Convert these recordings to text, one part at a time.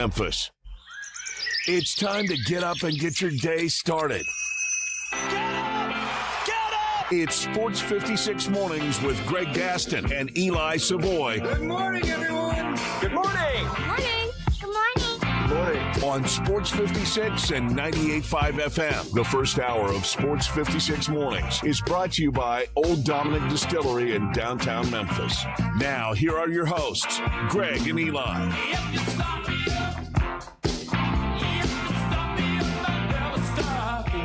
Memphis. It's time to get up and get your day started. Get up! Get up! It's Sports 56 Mornings with Greg Gaston and Eli Savoy. Good morning, everyone. Good morning! Morning. Good morning. On Sports 56 and 98.5 FM. The first hour of Sports 56 Mornings is brought to you by Old Dominick Distillery in downtown Memphis. Now, here are your hosts, Greg and Eli.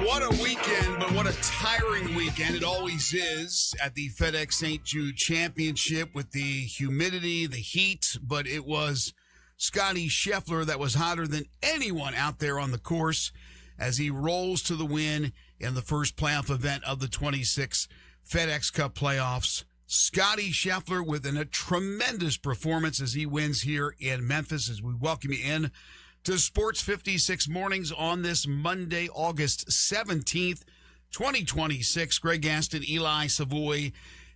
What a weekend, but what a tiring weekend it always is at the FedEx St. Jude Championship with the humidity, the heat, but it was Scotty Scheffler that was hotter than anyone out there on the course as he rolls to the win in the first playoff event of the 26 FedEx Cup playoffs. Scotty Scheffler with a tremendous performance as he wins here in Memphis as we welcome you in to Sports 56 Mornings on this Monday, August 17th, 2026. Greg Gaston, Eli Savoy,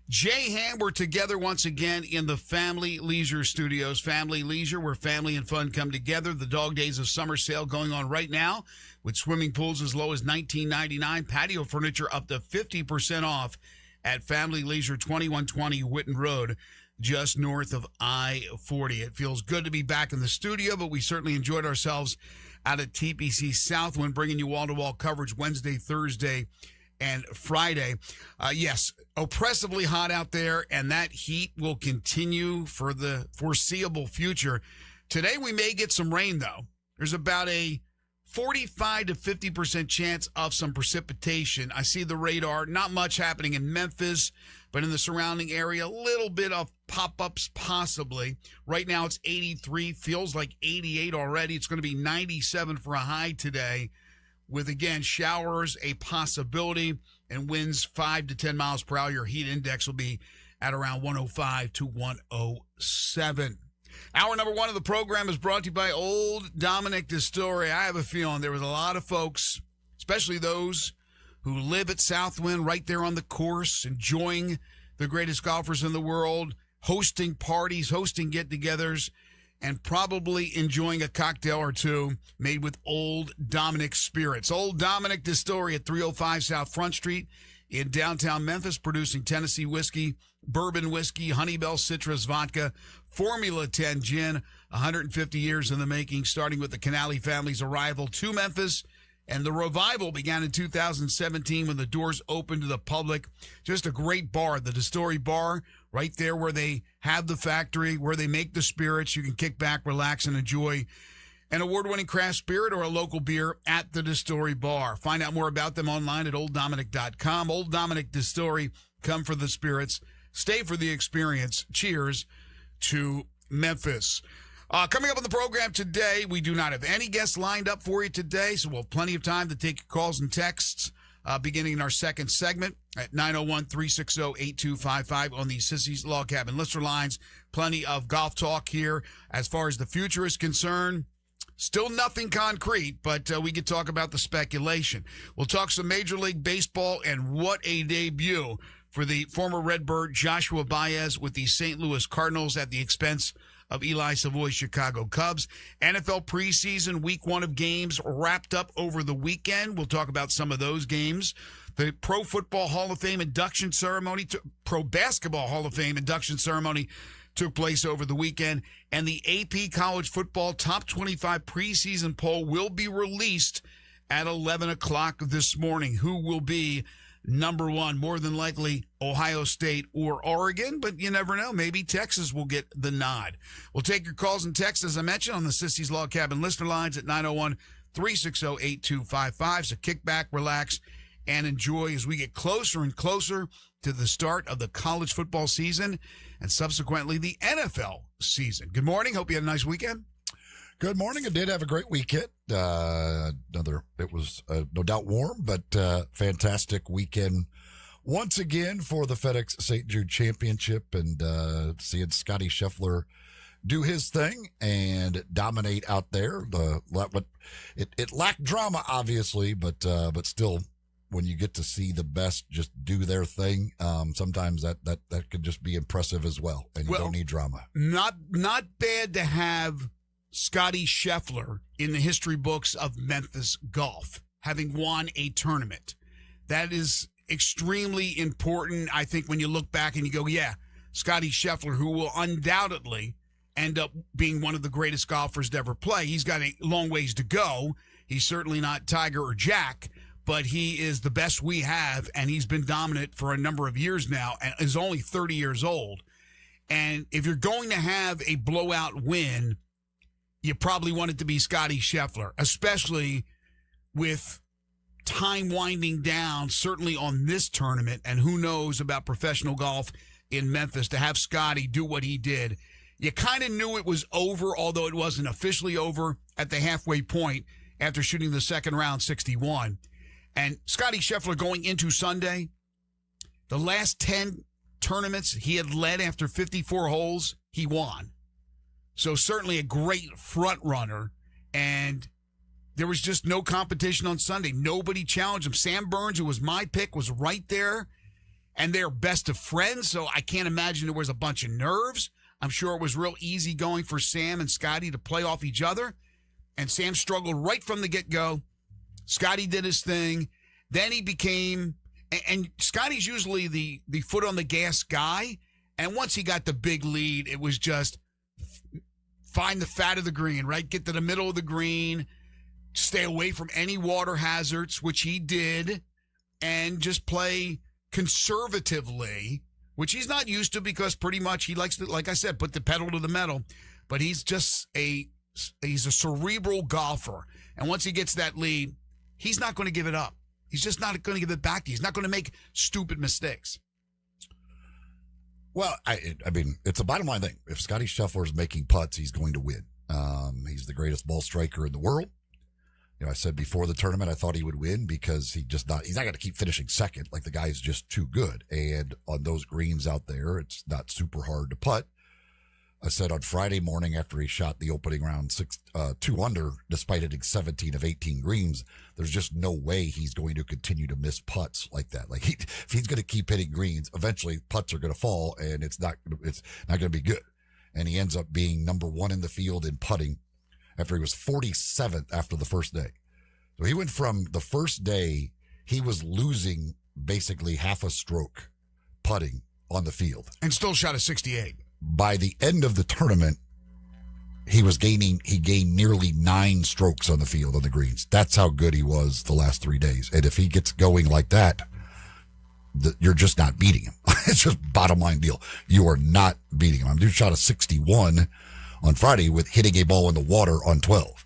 Jay Ham, we're together once again in the Family Leisure Studios. Family Leisure, where family and fun come together. The Dog Days of Summer sale going on right now with swimming pools as low as $19.99. Patio furniture up to 50% off at Family Leisure, 2120 Whitten Road, just north of I-40. It feels good to be back in the studio, but we certainly enjoyed ourselves out at TPC Southwind, bringing you wall-to-wall coverage Wednesday, Thursday, and Friday. Yes, oppressively hot out there, and that heat will continue for the foreseeable future. Today we may get some rain, though. There's about a 45 to 50% chance of some precipitation. I see the radar. Not much happening in Memphis, but in the surrounding area, a little bit of pop-ups possibly. Right now it's 83, feels like 88 already. It's going to be 97 for a high today with, again, showers a possibility and winds 5 to 10 miles per hour. Your heat index will be at around 105 to 107. Hour number one of the program is brought to you by Old Dominick Distillery. I have a feeling there was a lot of folks, especially those who live at Southwind right there on the course, enjoying the greatest golfers in the world, hosting parties, hosting get-togethers, and probably enjoying a cocktail or two made with Old Dominick spirits. Old Dominick Distillery at 305 South Front Street in downtown Memphis, producing Tennessee whiskey, bourbon whiskey, Honeybell citrus vodka, Formula 10 gin, 150 years in the making, starting with the Canali family's arrival to Memphis. And the revival began in 2017 when the doors opened to the public. Just a great bar, the Distillery Bar, right there where they have the factory, where they make the spirits. You can kick back, relax, and enjoy an award-winning craft spirit or a local beer at the Distillery Bar. Find out more about them online at OldDominick.com. Old Dominick Distillery, come for the spirits, stay for the experience. Cheers to Memphis. Coming up on the program today, we do not have any guests lined up for you today, so we'll have plenty of time to take your calls and texts beginning in our second segment at 901-360-8255 on the Sissy's Log Cabin listener lines. Plenty of golf talk here as far as the future is concerned. Still nothing concrete, but we could talk about the speculation. We'll talk some Major League Baseball, and what a debut for the former Redbird Joshua Baez with the St. Louis Cardinals at the expense of Eli Savoy's Chicago Cubs. NFL preseason, week one of games wrapped up over the weekend. We'll talk about some of those games. The Pro Football Hall of Fame induction ceremony, Pro Basketball Hall of Fame induction ceremony took place over the weekend, and the AP College Football Top 25 preseason poll will be released at 11 o'clock this morning. Who will be number one? More than likely Ohio State or Oregon, but you never know. Maybe Texas will get the nod. We'll take your calls and texts, as I mentioned, on the Sissy's Log Cabin listener lines at 901-360-8255. So kick back, relax, and enjoy as we get closer and closer to the start of the college football season and subsequently the NFL season. Good morning. Hope you had a nice weekend. Good morning. I did have a great weekend. It was no doubt warm, but fantastic weekend once again for the FedEx St. Jude Championship, and seeing Scotty Scheffler do his thing and dominate out there. It lacked drama, obviously, but still, when you get to see the best just do their thing, sometimes that could just be impressive as well, and you don't need drama. Not bad to have Scotty Scheffler in the history books of Memphis golf, having won a tournament. That is extremely important, I think, when you look back and you go, yeah, Scotty Scheffler, who will undoubtedly end up being one of the greatest golfers to ever play. He's got a long ways to go. He's certainly not Tiger or Jack, but he is the best we have, and he's been dominant for a number of years now and is only 30 years old. And if you're going to have a blowout win, you probably want it to be Scotty Scheffler, especially with time winding down, certainly on this tournament, and who knows about professional golf in Memphis. To have Scotty do what he did, you kind of knew it was over, although it wasn't officially over at the halfway point after shooting the second round 61. And Scotty Scheffler going into Sunday, the last 10 tournaments he had led after 54 holes, he won. So certainly a great front runner, and there was just no competition on Sunday. Nobody challenged him. Sam Burns, who was my pick, was right there, and they're best of friends, so I can't imagine there was a bunch of nerves. I'm sure it was real easy going for Sam and Scotty to play off each other, and Sam struggled right from the get-go. Scotty did his thing. Then he became, and Scotty's usually the foot on the gas guy, and once he got the big lead, it was just find the fat of the green, right? Get to the middle of the green, stay away from any water hazards, which he did, and just play conservatively, which he's not used to because pretty much he likes to, like I said, put the pedal to the metal. But he's just he's a cerebral golfer. And once he gets that lead, he's not going to give it up. He's just not going to give it back to you. He's not going to make stupid mistakes. Well, I mean, it's a bottom line thing. If Scotty Scheffler is making putts, he's going to win. He's the greatest ball striker in the world. You know, I said before the tournament, I thought he would win because he's not going to keep finishing second. Like, the guy's just too good. And on those greens out there, it's not super hard to putt. I said on Friday morning after he shot the opening round 2 under, despite hitting 17 of 18 greens, there's just no way he's going to continue to miss putts like that. Like, if he's going to keep hitting greens, eventually putts are going to fall, and it's not going to be good. And he ends up being number 1 in the field in putting after he was 47th after the first day. So he went from the first day, he was losing basically half a stroke putting on the field. And still shot a 68. By the end of the tournament, he gained nearly 9 strokes on the field on the greens. That's how good he was the last 3 days. And if he gets going like that, you're just not beating him. It's just bottom line deal. You are not beating him. I mean, dude shot a 61 on Friday with hitting a ball in the water on 12.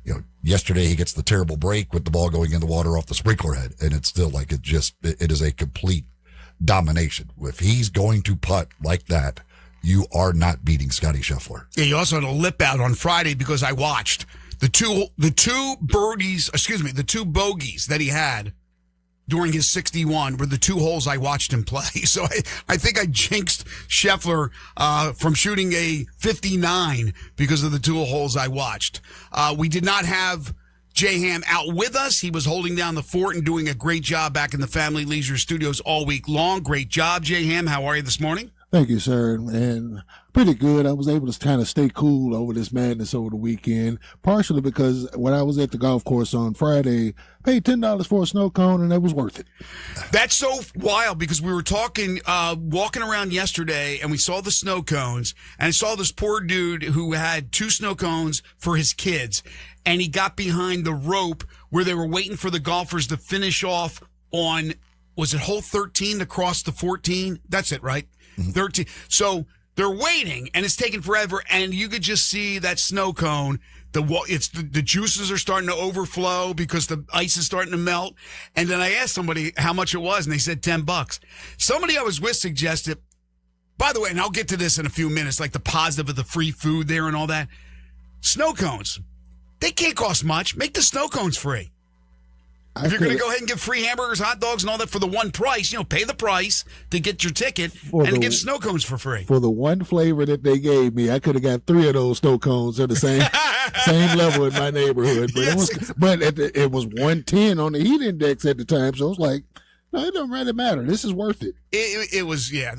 You know, yesterday he gets the terrible break with the ball going in the water off the sprinkler head, and it's still like it is a complete domination. If he's going to putt like that, you are not beating Scotty Scheffler. Yeah, he also had a lip out on Friday because I watched the two bogeys that he had during his 61 were the 2 holes I watched him play. So I think I jinxed Scheffler from shooting a 59 because of the 2 holes I watched. We did not have Jay Ham out with us. He was holding down the fort and doing a great job back in the Family Leisure Studios all week long. Great job, Jay Ham. How are you this morning? Thank you, sir. And pretty good. I was able to kind of stay cool over this madness over the weekend, partially because when I was at the golf course on Friday, paid $10 for a snow cone, and that was worth it. That's so wild because we were talking, walking around yesterday, and we saw the snow cones, and I saw this poor dude who had 2 snow cones for his kids, and he got behind the rope where they were waiting for the golfers to finish off on, was it hole 13 to cross the 14? That's it, right? 13. So they're waiting, and it's taking forever, and you could just see that snow cone. The juices are starting to overflow because the ice is starting to melt. And then I asked somebody how much it was, and they said $10. Somebody I was with suggested, by the way, and I'll get to this in a few minutes, like the positive of the free food there and all that. Snow cones, they can't cost much. Make the snow cones free. If you're going to go ahead and give free hamburgers, hot dogs, and all that for the one price, pay the price to get your ticket and get snow cones for free. For the one flavor that they gave me, I could have got 3 of those snow cones at the same level in my neighborhood. But it was 110 on the heat index at the time, so it was like, no, it don't really matter. This is worth it. It was, yeah.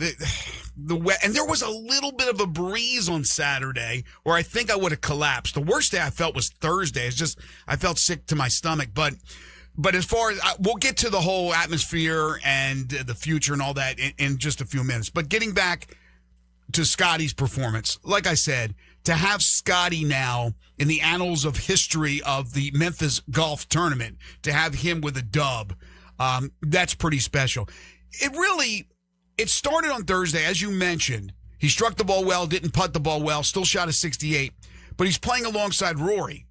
and there was a little bit of a breeze on Saturday where I think I would have collapsed. The worst day I felt was Thursday. It's just I felt sick to my stomach. But as far as we'll get to the whole atmosphere and the future and all that in just a few minutes. But getting back to Scotty's performance, like I said, to have Scotty now in the annals of history of the Memphis golf tournament, to have him with a dub, that's pretty special. It started on Thursday, as you mentioned. He struck the ball well, didn't putt the ball well, still shot a 68, but he's playing alongside Rory.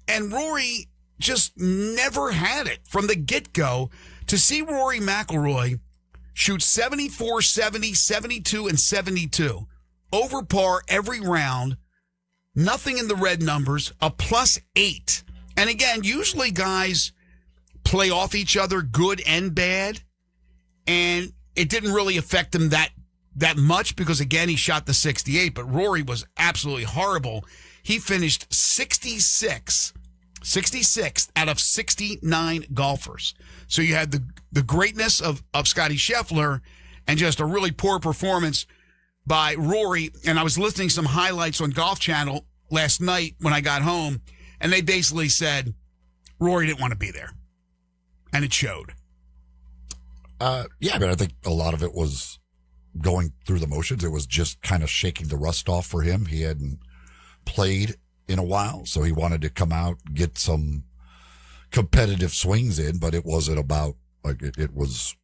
And Rory just never had it from the get-go. To see Rory McIlroy shoot 74, 70, 72, and 72, over par every round, nothing in the red numbers, a +8. And again, usually guys play off each other, good and bad, and it didn't really affect him that much because, again, he shot the 68, but Rory was absolutely horrible. He finished 66th out of 69 golfers. So you had the greatness of Scotty Scheffler and just a really poor performance by Rory. And I was listening to some highlights on Golf Channel last night when I got home, and they basically said Rory didn't want to be there. And it showed. Yeah, but I think a lot of it was going through the motions. It was just kind of shaking the rust off for him. He hadn't played in a while, so he wanted to come out, get some competitive swings in, but it wasn't about, like, it was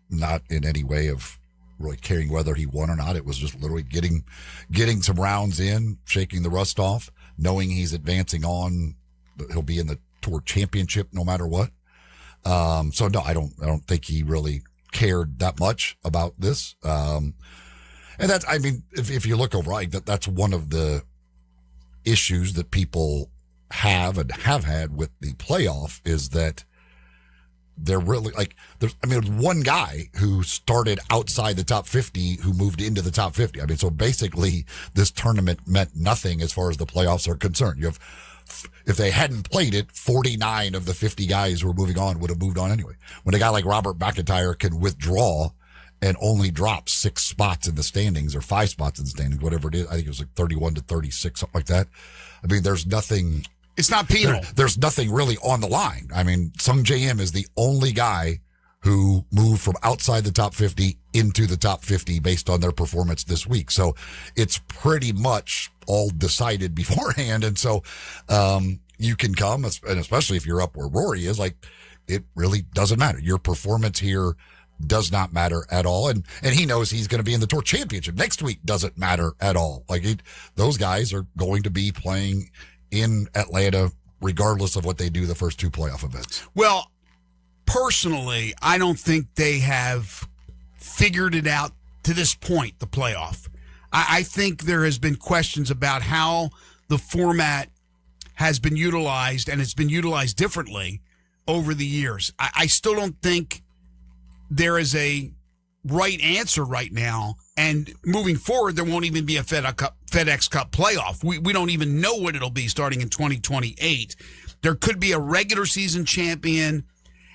not in any way of really caring whether he won or not. It was just literally getting some rounds in, shaking the rust off, knowing he's advancing on. He'll be in the Tour Championship no matter what. So no, I don't think he really cared that much about this. And that's, I mean, if you look over, like, that's one of the issues that people have and have had with the playoff is that they're really like, there's one guy who started outside the top 50 who moved into the top 50. I mean, so basically this tournament meant nothing as far as the playoffs are concerned. You have, if they hadn't played it, 49 of the 50 guys who were moving on would have moved on anyway. When a guy like Robert McIntyre can withdraw and only drop 6 spots in the standings or 5 spots in the standings, whatever it is, I think it was like 31 to 36, something like that. I mean, there's nothing. It's not penal. There's nothing really on the line. I mean, Sung J M is the only guy who moved from outside the top 50 into the top 50 based on their performance this week. So it's pretty much all decided beforehand. And so, you can come, and especially if you're up where Rory is, like, it really doesn't matter. Your performance here does not matter at all. And he knows he's going to be in the Tour Championship next week. Doesn't matter at all. Like, those guys are going to be playing in Atlanta regardless of what they do the first 2 playoff events. Well, personally, I don't think they have figured it out to this point, the playoff. I think there has been questions about how the format has been utilized, and it's been utilized differently over the years. I still don't think there is a right answer right now. And moving forward, there won't even be a FedEx Cup playoff. We don't even know what it'll be starting in 2028. There could be a regular season champion,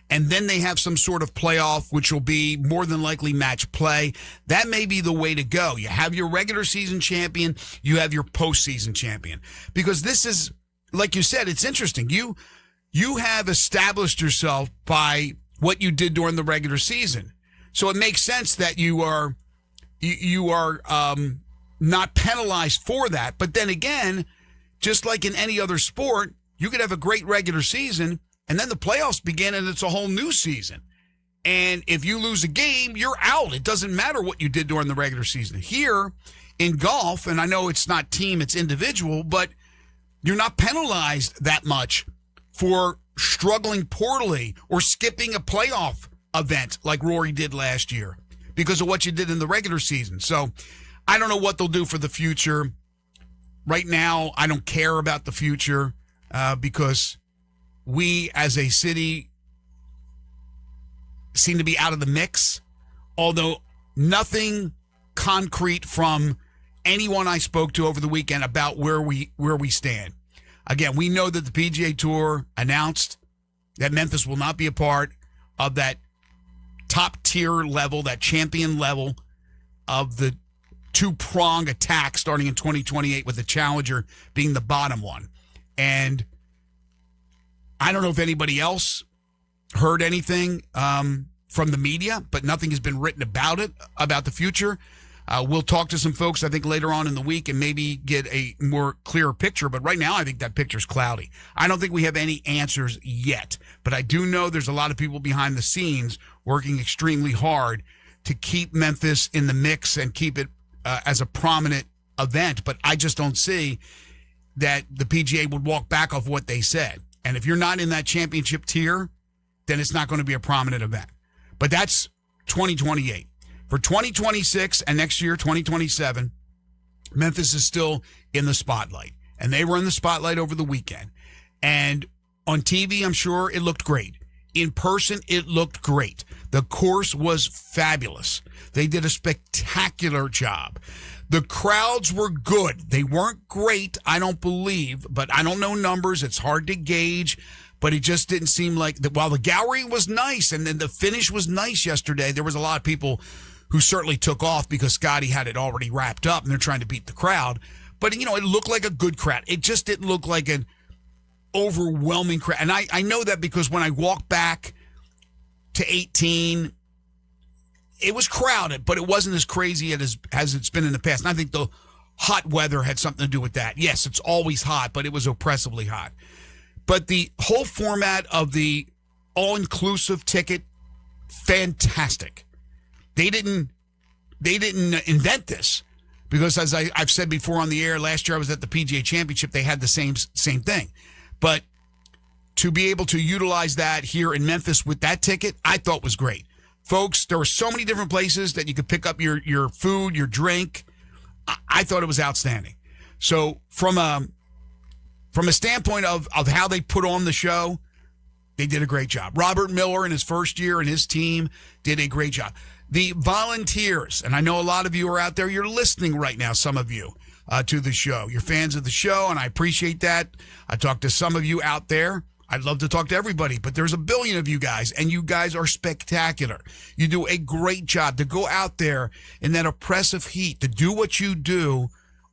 and then they have some sort of playoff, which will be more than likely match play. That may be the way to go. You have your regular season champion, you have your postseason champion. Because this is, like you said, it's interesting. You have established yourself by what you did during the regular season. So it makes sense that you are not penalized for that. But then again, just like in any other sport, you could have a great regular season and then the playoffs begin and it's a whole new season. And if you lose a game, you're out. It doesn't matter what you did during the regular season. Here in golf, and I know it's not team, it's individual, but you're not penalized that much for struggling poorly or skipping a playoff event like Rory did last year because of what you did in the regular season. So I don't know what they'll do for the future. Right now, I don't care about the future because we as a city seem to be out of the mix, although nothing concrete from anyone I spoke to over the weekend about where we stand. Again, we know that the PGA Tour announced that Memphis will not be a part of that top tier level, that champion level. of the two-prong attack starting in 2028 with the Challenger being the bottom one. And I don't know if anybody else heard anything from the media, but nothing has been written about it, about the future. We'll talk to some folks, I think, later on in the week and maybe get a more clearer picture. But right now, I think that picture's cloudy. I don't think we have any answers yet. But I do know there's a lot of people behind the scenes working extremely hard to keep Memphis in the mix and keep it as a prominent event. But I just don't see that the PGA would walk back off what they said. And if you're not in that championship tier, then it's not going to be a prominent event. But that's 2028. For 2026 and next year, 2027, Memphis is still in the spotlight. And they were in the spotlight over the weekend. And on TV, I'm sure it looked great. In person, it looked great. The course was fabulous. They did a spectacular job. The crowds were good. They weren't great, I don't believe, but I don't know numbers. It's hard to gauge. But it just didn't seem like that. While the gallery was nice and then the finish was nice yesterday, there was a lot of people who certainly took off because Scotty had it already wrapped up and they're trying to beat the crowd. But, you know, it looked like a good crowd. It just didn't look like an overwhelming crowd. And I know that because when I walked back to 18, it was crowded, but it wasn't as crazy as it's been in the past. And I think the hot weather had something to do with that. Yes, it's always hot, but it was oppressively hot. But the whole format of the all-inclusive ticket, fantastic. They didn't invent this because, as I've said before on the air, last year I was at the PGA Championship. They had the same thing. But to be able to utilize that here in Memphis with that ticket, I thought was great. Folks, there were so many different places that you could pick up your food, your drink. I thought it was outstanding. So from a standpoint of how they put on the show, they did a great job. Robert Miller in his first year and his team did a great job. The volunteers, and I know a lot of you are out there, you're listening right now, some of you, to the show. You're fans of the show, and I appreciate that. I talked to some of you out there. I'd love to talk to everybody, but there's a billion of you guys, and you guys are spectacular. You do a great job to go out there in that oppressive heat, to do what you do,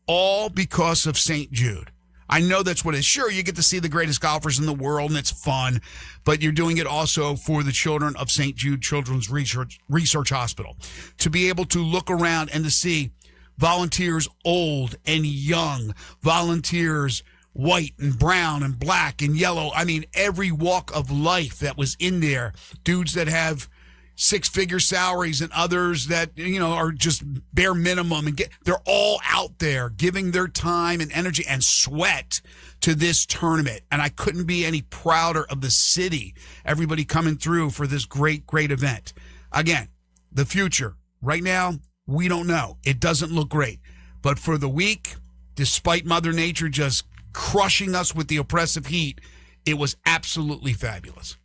all because of St. Jude. I know that's what it is. Sure, you get to see the greatest golfers in the world, and it's fun, but you're doing it also for the children of St. Jude Children's Research Hospital. To be able to look around and to see volunteers old and young, volunteers white and brown and black and yellow. I mean, every walk of life that was in there. Dudes that have six-figure salaries and others that, you know, are just bare minimum. And they're all out there giving their time and energy and sweat to this tournament. And I couldn't be any prouder of the city, everybody coming through for this great, great event. Again, the future. Right now, we don't know. It doesn't look great. But for the week, despite Mother Nature just crushing us with the oppressive heat, it was absolutely fabulous.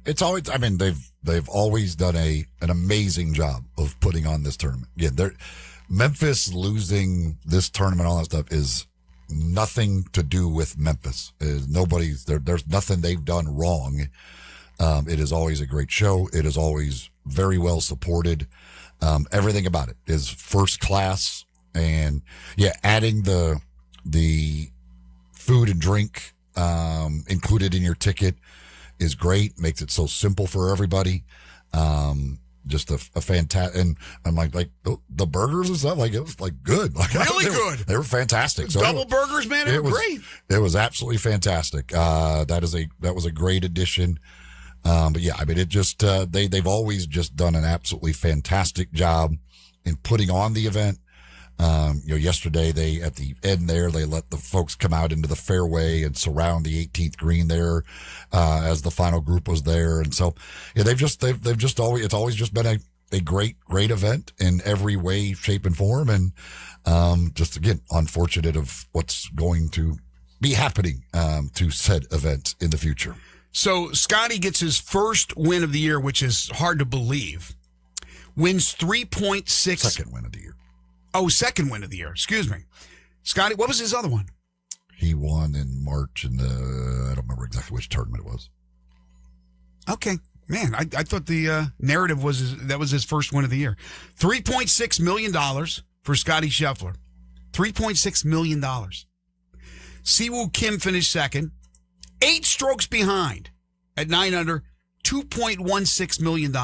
It's always, I mean, they've always done an amazing job of putting on this tournament. Yeah, Memphis losing this tournament, all that stuff is nothing to do with Memphis. There's nothing they've done wrong. It is always a great show. It is always very well supported. Everything about it is first class. And yeah, adding the food and drink included in your ticket is great. Makes it so simple for everybody. Just a fantastic, and I'm like the burgers and stuff, like it was like good, like really good. They were fantastic. So double burgers, man, it was great. It was absolutely fantastic. That was a great addition. But yeah, I mean, it just they've always just done an absolutely fantastic job in putting on the event. Yesterday they, at the end there, they let the folks come out into the fairway and surround the 18th green there, as the final group was there. And so, yeah, it's always just been a great event in every way, shape and form. And, just again, unfortunate of what's going to be happening, to said event in the future. So Scotty gets his first win of the year, which is hard to believe. Wins 3.6. Second win of the year. Oh, second win of the year. Excuse me. Scotty, what was his other one? He won in March I don't remember exactly which tournament it was. Okay. Man, I thought the narrative was that was his first win of the year. $3.6 million for Scotty Scheffler. $3.6 million. Siwoo Kim finished second. 8 strokes behind at 9 under, $2.16 million.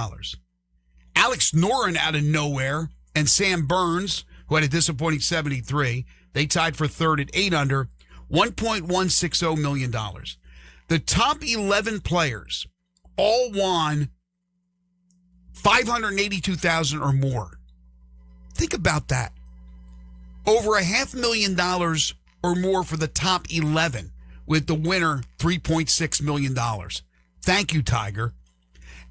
Alex Noren out of nowhere and Sam Burns, who had a disappointing 73, they tied for third at 8 under, $1.160 million. The top 11 players all won $582,000 or more. Think about that. Over $500,000 or more for the top 11, with the winner $3.6 million. Thank you, Tiger.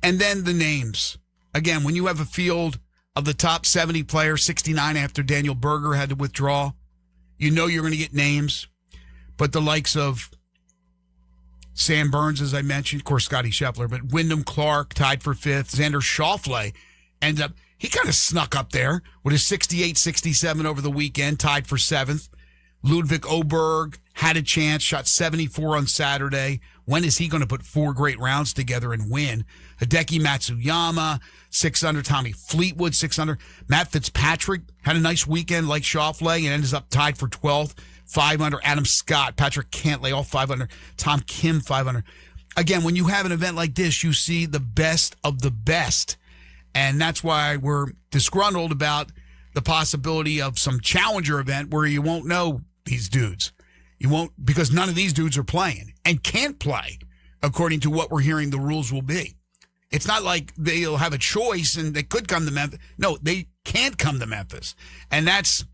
And then the names. Again, when you have a field of the top 70 players, 69 after Daniel Berger had to withdraw, you know you're going to get names. But the likes of Sam Burns, as I mentioned, of course, Scotty Scheffler, but Wyndham Clark tied for 5th. Xander Schauffele ended up, he kind of snuck up there with a 68-67 over the weekend, tied for 7th. Ludwig Oberg had a chance, shot 74 on Saturday. When is he going to put 4 great rounds together and win? Hideki Matsuyama, 6 under. Tommy Fleetwood, 6 under. Matt Fitzpatrick had a nice weekend like Schauffele and ends up tied for 12th. 5 under. Adam Scott, Patrick Cantlay, all 5 under. Tom Kim, 5 under. Again, when you have an event like this, you see the best of the best. And that's why we're disgruntled about the possibility of some challenger event where you won't know these dudes. You won't, because none of these dudes are playing and can't play according to what we're hearing the rules will be. It's not like they'll have a choice and they could come to Memphis. No, they can't come to Memphis. And that's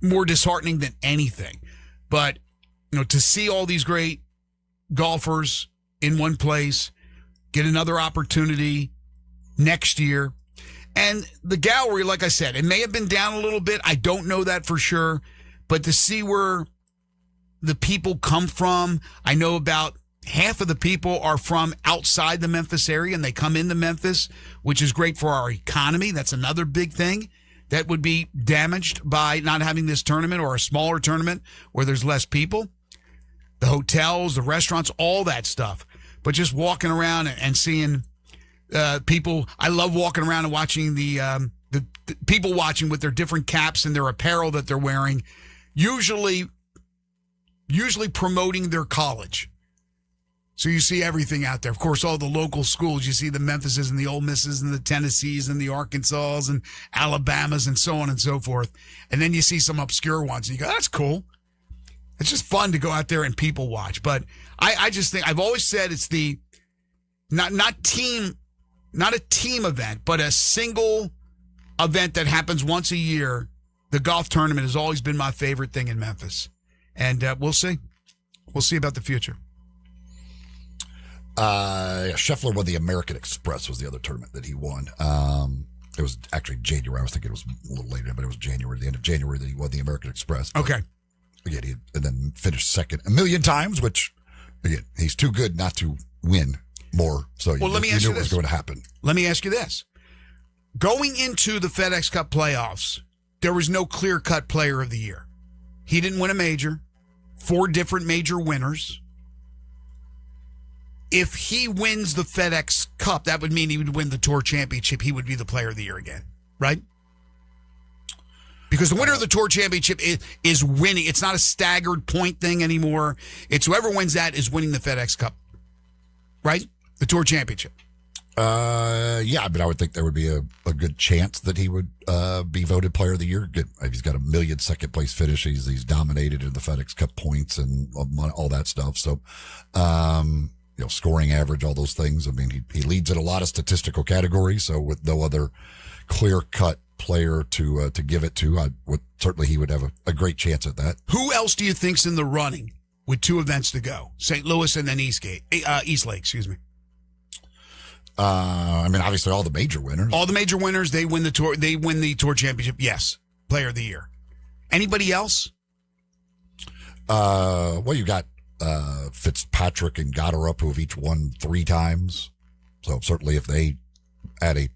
more disheartening than anything. But, you know, to see all these great golfers in one place, get another opportunity next year. And the gallery, like I said, it may have been down a little bit. I don't know that for sure. But to see where the people come from, I know about half of the people are from outside the Memphis area and they come into Memphis, which is great for our economy. That's another big thing that would be damaged by not having this tournament or a smaller tournament where there's less people. The hotels, the restaurants, all that stuff. But just walking around and seeing people, I love walking around and watching the people watching with their different caps and their apparel that they're wearing, usually promoting their college. So you see everything out there. Of course, all the local schools. You see the Memphises and the Ole Misses and the Tennessees and the Arkansas and Alabamas and so on and so forth. And then you see some obscure ones. And you go, that's cool. It's just fun to go out there and people watch. But I just think, I've always said it's the, not a team event, but a single event that happens once a year. The golf tournament has always been my favorite thing in Memphis. And we'll see. We'll see about the future. Scheffler won the American Express was the other tournament that he won. It was actually January. I was thinking it was a little later, but it was January, the end of January that he won the American Express. But Okay. Again, and then finished second a million times, which, again, he's too good not to win more. So you let me knew ask you it was this. going to happen. Let me ask you this. Going into the FedEx Cup playoffs, there was no clear-cut player of the year. He didn't win a major. 4 different major winners. If he wins the FedEx Cup, that would mean he would win the Tour Championship. He would be the player of the year again, right? Because the winner of the Tour Championship is winning. It's not a staggered point thing anymore. It's whoever wins that is winning the FedEx Cup, right? The Tour Championship. Yeah, but I would think there would be a good chance that he would be voted player of the year. He's got a million second place finish. He's dominated in the FedEx Cup points and all that stuff. So, scoring average, all those things. I mean, he leads in a lot of statistical categories. So with no other clear cut player to give it to, certainly he would have a great chance at that. Who else do you think's in the running with 2 events to go? St. Louis and then East Lake, excuse me. Obviously all the major winners. All the major winners, they win the tour. They win the Tour Championship. Yes, player of the year. Anybody else? You got Fitzpatrick and Goddard who have each won 3 times. So certainly if they add a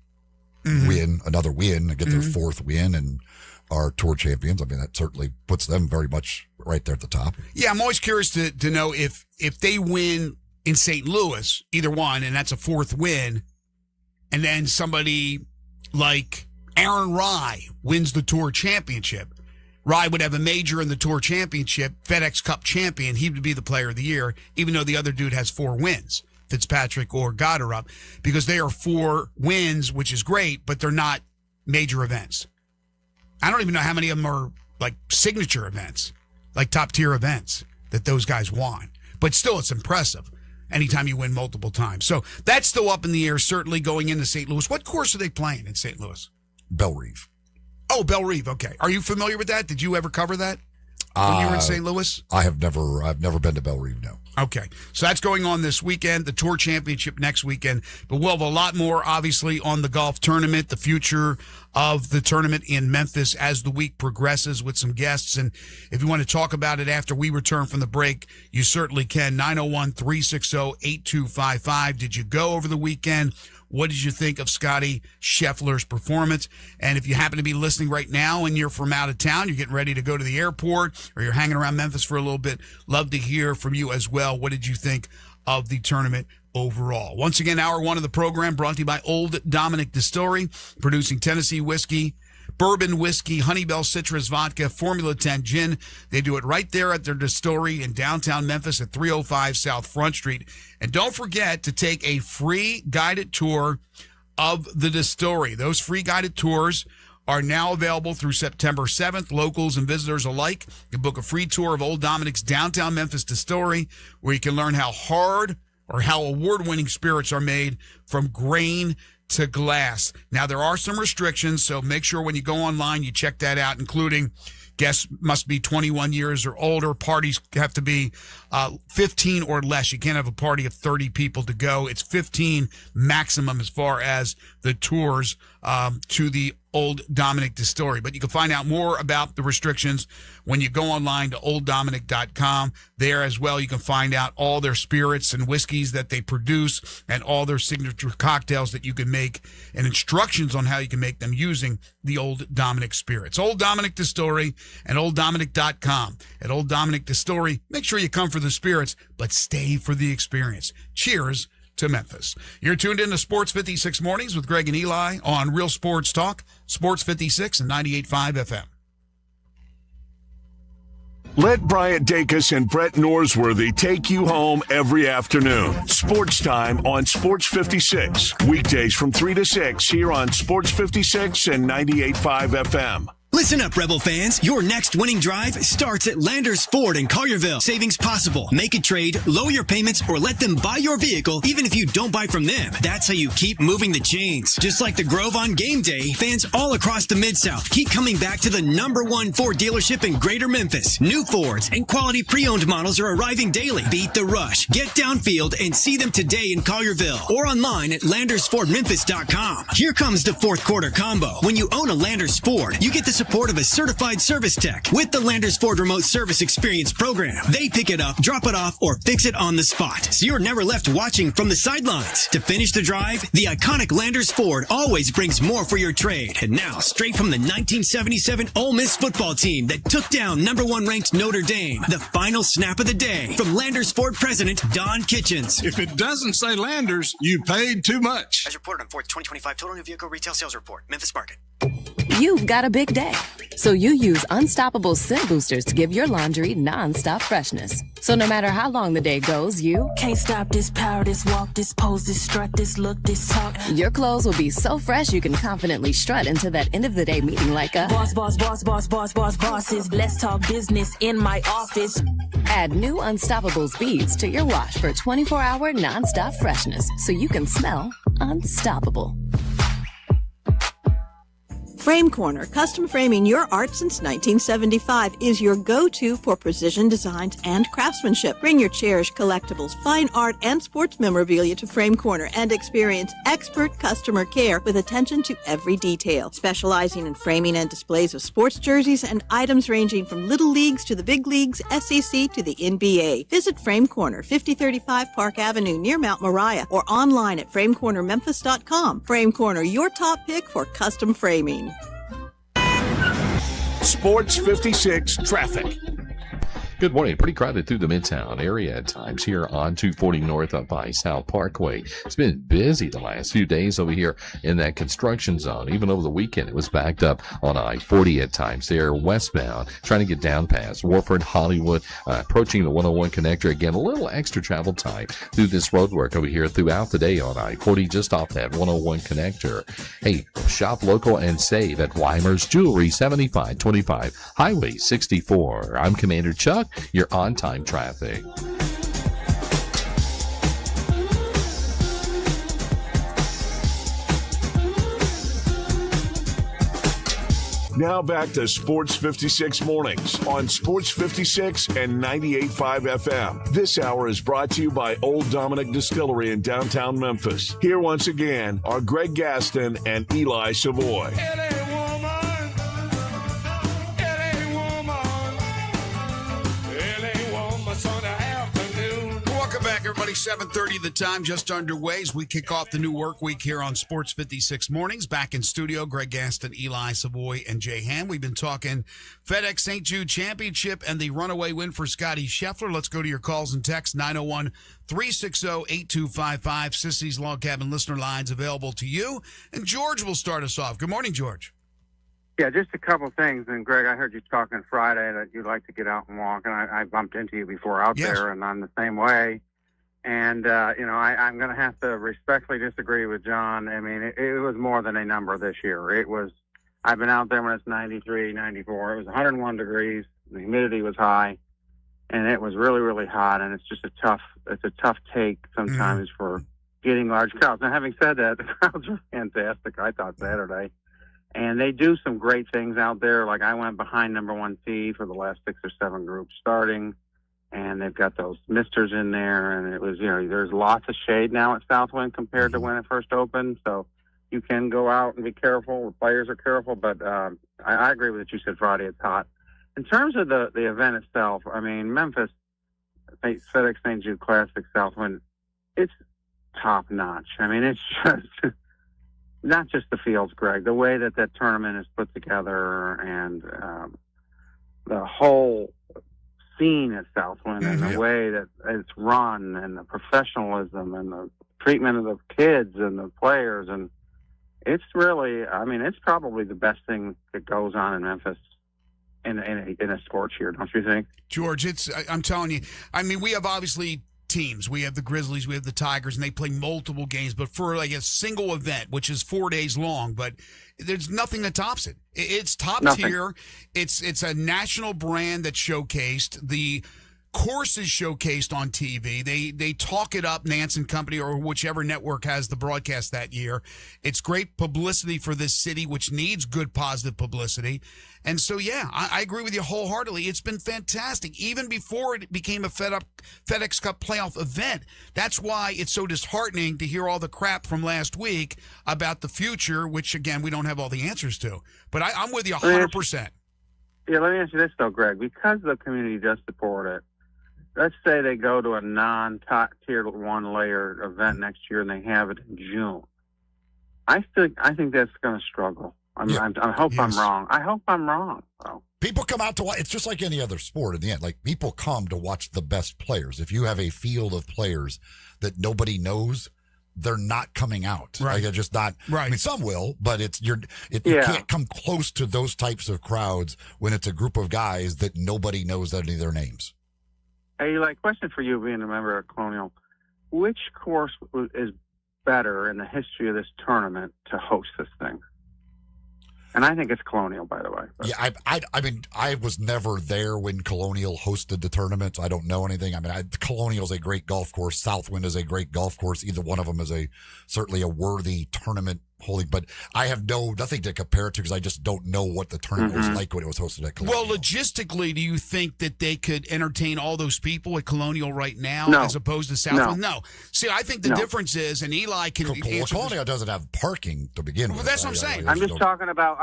win, another win, and get their 4th win and are Tour champions, that certainly puts them very much right there at the top. Yeah, I'm always curious to know if they win in St. Louis, either one, and that's a fourth win, and then somebody like Aaron Rai wins the Tour Championship, Rai would have a major in the Tour Championship, FedEx Cup champion. He would be the player of the year, even though the other dude has 4 wins, Fitzpatrick or Goddard, because they are 4 wins, which is great, but they're not major events. I don't even know how many of them are like signature events, like top tier events that those guys won. But still, it's impressive anytime you win multiple times. So that's still up in the air, certainly going into St. Louis. What course are they playing in St. Louis? Bellerive. Oh, Bellerive. Okay. Are you familiar with that? Did you ever cover that when you were in St. Louis? I've never been to Bellerive, no. Okay. So that's going on this weekend, the Tour Championship next weekend. But we'll have a lot more, obviously, on the golf tournament, the future of the tournament in Memphis as the week progresses with some guests. And if you want to talk about it after we return from the break, you certainly can. 901-360-8255. Did you go over the weekend? What did you think of Scotty Scheffler's performance? And if you happen to be listening right now and you're from out of town, you're getting ready to go to the airport, or you're hanging around Memphis for a little bit, love to hear from you as well. What did you think of the tournament overall? Once again, hour 1 of the program brought to you by Old Dominick Distillery, producing Tennessee whiskey, bourbon whiskey, Honeybell citrus vodka, Formula 10 gin. They do it right there at their distillery in downtown Memphis at 305 South Front Street. And don't forget to take a free guided tour of the distillery. Those free guided tours are now available through September 7th. Locals and visitors alike can book a free tour of Old Dominick's downtown Memphis distillery, where you can learn how award-winning spirits are made from grain to glass. Now, there are some restrictions, so make sure when you go online, you check that out, including guests must be 21 years or older. Parties have to be 15 or less. You can't have a party of 30 people to go. It's 15 maximum as far as the tours to the Old Dominick Distillery. But you can find out more about the restrictions when you go online to olddominick.com. There as well, you can find out all their spirits and whiskeys that they produce and all their signature cocktails that you can make and instructions on how you can make them using the Old Dominick spirits. Old Dominick Distillery and olddominick.com. At Old Dominick Distillery, make sure you come for the spirits, but stay for the experience. Cheers to Memphis. You're tuned in to Sports 56 Mornings with Greg and Eli on Real Sports Talk, Sports 56 and 98.5 FM. Let Bryant Dacus and Brett Norsworthy take you home every afternoon. Sports Time on Sports 56. Weekdays from 3 to 6 here on Sports 56 and 98.5 FM. Listen up, Rebel fans. Your next winning drive starts at Landers Ford in Collierville. Savings possible. Make a trade, lower your payments, or let them buy your vehicle even if you don't buy from them. That's how you keep moving the chains. Just like the Grove on game day, fans all across the Mid-South keep coming back to the #1 Ford dealership in Greater Memphis. New Fords and quality pre-owned models are arriving daily. Beat the rush. Get downfield and see them today in Collierville or online at LandersFordMemphis.com. Here comes the fourth quarter combo. When you own a Landers Ford, you get the support of a certified service tech with the Landers Ford Remote Service Experience program. They pick it up, drop it off, or fix it on the spot, so you're never left watching from the sidelines. To finish the drive, the iconic Landers Ford always brings more for your trade. And now, straight from the 1977 Ole Miss football team that took down #1 ranked Notre Dame, the final snap of the day from Landers Ford President Don Kitchens. If it doesn't say Landers, you paid too much. As reported on 4th 2025 Total New Vehicle Retail Sales Report, Memphis Market. You've got a big day, so you use Unstoppable Scent Boosters to give your laundry non-stop freshness. So no matter how long the day goes, you can't stop this power, this walk, this pose, this strut, this look, this talk. Your clothes will be so fresh you can confidently strut into that end of the day meeting like a boss, boss, boss, boss, boss, boss, bosses. Let's talk business in my office. Add new Unstoppables beads to your wash for 24-hour non-stop freshness so you can smell unstoppable. Frame Corner, custom framing your art since 1975, is your go-to for precision designs and craftsmanship. Bring your cherished collectibles, fine art, and sports memorabilia to Frame Corner and experience expert customer care with attention to every detail. Specializing in framing and displays of sports jerseys and items ranging from little leagues to the big leagues, SEC to the NBA. Visit Frame Corner, 5035 Park Avenue near Mount Moriah, or online at framecornermemphis.com. Frame Corner, your top pick for custom framing. Sports 56 traffic. Good morning. Pretty crowded through the Midtown area at times here on 240 North up by South Parkway. It's been busy the last few days over here in that construction zone. Even over the weekend, it was backed up on I-40 at times there westbound, trying to get down past Warford, Hollywood, approaching the 101 connector. Again, a little extra travel time through this road work over here throughout the day on I-40 just off that 101 connector. Hey, shop local and save at Weimer's Jewelry, 7525 Highway 64. I'm Commander Chuck. Your on-time traffic. Now back to Sports 56 Mornings on Sports 56 and 98.5 FM. This hour is brought to you by Old Dominick Distillery in downtown Memphis. Here once again are Greg Gaston and Eli Savoy. Everybody, 7:30 the time, just underway as we kick off the new work week here on Sports 56 Mornings. Back in studio, Greg Gaston, Eli Savoy, and Jay Ham. We've been talking FedEx St. Jude Championship and the runaway win for Scotty Scheffler. Let's go to your calls and texts, 901-360-8255. Sissy's Log Cabin listener lines available to you. And George will start us off. Good morning, George. Yeah, just a couple things. And, Greg, I heard you talking Friday that you'd like to get out and walk, and I bumped into you before out there, and I'm the same way. And, I'm going to have to respectfully disagree with John. I mean, it was more than a number this year. I've been out there when it's 93, 94. It was 101 degrees. The humidity was high, and it was really, really hot. And it's just a tough take sometimes for getting large crowds. Now, having said that, the crowds were fantastic, I thought, Saturday. And they do some great things out there. Like I went behind number 1 seed for the last 6 or 7 groups starting. And they've got those misters in there, and it was, there's lots of shade now at Southwind compared to when it first opened. So you can go out and be careful. The players are careful, but I agree with what you said Friday. It's hot. In terms of the event itself, I mean, Memphis FedEx St. Jude Classic Southwind, it's top notch. I mean, it's just not just the fields, Greg. The way that tournament is put together and the whole scene at Southwind and the way that it's run and the professionalism and the treatment of the kids and the players, and it's really, I mean, it's probably the best thing that goes on in Memphis in a sports year, don't you think? George, I'm telling you, I mean, we have obviously teams. We have the Grizzlies, we have the Tigers, and they play multiple games, but for like a single event, which is 4 days long, but there's nothing that tops it. It's top tier. It's a national brand that's showcased. The course is showcased on TV. They talk it up, Nance and Company, or whichever network has the broadcast that year. It's great publicity for this city, which needs good, positive publicity. And so, yeah, I agree with you wholeheartedly. It's been fantastic, even before it became a FedEx Cup playoff event. That's why it's so disheartening to hear all the crap from last week about the future, which, again, we don't have all the answers to. But I'm with you 100%. Yeah, let me ask you this, though, Greg. Because the community does support it, let's say they go to a non-tier 1 layer event next year and they have it in June. I think that's going to struggle. I hope I'm wrong. I hope I'm wrong. So. People come out to watch. It's just like any other sport in the end. Like, people come to watch the best players. If you have a field of players that nobody knows, they're not coming out. Right. Like, they're just not. Right. I mean, some will, but you can't come close to those types of crowds when it's a group of guys that nobody knows any of their names. Hey, question for you, being a member of Colonial. Which course is better in the history of this tournament to host this thing? And I think it's Colonial, by the way. But. Yeah, I mean, I was never there when Colonial hosted the tournament. I don't know anything. I mean, Colonial's a great golf course. Southwind is a great golf course. Either one of them is certainly a worthy tournament holding, but I have nothing to compare it to because I just don't know what the tournament was like when it was hosted at Colonial. Well, logistically, do you think that they could entertain all those people at Colonial right now as opposed to Southwind? No. See, I think the difference is, and Eli can answer. Colonial doesn't have parking to begin with. Well, that's what I'm saying. I'm talking about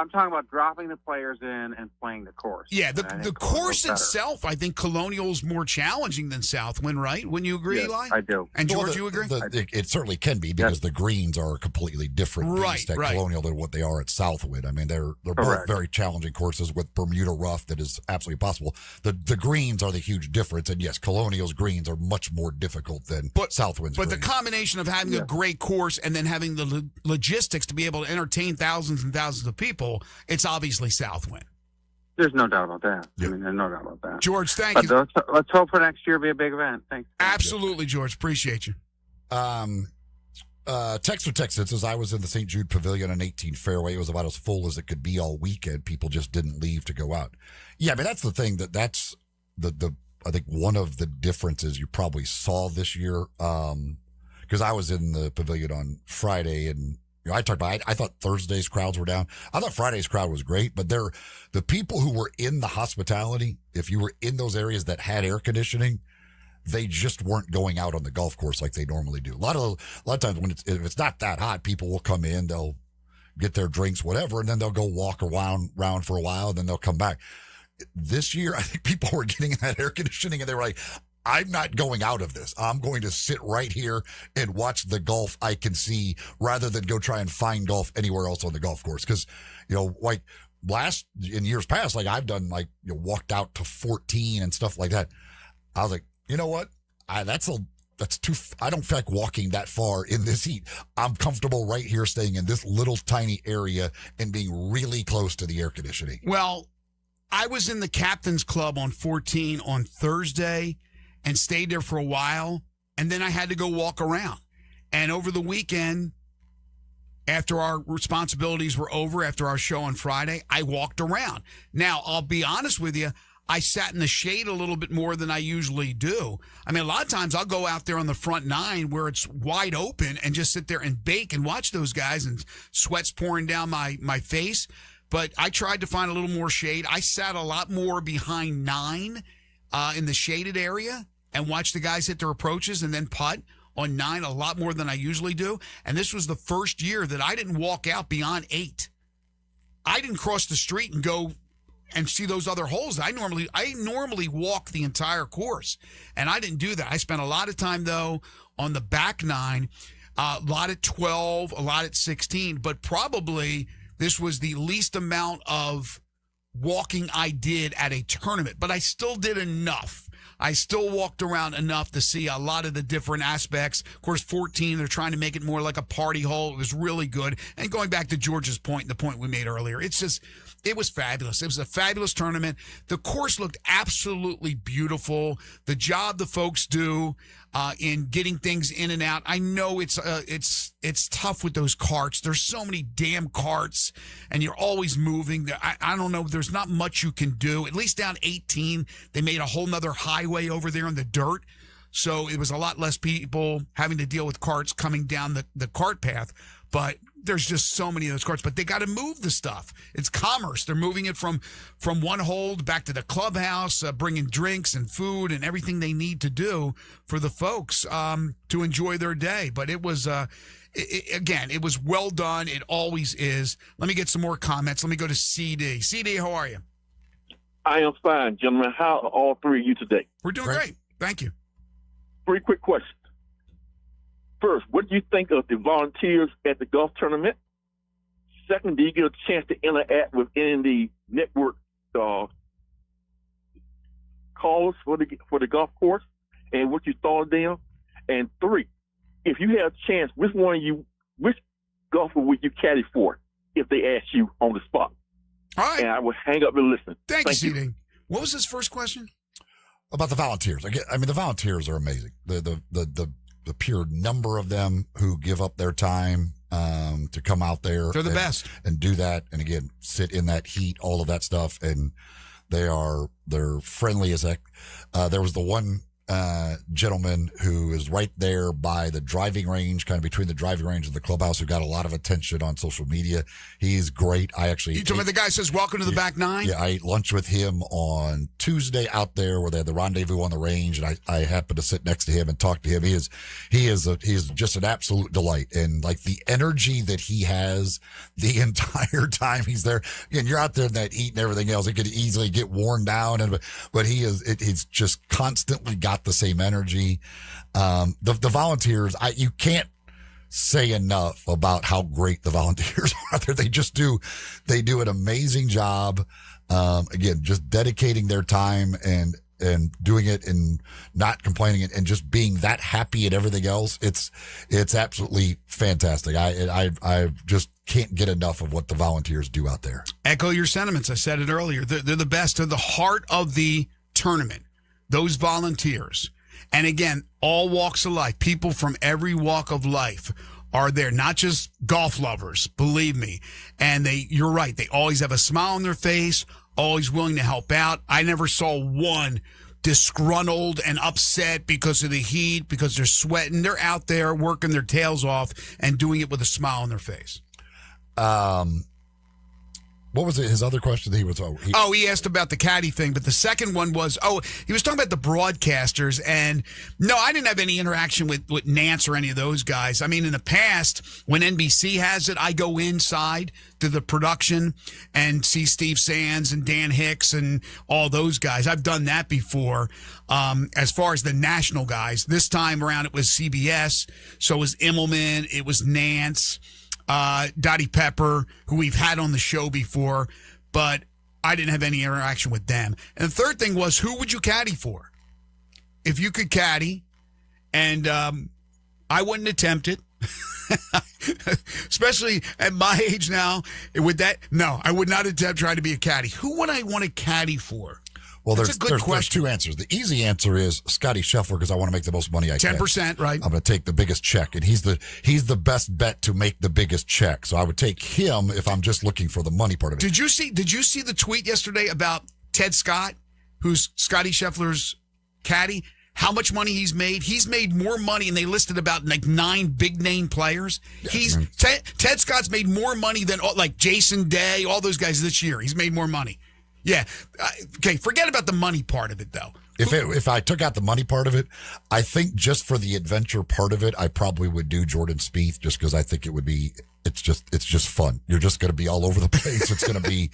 dropping the players in and playing the course. Yeah, the course itself, I think Colonial's more challenging than Southwind, right? Wouldn't you agree, yes, Eli? I do. And George, you agree? It certainly can be because the greens are completely different. East at Colonial than what they are at Southwind. I mean, they're both very challenging courses with Bermuda rough that is absolutely possible. The greens are the huge difference, and yes, Colonial's greens are much more difficult than Southwind's greens. But the combination of having a great course and then having the logistics to be able to entertain thousands and thousands of people, it's obviously Southwind. There's no doubt about that. I mean, there's no doubt about that. George, thank you. Let's hope for next year be a big event. Thanks. Absolutely, George. Appreciate you. Text for text says, I was in the St. Jude Pavilion on 18 Fairway. It was about as full as it could be all weekend. People just didn't leave to go out. Yeah, I mean, that's the thing that's I think one of the differences you probably saw this year. Because I was in the pavilion on Friday and I talked about, I thought Thursday's crowds were down. I thought Friday's crowd was great, but the people who were in the hospitality, if you were in those areas that had air conditioning, they just weren't going out on the golf course like they normally do. A lot of times if it's not that hot, people will come in, they'll get their drinks, whatever, and then they'll go walk around for a while, and then they'll come back. This year, I think people were getting in that air conditioning, and they were like, I'm not going out of this. I'm going to sit right here and watch the golf I can see rather than go try and find golf anywhere else on the golf course. Because, like in years past, like I've done walked out to 14 and stuff like that. I was like, you know what? That's too, I don't feel like walking that far in this heat. I'm comfortable right here staying in this little tiny area and being really close to the air conditioning. Well, I was in the Captain's Club on 14 on Thursday and stayed there for a while, and then I had to go walk around. And over the weekend, after our responsibilities were over, after our show on Friday, I walked around. Now, I'll be honest with you, I sat in the shade a little bit more than I usually do. I mean, a lot of times I'll go out there on the front nine where it's wide open and just sit there and bake and watch those guys, and sweat's pouring down my face. But I tried to find a little more shade. I sat a lot more behind nine in the shaded area and watch the guys hit their approaches and then putt on nine a lot more than I usually do. And this was the first year that I didn't walk out beyond 8. I didn't cross the street and go and see those other holes. I normally walk the entire course, and I didn't do that. I spent a lot of time, though, on the back nine, a lot at 12, a lot at 16, but probably this was the least amount of walking I did at a tournament, but I still did enough. I still walked around enough to see a lot of the different aspects. Of course, 14, they're trying to make it more like a party hole. It was really good. And going back to George's point, and the point we made earlier, it was fabulous. It was a fabulous tournament. The course looked absolutely beautiful. The job the folks do in getting things in and out. I know it's tough with those carts. There's so many damn carts, and you're always moving. I don't know. There's not much you can do. At least down 18, they made a whole nother highway over there in the dirt. So it was a lot less people having to deal with carts coming down the cart path. But there's just so many of those carts. But they got to move the stuff. It's commerce. They're moving it from one hold back to the clubhouse, bringing drinks and food and everything they need to do for the folks to enjoy their day. But it was, again, it was well done. It always is. Let me get some more comments. Let me go to CD. CD, how are you? I am fine, gentlemen. How are all three of you today? We're doing great. Thank you. 3 quick questions. First, what do you think of the volunteers at the golf tournament? Second, do you get a chance to interact with any of the network callers for the golf course and what you thought of them? And 3, if you have a chance, which golfer would you caddy for if they ask you on the spot? All right. And I will hang up and listen. Thank you, CD. What was his first question? About the volunteers. I mean, the volunteers are amazing. The pure number of them who give up their time to come out there. They're the best. And do that. And again, sit in that heat, all of that stuff. And they're friendly as heck. There was the one gentleman who is right there by the driving range, kind of between the driving range and the clubhouse, who got a lot of attention on social media. He's great. You told me the guy says, welcome to the back nine? Yeah, I ate lunch with him on Tuesday out there where they had the rendezvous on the range, and I happened to sit next to him and talk to him. He is just an absolute delight. And like the energy that he has the entire time he's there, and you're out there in that heat and everything else, it could easily get worn down. But he's just constantly got the same energy. The volunteers, you can't say enough about how great the volunteers are out there. They do an amazing job. Again, just dedicating their time and doing it and not complaining and just being that happy at everything else. It's absolutely fantastic. I just can't get enough of what the volunteers do out there. Echo your sentiments. I said it earlier. They're the best. They're the heart of the tournament. Those volunteers. And again, all walks of life, people from every walk of life are there, not just golf lovers, believe me. And you're right. They always have a smile on their face, always willing to help out. I never saw one disgruntled and upset because of the heat, because they're sweating. They're out there working their tails off and doing it with a smile on their face. What was it? His other question that he was... he asked about the caddy thing, but the second one was, he was talking about the broadcasters, and no, I didn't have any interaction with Nance or any of those guys. I mean, in the past, when NBC has it, I go inside to the production and see Steve Sands and Dan Hicks and all those guys. I've done that before. As far as the national guys, this time around it was CBS, so it was Immelman, it was Nance, Dottie Pepper, who we've had on the show before, but I didn't have any interaction with them. And the third thing was, who would you caddy for? If you could caddy, and I wouldn't attempt it, especially at my age now. With that, no, I would not attempt trying to be a caddy. Who would I want to caddy for? Well, That's a good question. There's two answers. The easy answer is Scotty Scheffler, because I want to make the most money I can. 10%, right? I'm going to take the biggest check, and he's the best bet to make the biggest check. So I would take him if I'm just looking for the money part of it. Did you see the tweet yesterday about Ted Scott, who's Scotty Scheffler's caddy? How much money he's made? He's made more money, and they listed about 9 big name players. Yeah, Ted Scott's made more money than Jason Day, all those guys this year. He's made more money. Yeah. Okay. Forget about the money part of it, though. If I took out the money part of it, I think just for the adventure part of it, I probably would do Jordan Spieth, just because I think it would be. It's just fun. You're just going to be all over the place. It's going to be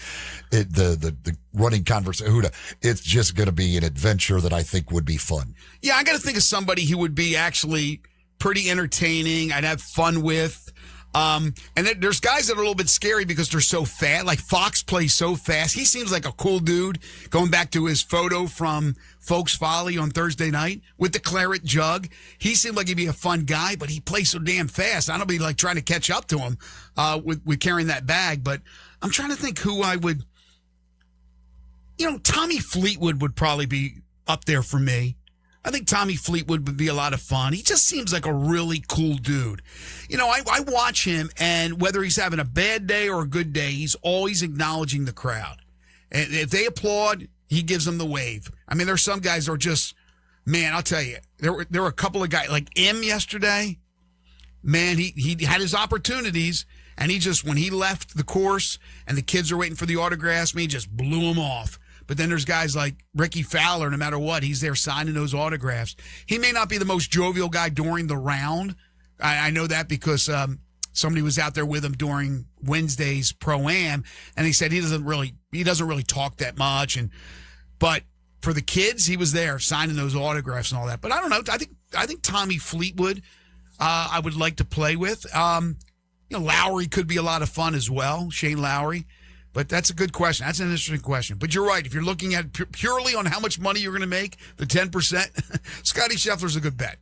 the running conversation. It's just going to be an adventure that I think would be fun. Yeah, I got to think of somebody who would be actually pretty entertaining. I'd have fun with. And there's guys that are a little bit scary because they're so fast. Like Fox plays so fast. He seems like a cool dude. Going back to his photo from Folks Folly on Thursday night with the claret jug. He seemed like he'd be a fun guy, but he plays so damn fast. I don't be like trying to catch up to him, with carrying that bag, but I'm trying to think who I would, Tommy Fleetwood would probably be up there for me. I think Tommy Fleetwood would be a lot of fun. He just seems like a really cool dude. I watch him, and whether he's having a bad day or a good day, he's always acknowledging the crowd. And if they applaud, he gives them the wave. I mean, there's some guys that are just, man, I'll tell you, there were a couple of guys, like M yesterday. Man, he had his opportunities, and he just, when he left the course and the kids are waiting for the autographs, he just blew them off. But then there's guys like Ricky Fowler, no matter what, he's there signing those autographs. He may not be the most jovial guy during the round. I know that because somebody was out there with him during Wednesday's Pro-Am, and he said he doesn't really talk that much. But for the kids, he was there signing those autographs and all that. But I don't know. I think Tommy Fleetwood, I would like to play with. Lowry could be a lot of fun as well, Shane Lowry. But that's a good question. That's an interesting question. But you're right. If you're looking at purely on how much money you're going to make, the 10%, Scotty Scheffler's a good bet.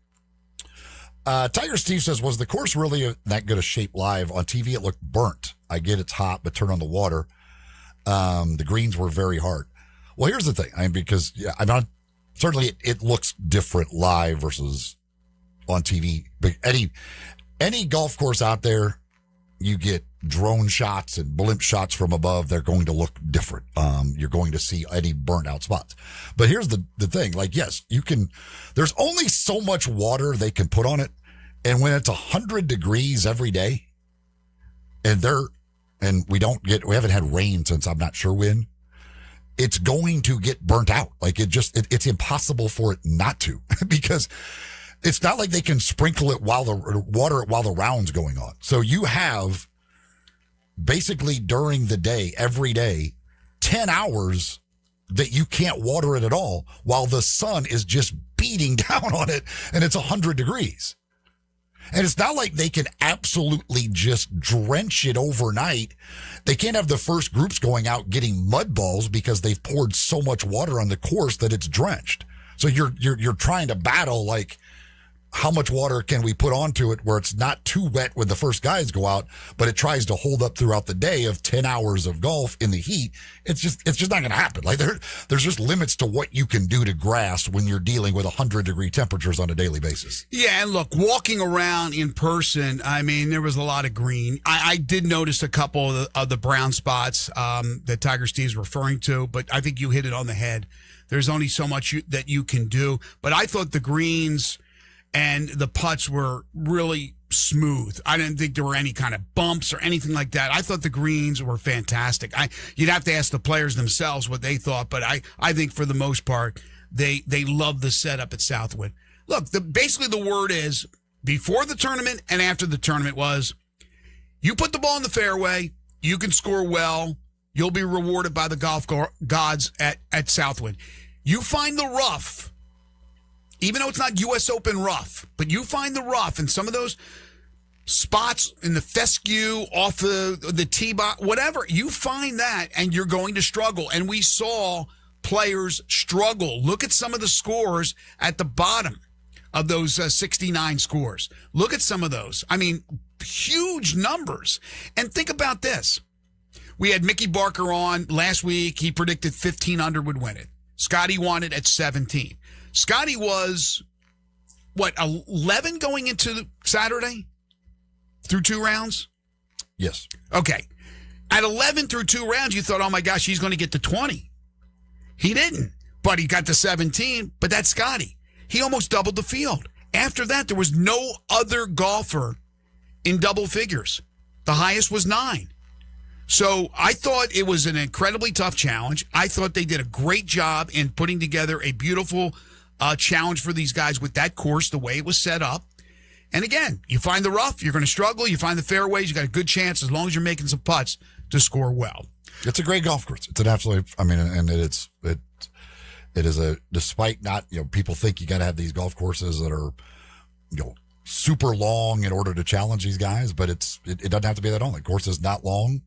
Tiger Steve says, was the course really that good a shape live? On TV, it looked burnt. I get it's hot, but turn on the water. The greens were very hard. Well, here's the thing. Certainly it looks different live versus on TV. But any golf course out there, you get drone shots and blimp shots from above, they're going to look different. You're going to see any burnt out spots. But here's the thing, yes, there's only so much water they can put on it. And when it's 100 degrees every day and we haven't had rain since I'm not sure when, it's going to get burnt out. It's impossible for it not to, because it's not like they can sprinkle it while the round's going on. So you have basically during the day, every day, 10 hours that you can't water it at all while the sun is just beating down on it and it's 100 degrees. And it's not like they can absolutely just drench it overnight. They can't have the first groups going out getting mud balls because they've poured so much water on the course that it's drenched. So you're trying to battle, like, how much water can we put onto it where it's not too wet when the first guys go out, but it tries to hold up throughout the day of 10 hours of golf in the heat. It's just not going to happen. Like there's just limits to what you can do to grass when you're dealing with 100-degree temperatures on a daily basis. Yeah, and look, walking around in person, I mean, there was a lot of green. I did notice a couple of the brown spots that Tiger Steve's referring to, but I think you hit it on the head. There's only so much that you can do. But I thought the greens and the putts were really smooth. I didn't think there were any kind of bumps or anything like that. I thought the greens were fantastic. You'd have to ask the players themselves what they thought, but I think for the most part, they love the setup at Southwood. Look, basically the word is, before the tournament and after the tournament was, you put the ball in the fairway, you can score well, you'll be rewarded by the golf gods at Southwood. You find the rough, even though it's not U.S. Open rough, but you find the rough in some of those spots in the fescue, off the tee box, whatever, you find that and you're going to struggle. And we saw players struggle. Look at some of the scores at the bottom of those 69 scores. Look at some of those. I mean, huge numbers. And think about this. We had Mickey Barker on last week. He predicted 15 under would win it. Scotty won it at 17. Scotty was, 11 going into Saturday through 2 rounds? Yes. Okay. At 11 through 2 rounds, you thought, oh, my gosh, he's going to get to 20. He didn't, but he got to 17. But that's Scotty. He almost doubled the field. After that, there was no other golfer in double figures. The highest was 9. So I thought it was an incredibly tough challenge. I thought they did a great job in putting together a beautiful challenge for these guys with that course, the way it was set up. And again, you find the rough, you're going to struggle. You find the fairways, you got a good chance, as long as you're making some putts, to score well. It's a great golf course. It's an absolute, and it is a, despite not, people think you got to have these golf courses that are, super long in order to challenge these guys, but it doesn't have to be that long. The course is not long.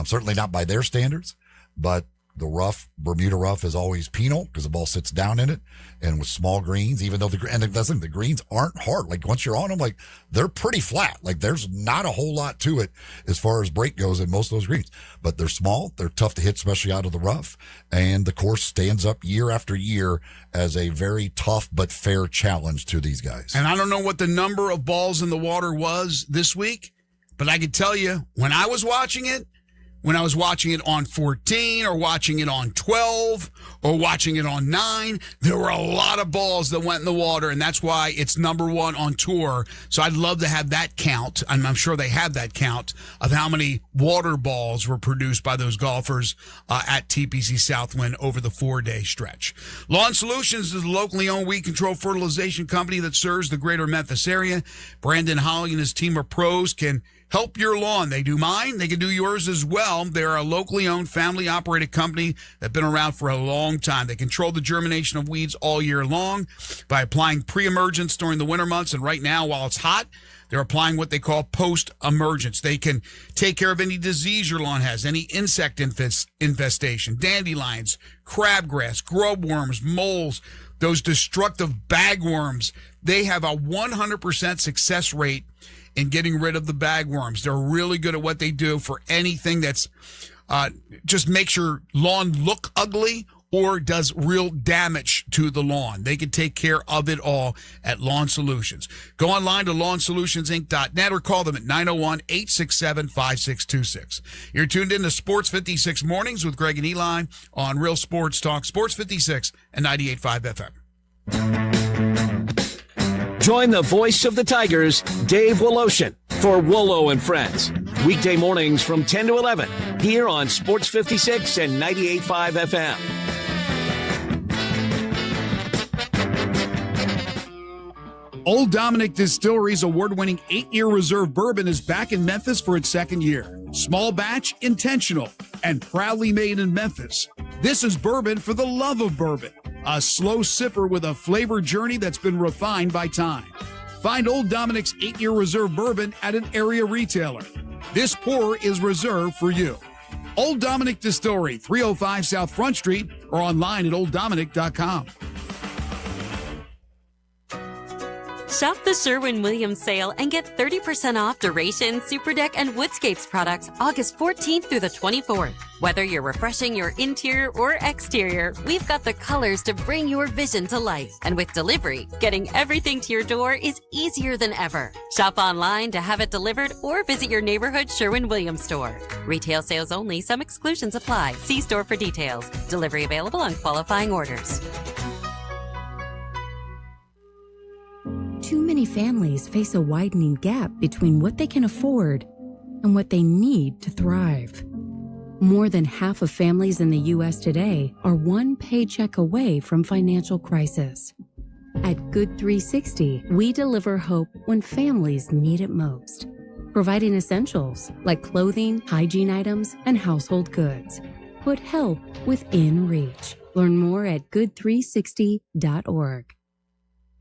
Certainly not by their standards, but the rough, Bermuda rough, is always penal because the ball sits down in it, and with small greens, even though the greens aren't hard. Like once you're on them, like they're pretty flat. Like there's not a whole lot to it as far as break goes in most of those greens, but they're small. They're tough to hit, especially out of the rough. And the course stands up year after year as a very tough but fair challenge to these guys. And I don't know what the number of balls in the water was this week, but I can tell you when I was watching it on 14 or watching it on 12 or watching it on 9, there were a lot of balls that went in the water, and that's why it's number 1 on tour. So I'd love to have that count, and I'm sure they have that count of how many water balls were produced by those golfers at TPC Southwind over the 4-day stretch. Lawn Solutions is a locally owned weed control fertilization company that serves the greater Memphis area. Brandon Holly and his team of pros can help your lawn. They do mine. They can do yours as well. They're a locally owned, family-operated company that's been around for a long time. They control the germination of weeds all year long by applying pre-emergence during the winter months. And right now, while it's hot, they're applying what they call post-emergence. They can take care of any disease your lawn has, any insect infestation, dandelions, crabgrass, grubworms, moles, those destructive bagworms. They have a 100% success rate in getting rid of the bagworms. They're really good at what they do for anything that's just makes your lawn look ugly or does real damage to the lawn. They can take care of it all at Lawn Solutions. Go online to LawnSolutionsInc.net or call them at 901-867-5626. You're tuned in to Sports 56 Mornings with Greg and Eli on Real Sports Talk, Sports 56 and 98.5 FM. Join the voice of the Tigers, Dave Woloshin, for Wolo and Friends. Weekday mornings from 10 to 11 here on Sports 56 and 98.5 FM. Old Dominick Distillery's award-winning 8-year reserve bourbon is back in Memphis for its 2nd year. Small batch, intentional, and proudly made in Memphis. This is bourbon for the love of bourbon. A slow sipper with a flavor journey that's been refined by time. Find Old Dominic's 8-year reserve bourbon at an area retailer. This pour is reserved for you. Old Dominic Distillery, 305 South Front Street, or online at olddominic.com. Shop the Sherwin-Williams sale and get 30% off Duration, Superdeck, and Woodscapes products August 14th through the 24th. Whether you're refreshing your interior or exterior, we've got the colors to bring your vision to life. And with delivery, getting everything to your door is easier than ever. Shop online to have it delivered or visit your neighborhood Sherwin-Williams store. Retail sales only. Some exclusions apply. See store for details. Delivery available on qualifying orders. Too many families face a widening gap between what they can afford and what they need to thrive. More than half of families in the U.S. today are one paycheck away from financial crisis. At Good 360, we deliver hope when families need it most, providing essentials like clothing, hygiene items, and household goods. Put help within reach. Learn more at good360.org.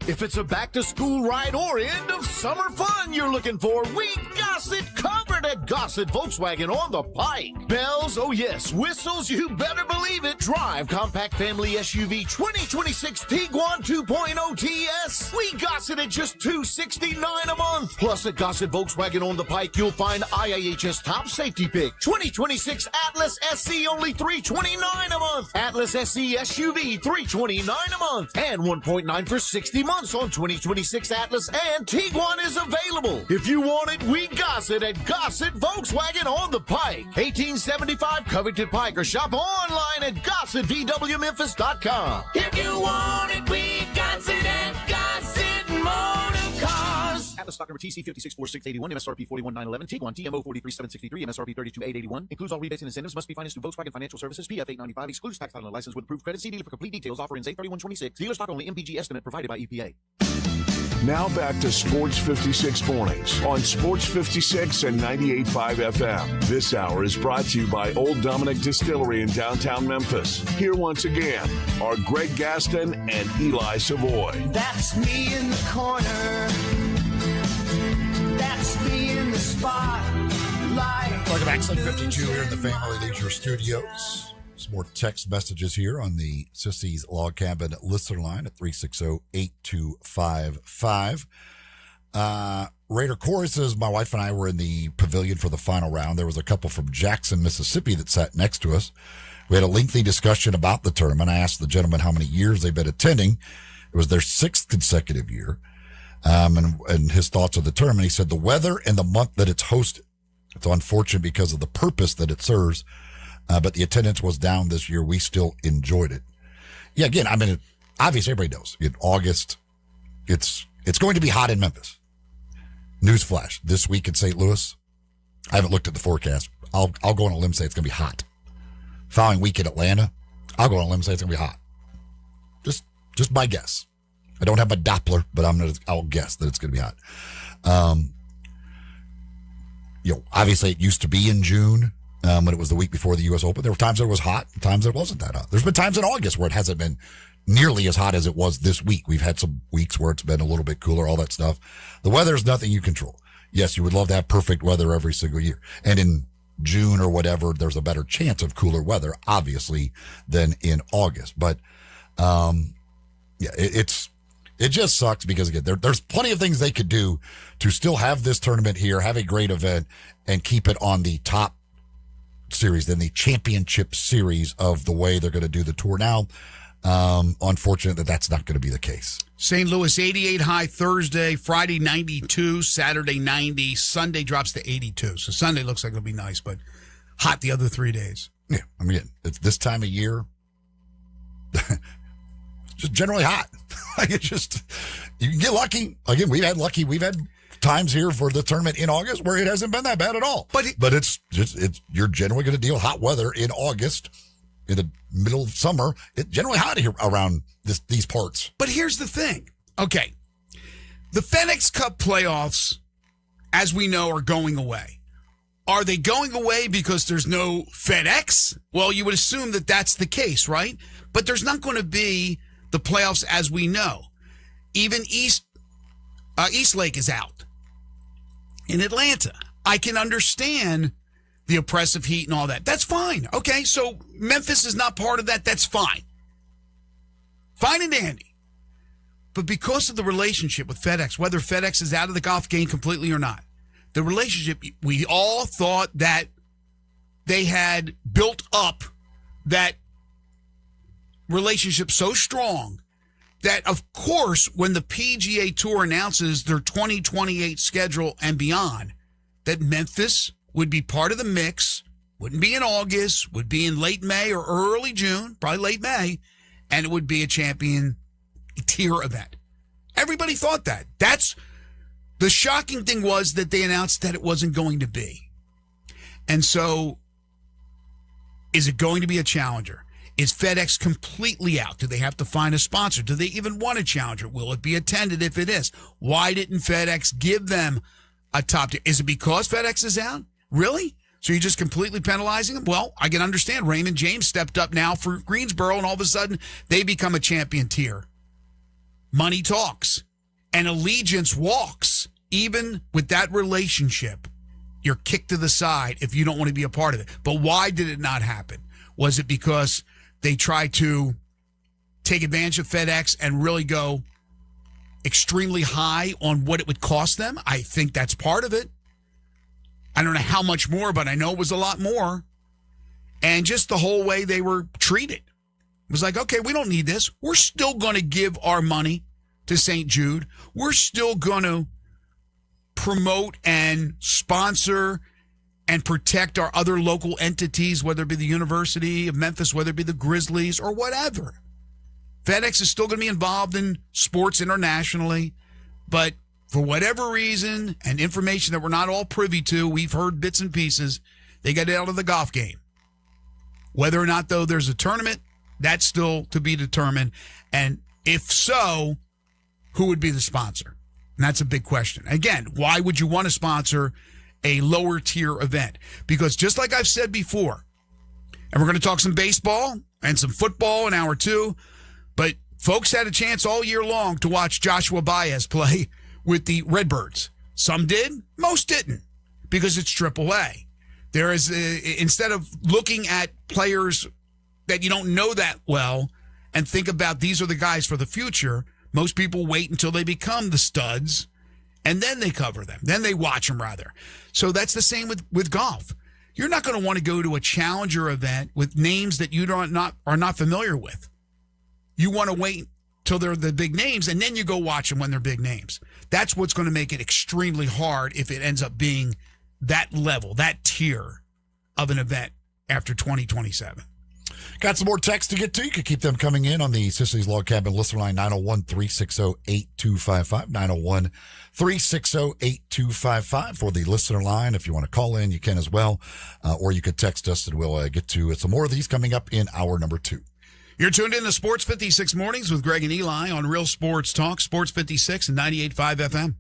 If it's a back-to-school ride or end-of-summer fun you're looking for, we got it covered at Gossett Volkswagen on the Pike. Bells, oh yes. Whistles, you better believe it. Drive compact family SUV 2026 Tiguan 2.0 TS. We got it at just $269 a month. Plus at Gossett Volkswagen on the Pike, you'll find IIHS top safety pick 2026 Atlas SC only $329 a month. Atlas SC SUV $329 a month. And 1.9 for 60 months on 2026 Atlas and Tiguan is available. If you want it, we got it at Gossett Volkswagen on the Pike. 1875 Covington Pike, or shop online at GossettVWMemphis.com. If you want it, we got it at Gossett Motor Cars. Atlas stock number TC 564681, MSRP 41911, Tiguan TMO 43763, MSRP 32881. Includes all rebates and incentives. Must be financed through Volkswagen Financial Services, PF 895. Excludes tax title and license with approved credit. See dealer for complete details. Offer ends 8/31/26. Dealer stock only. MPG estimate provided by EPA. Now back to Sports 56 Mornings on Sports 56 and 98.5 FM. This hour is brought to you by Old Dominic Distillery in downtown Memphis. Here once again are Greg Gaston and Eli Savoy. That's me in the corner. That's me in the spotlight. Welcome back, 752 here in the Family Leisure Studios. Some more text messages here on the Sissy's Log Cabin listener line at 360-8255. Raider Corey says, my wife and I were in the pavilion for the final round. There was a couple from Jackson, Mississippi that sat next to us. We had a lengthy discussion about the tournament. I asked the gentleman how many years they've been attending. It was their 6th consecutive year. And his thoughts of the tournament. He said the weather and the month that it's hosted. It's unfortunate because of the purpose that it serves. But the attendance was down this year. We still enjoyed it. Yeah, again, I mean, obviously everybody knows. In August, it's going to be hot in Memphis. Newsflash, this week in St. Louis, I haven't looked at the forecast. I'll go on a limb and say it's going to be hot. Following week in Atlanta, I'll go on a limb and say it's going to be hot. Just my guess. I don't have my Doppler, but I'll guess that it's going to be hot. Obviously it used to be in June. When it was the week before the U.S. Open, there were times that it was hot, times that it wasn't that hot. There's been times in August where it hasn't been nearly as hot as it was this week. We've had some weeks where it's been a little bit cooler, all that stuff. The weather is nothing you control. Yes, you would love to have perfect weather every single year. And in June or whatever, there's a better chance of cooler weather, obviously, than in August. But, it just sucks because, again, there's plenty of things they could do to still have this tournament here, have a great event, and keep it on the top series, then the championship series of the way they're going to do the tour now. Unfortunate that that's not going to be the case. St. Louis 88 high Thursday, Friday 92, Saturday 90, Sunday drops to 82. So Sunday looks like it'll be nice, but hot the other 3 days. Yeah, I mean, it's this time of year. It's just generally hot. You can get lucky. Again, we've had times here for the tournament in August where it hasn't been that bad at all. But it's you're generally going to deal with hot weather in August, in the middle of summer. It's generally hot here around these parts. But here's the thing. Okay. The FedEx Cup playoffs, as we know, are going away. Are they going away because there's no FedEx? Well, you would assume that that's the case, right? But there's not going to be the playoffs as we know. Even East Eastlake is out in Atlanta. I can understand the oppressive heat and all that. That's fine. Okay, so Memphis is not part of that. That's fine. Fine and dandy. But because of the relationship with FedEx, whether FedEx is out of the golf game completely or not, the relationship, we all thought that they had built up that relationship so strong that, of course, when the PGA Tour announces their 2028 schedule and beyond, that Memphis would be part of the mix, wouldn't be in August, would be in late May or early June, probably late May, and it would be a champion tier event. Everybody thought that. That's the shocking thing, was that they announced that it wasn't going to be. And so, is it going to be a challenger? Is FedEx completely out? Do they have to find a sponsor? Do they even want a challenger? Will it be attended if it is? Why didn't FedEx give them a top tier? Is it because FedEx is out? Really? So you're just completely penalizing them? Well, I can understand. Raymond James stepped up now for Greensboro, and all of a sudden they become a champion tier. Money talks, and allegiance walks. Even with that relationship, you're kicked to the side if you don't want to be a part of it. But why did it not happen? Was it because they tried to take advantage of FedEx and really go extremely high on what it would cost them? I think that's part of it. I don't know how much more, but I know it was a lot more. And just the whole way they were treated. It was like, okay, we don't need this. We're still going to give our money to St. Jude. We're still going to promote and sponsor and protect our other local entities, whether it be the University of Memphis, whether it be the Grizzlies or whatever. FedEx is still going to be involved in sports internationally, but for whatever reason and information that we're not all privy to, we've heard bits and pieces, they got out of the golf game. Whether or not, though, there's a tournament, that's still to be determined. And if so, who would be the sponsor? And that's a big question. Again, why would you want to sponsor a lower tier event? Because just like I've said before, and we're going to talk some baseball and some football in hour 2, but folks had a chance all year long to watch Joshua Baez play with the Redbirds. Some did, most didn't, because it's AAA. There is, instead of looking at players that you don't know that well and think about these are the guys for the future, most people wait until they become the studs, and then they cover them. Then they watch them, rather. So that's the same with golf. You're not going to want to go to a challenger event with names that you are not familiar with. You want to wait till they're the big names, and then you go watch them when they're big names. That's what's going to make it extremely hard if it ends up being that level, that tier of an event after 2027. Got some more texts to get to. You can keep them coming in on the Sicily's Log Cabin listener line, 901-360-8255, 901-360-8255 for the listener line. If you want to call in, you can as well, or you could text us, and we'll get to some more of these coming up in hour number 2. You're tuned in to Sports 56 Mornings with Greg and Eli on Real Sports Talk, Sports 56 and 98.5 FM.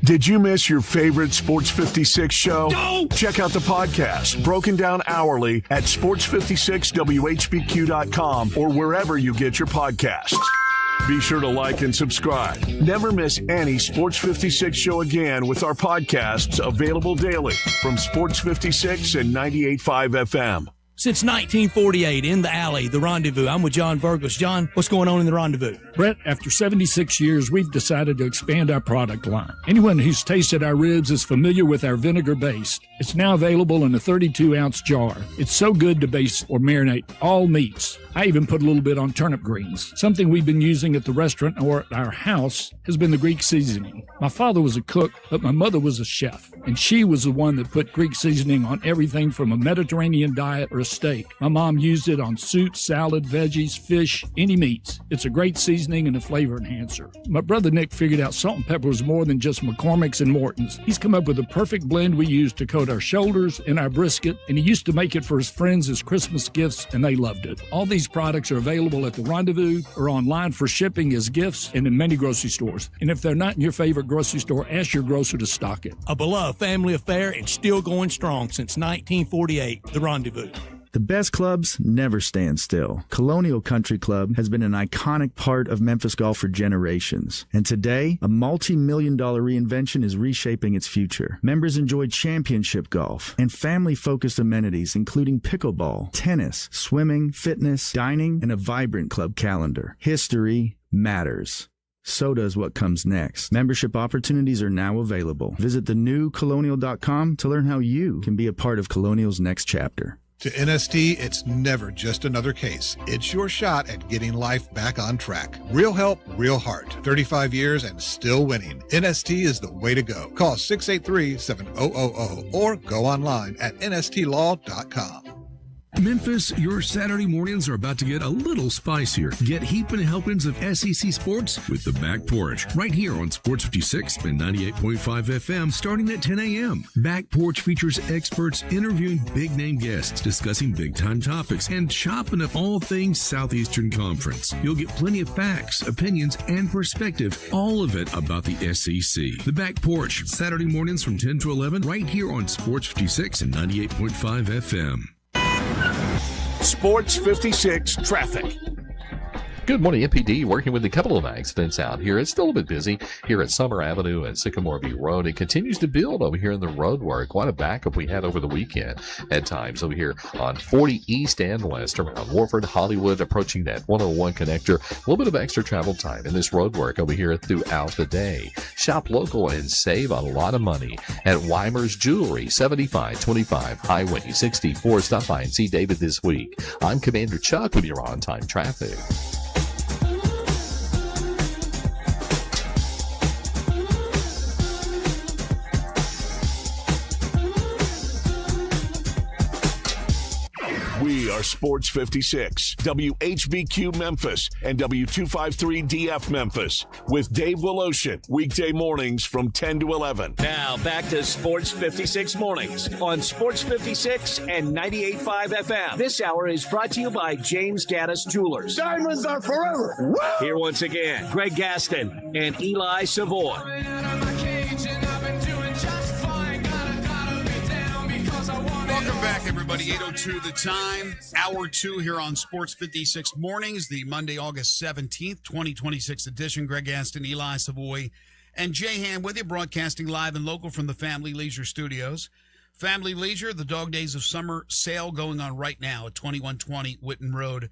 Did you miss your favorite Sports 56 show? No! Check out the podcast, broken down hourly at sports56whbq.com or wherever you get your podcasts. Be sure to like and subscribe. Never miss any Sports 56 show again with our podcasts available daily from Sports 56 and 98.5 FM. Since 1948, in the alley, the Rendezvous. I'm with John Burgos. John, what's going on in the Rendezvous? Brett, after 76 years, we've decided to expand our product line. Anyone who's tasted our ribs is familiar with our vinegar base. It's now available in a 32-ounce jar. It's so good to base or marinate all meats. I even put a little bit on turnip greens. Something we've been using at the restaurant or at our house has been the Greek seasoning. My father was a cook, but my mother was a chef, and she was the one that put Greek seasoning on everything from a Mediterranean diet or a steak. My mom used it on soup, salad, veggies, fish, any meats. It's a great seasoning and a flavor enhancer. My brother Nick figured out salt and pepper was more than just McCormick's and Morton's. He's come up with a perfect blend we use to coat our shoulders and our brisket, and he used to make it for his friends as Christmas gifts, and they loved it. All these products are available at the Rendezvous or online for shipping as gifts and in many grocery stores. And if they're not in your favorite grocery store, ask your grocer to stock it. A beloved family affair and still going strong since 1948, the Rendezvous. The best clubs never stand still. Colonial Country Club has been an iconic part of Memphis golf for generations. And today, a multi-million-dollar reinvention is reshaping its future. Members enjoy championship golf and family-focused amenities, including pickleball, tennis, swimming, fitness, dining, and a vibrant club calendar. History matters. So does what comes next. Membership opportunities are now available. Visit thenewcolonial.com to learn how you can be a part of Colonial's next chapter. To NST, it's never just another case. It's your shot at getting life back on track. Real help, real heart. 35 years and still winning. NST is the way to go. Call 683-7000 or go online at nstlaw.com. Memphis, your Saturday mornings are about to get a little spicier. Get heaping helpings of SEC sports with the Back Porch right here on Sports 56 and 98.5 FM starting at 10 a.m. Back Porch features experts interviewing big-name guests, discussing big-time topics, and chopping up all things Southeastern Conference. You'll get plenty of facts, opinions, and perspective, all of it about the SEC. The Back Porch, Saturday mornings from 10 to 11 right here on Sports 56 and 98.5 FM. Sports 56 traffic. Good morning, MPD. Working with a couple of accidents out here. It's still a bit busy here at Summer Avenue and Sycamore View Road. It continues to build over here in the road work. Quite a backup we had over the weekend at times over here on 40 East and West around Warford, Hollywood, approaching that 101 connector. A little bit of extra travel time in this road work over here throughout the day. Shop local and save a lot of money at Weimer's Jewelry, 7525 Highway 64. Stop by and see David this week. I'm Commander Chuck with your on-time traffic. We are Sports 56, WHBQ Memphis, and W253DF Memphis, with Dave Woloshin, weekday mornings from 10 to 11. Now back to Sports 56 mornings on Sports 56 and 98.5 FM. This hour is brought to you by James Gaddis Jewelers. Diamonds are forever. Woo! Here once again, Greg Gaston and Eli Savoy. Welcome back, everybody. 8:02 the time. Hour 2 here on Sports 56 mornings, the Monday, August 17th, 2026 edition. Greg Gaston, Eli Savoy, and Jay Ham with you, broadcasting live and local from the Family Leisure Studios. Family Leisure, the Dog Days of Summer sale going on right now at 2120 Whitten Road,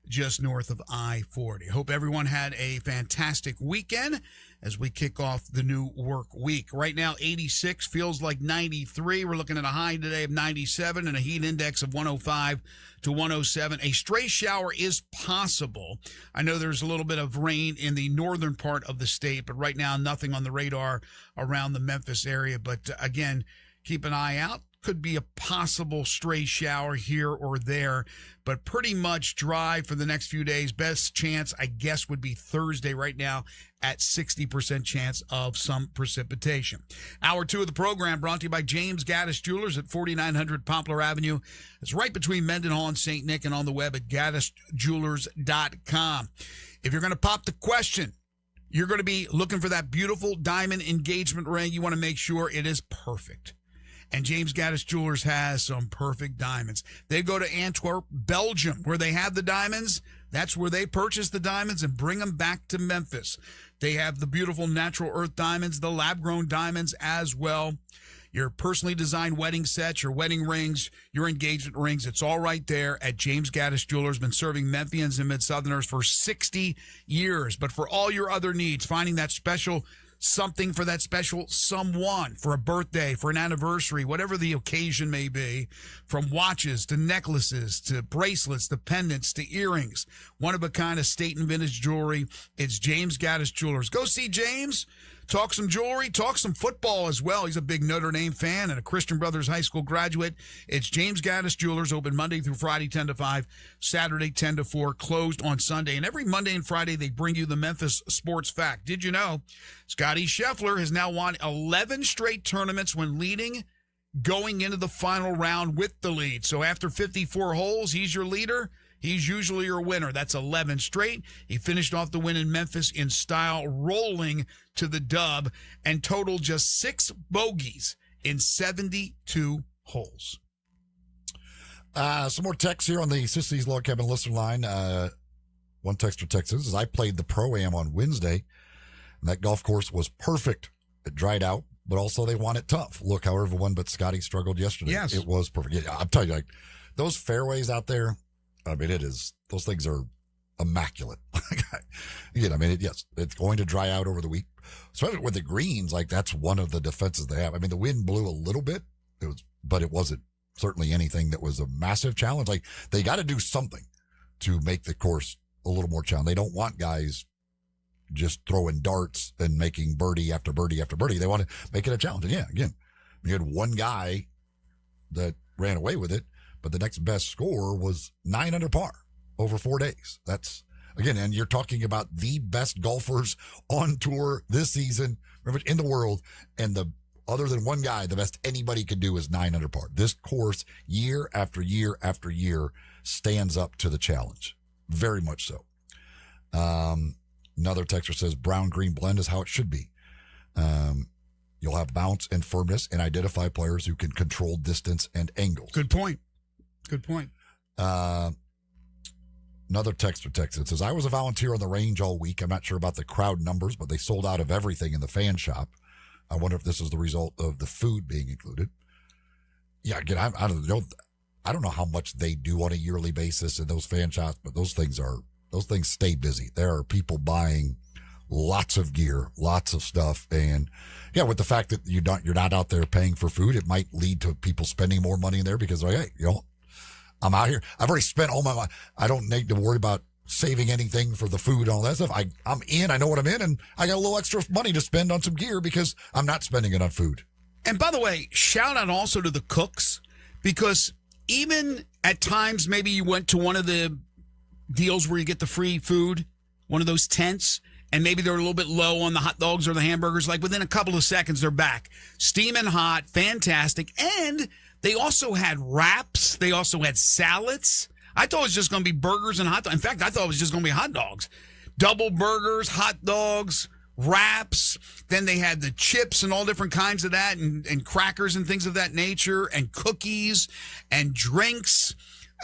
just north of I-40. Hope everyone had a fantastic weekend as we kick off the new work week. Right now, 86 feels like 93. We're looking at a high today of 97 and a heat index of 105 to 107. A stray shower is possible. I know there's a little bit of rain in the northern part of the state, but right now nothing on the radar around the Memphis area. But again, keep an eye out. Could be a possible stray shower here or there, but pretty much dry for the next few days. Best chance, I guess, would be Thursday right now at 60% chance of some precipitation. Hour 2 of the program brought to you by James Gaddis Jewelers at 4900 Poplar Avenue. It's right between Mendenhall and St. Nick, and on the web at gaddisjewelers.com. If you're going to pop the question, you're going to be looking for that beautiful diamond engagement ring. You want to make sure it is perfect. And James Gaddis Jewelers has some perfect diamonds. They go to Antwerp, Belgium, where they have the diamonds. That's where they purchase the diamonds and bring them back to Memphis. They have the beautiful natural earth diamonds, the lab-grown diamonds as well. Your personally designed wedding sets, your wedding rings, your engagement rings, it's all right there at James Gaddis Jewelers. Been serving Memphians and Mid-Southerners for 60 years. But for all your other needs, finding that special something for that special someone, for a birthday, for an anniversary, whatever the occasion may be, from watches to necklaces to bracelets to pendants to earrings, one of a kind of state and vintage jewelry. It's James Gaddis Jewelers. Go see James. Talk some jewelry, talk some football as well. He's a big Notre Dame fan and a Christian Brothers High School graduate. It's James Gaddis Jewelers, open Monday through Friday, 10 to 5, Saturday, 10 to 4, closed on Sunday. And every Monday and Friday, they bring you the Memphis Sports Fact. Did you know Scotty Scheffler has now won 11 straight tournaments when leading, going into the final round with the lead. So after 54 holes, he's your leader. He's usually your winner. That's 11 straight. He finished off the win in Memphis in style, rolling to the dub, and totaled just 6 bogeys in 72 holes. Some more texts here on the Sissy's Log Cabin listener line. One texter texts says, I played the Pro-Am on Wednesday, and that golf course was perfect. It dried out, but also they won it tough. Look how everyone but Scotty struggled yesterday. Yes. It was perfect. Yeah, I'm telling you, like, those fairways out there, I mean, those things are immaculate. Again, I mean, yes, it's going to dry out over the week, especially with the greens. Like, that's one of the defenses they have. I mean, the wind blew a little bit, but it wasn't certainly anything that was a massive challenge. Like, they got to do something to make the course a little more challenging. They don't want guys just throwing darts and making birdie after birdie after birdie. They want to make it a challenge. And yeah, again, you had one guy that ran away with it, but the next best score was 9 under par over 4 days. That's, again, and you're talking about the best golfers on tour this season in the world, and other than one guy, the best anybody could do is 9 under par. This course, year after year after year, stands up to the challenge. Very much so. Another texter says brown green blend is how it should be. You'll have bounce and firmness and identify players who can control distance and angles. Good point. Another texter texted says, I was a volunteer on the range all week. I'm not sure about the crowd numbers, but they sold out of everything in the fan shop. I wonder if this is the result of the food being included. Yeah, again, I don't know how much they do on a yearly basis in those fan shops, but those things stay busy. There are people buying lots of gear, lots of stuff. And yeah, with the fact that you're not out there paying for food, it might lead to people spending more money in there because like, hey, I'm out here. I've already spent all my money. I don't need to worry about saving anything for the food and all that stuff. I'm in, I know what I'm in, and I got a little extra money to spend on some gear because I'm not spending it on food. And by the way, shout out also to the cooks, because even at times, maybe you went to one of the deals where you get the free food, one of those tents, and maybe they're a little bit low on the hot dogs or the hamburgers. Like within a couple of seconds, they're back. Steaming hot, fantastic. And they also had wraps. They also had salads. I thought it was just going to be burgers and hot dogs. In fact, I thought it was just going to be hot dogs. Double burgers, hot dogs, wraps. Then they had the chips and all different kinds of that, and crackers and things of that nature, and cookies and drinks,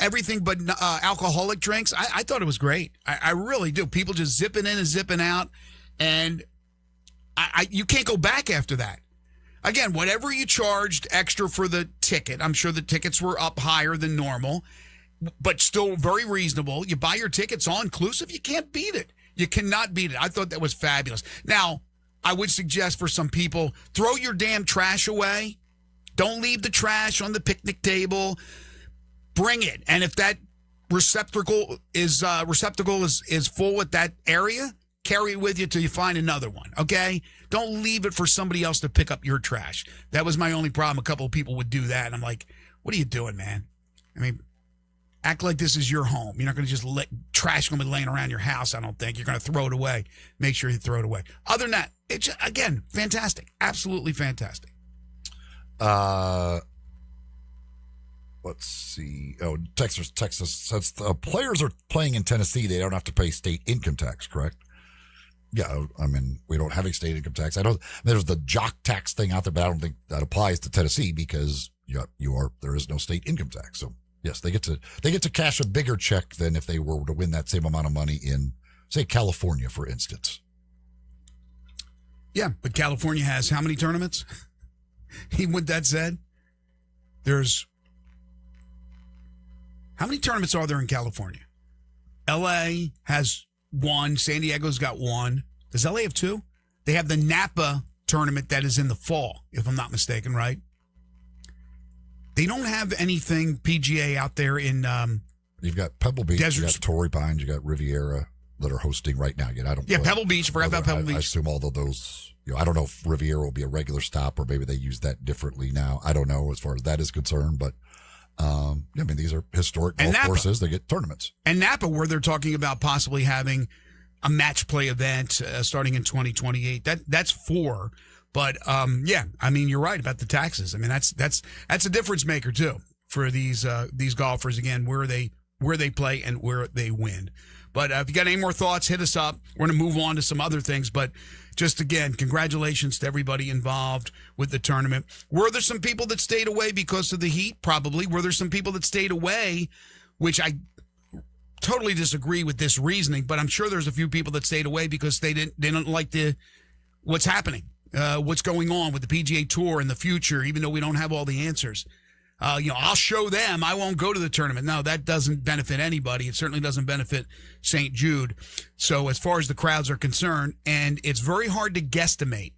everything but alcoholic drinks. I thought it was great. I really do. People just zipping in and zipping out, and you can't go back after that. Again, whatever you charged extra for the ticket, I'm sure the tickets were up higher than normal, but still very reasonable. You buy your tickets all-inclusive, you can't beat it. You cannot beat it. I thought that was fabulous. Now, I would suggest for some people, throw your damn trash away. Don't leave the trash on the picnic table. Bring it. And if that receptacle is full at that area, carry it with you till you find another one, okay? Don't leave it for somebody else to pick up your trash. That was my only problem. A couple of people would do that, and I'm like, what are you doing, man? I mean, act like this is your home. You're not going to just let trash going to be laying around your house, I don't think. You're going to throw it away. Make sure you throw it away. Other than that, it's, again, fantastic. Absolutely fantastic. Let's see. Oh, Texas says players are playing in Tennessee. They don't have to pay state income tax, correct? Yeah, I mean, we don't have a state income tax. There's the jock tax thing out there, but I don't think that applies to Tennessee because there is no state income tax. So yes, they get to cash a bigger check than if they were to win that same amount of money in, say, California, for instance. Yeah, but California has how many tournaments? Even with that said, how many tournaments are there in California? LA has one. San Diego's got one. Does LA have two? They have the Napa tournament that is in the fall, if I'm not mistaken, right? They don't have anything PGA out there in You've got Pebble Beach, you got Torrey Pines, you got Riviera that are hosting right now. Again, Pebble Beach. Forgot about Pebble Beach. I assume all of those. I don't know if Riviera will be a regular stop or maybe they use that differently now. I don't know as far as that is concerned, but I mean, these are historic golf courses. They get tournaments. And Napa, where they're talking about possibly having a match play event starting in 2028. That's 4. But yeah, I mean, you're right about the taxes. I mean, that's a difference maker too for these golfers. Again, where they play and where they win. But if you got any more thoughts, hit us up. We're going to move on to some other things. But just again, congratulations to everybody involved with the tournament. Were there some people that stayed away because of the heat? Probably. Were there some people that stayed away, which I totally disagree with this reasoning, but I'm sure there's a few people that stayed away because they didn't like what's happening, what's going on with the PGA Tour in the future, even though we don't have all the answers. I'll show them. I won't go to the tournament. No, that doesn't benefit anybody. It certainly doesn't benefit St. Jude. So as far as the crowds are concerned, and it's very hard to guesstimate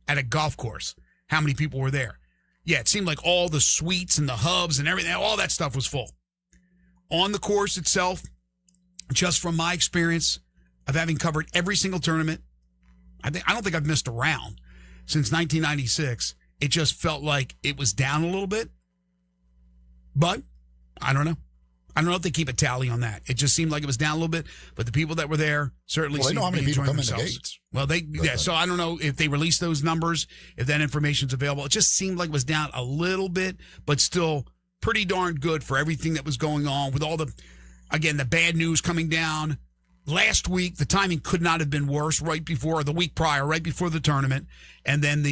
at a golf course how many people were there. Yeah, it seemed like all the suites and the hubs and everything, all that stuff was full. On the course itself, just from my experience of having covered every single tournament, I don't think I've missed a round since 1996. It just felt like it was down a little bit. But I don't know. I don't know if they keep a tally on that. It just seemed like it was down a little bit, but the people that were there certainly seemed to be enjoying themselves. Well, so I don't know if they release those numbers, if that information's available. It just seemed like it was down a little bit, but still pretty darn good for everything that was going on with all the bad news coming down. Last week, the timing could not have been worse, the week prior, right before the tournament. And then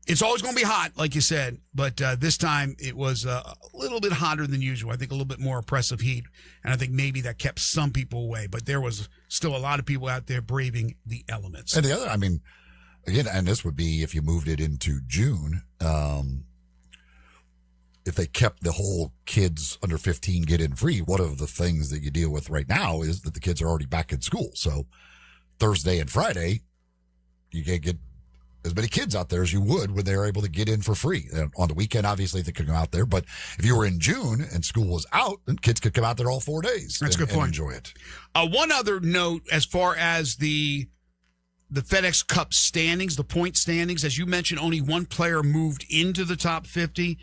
it's always going to be hot, like you said, but this time it was a little bit hotter than usual. I think a little bit more oppressive heat, and I think maybe that kept some people away. But there was still a lot of people out there braving the elements. And the other, again, and this would be if you moved it into June, if they kept the whole kids under 15 get in free. One of the things that you deal with right now is that the kids are already back in school. So Thursday and Friday, you can't get as many kids out there as you would when they were able to get in for free. And on the weekend, obviously, they could go out there. But if you were in June and school was out, then kids could come out there all 4 days. That's a good point. And enjoy it. One other note as far as the FedEx Cup standings, the point standings, as you mentioned, only one player moved into the top 50.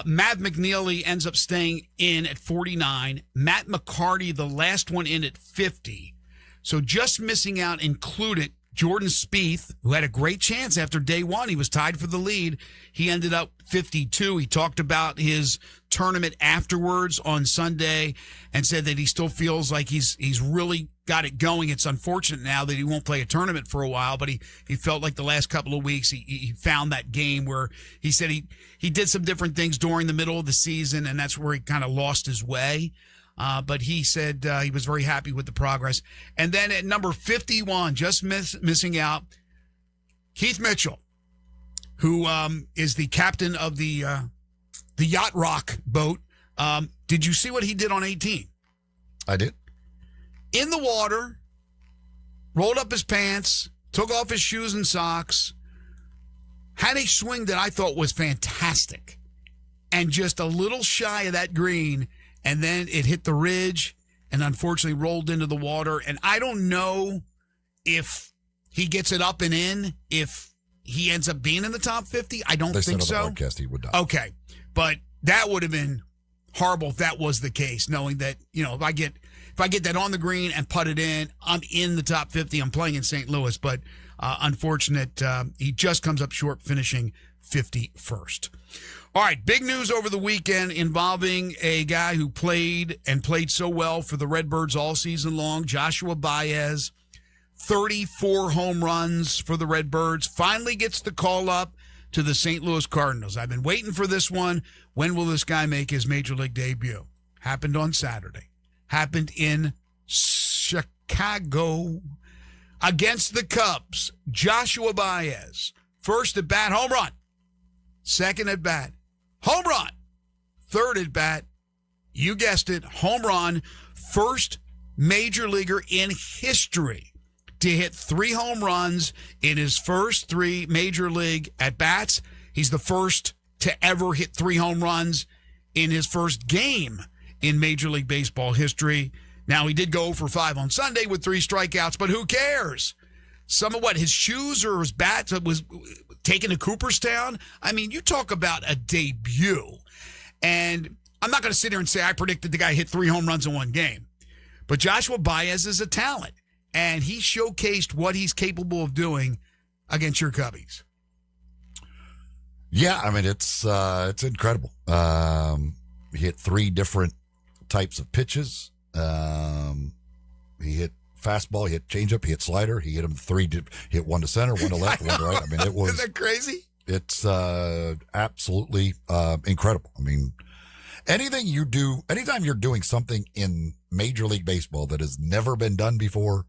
Matt McNeely ends up staying in at 49. Matt McCarty, the last one in at 50. So just missing out included Jordan Spieth, who had a great chance after day one. He was tied for the lead. He ended up 52. He talked about his tournament afterwards on Sunday and said that he still feels like he's really got it going. It's unfortunate now that he won't play a tournament for a while, but he felt like the last couple of weeks he found that game where he said he did some different things during the middle of the season, and that's where he kind of lost his way. But he said he was very happy with the progress. And then at number 51, just missing out, Keith Mitchell, who is the captain of the Yacht Rock boat. Did you see what he did on 18? I did. In the water, rolled up his pants, took off his shoes and socks, had a swing that I thought was fantastic, and just a little shy of that green. And then it hit the ridge and unfortunately rolled into the water. And I don't know if he gets it up and in, if he ends up being in the top 50. I don't think so. On the podcast, he would not. Okay. But that would have been horrible if that was the case, knowing that, if I get that on the green and put it in, I'm in the top 50. I'm playing in St. Louis. But unfortunate, he just comes up short, finishing 51st. All right, big news over the weekend involving a guy who played so well for the Redbirds all season long, Joshua Baez. 34 home runs for the Redbirds. Finally gets the call up to the St. Louis Cardinals. I've been waiting for this one. When will this guy make his Major League debut? Happened on Saturday. Happened in Chicago against the Cubs. Joshua Baez. First at bat, home run. Second at bat, home run. Third at bat, you guessed it, home run. First major leaguer in history to hit 3 home runs in his first 3 major league at-bats. He's the first to ever hit 3 home runs in his first game in Major League Baseball history. Now, he did go for 5 on Sunday with 3 strikeouts, but who cares? Some of his shoes or his bat was taken to Cooperstown. I mean, you talk about a debut. And I'm not going to sit here and say I predicted the guy hit 3 home runs in one game. But Joshua Baez is a talent. And he showcased what he's capable of doing against your Cubbies. Yeah, I mean, it's incredible. He hit 3 different types of pitches. He hit fastball, he hit changeup, he hit slider, he hit him three, hit one to center, one to left, one to right. I mean, it was. Isn't that crazy? It's absolutely incredible. I mean, anything you do, anytime you're doing something in Major League Baseball that has never been done before,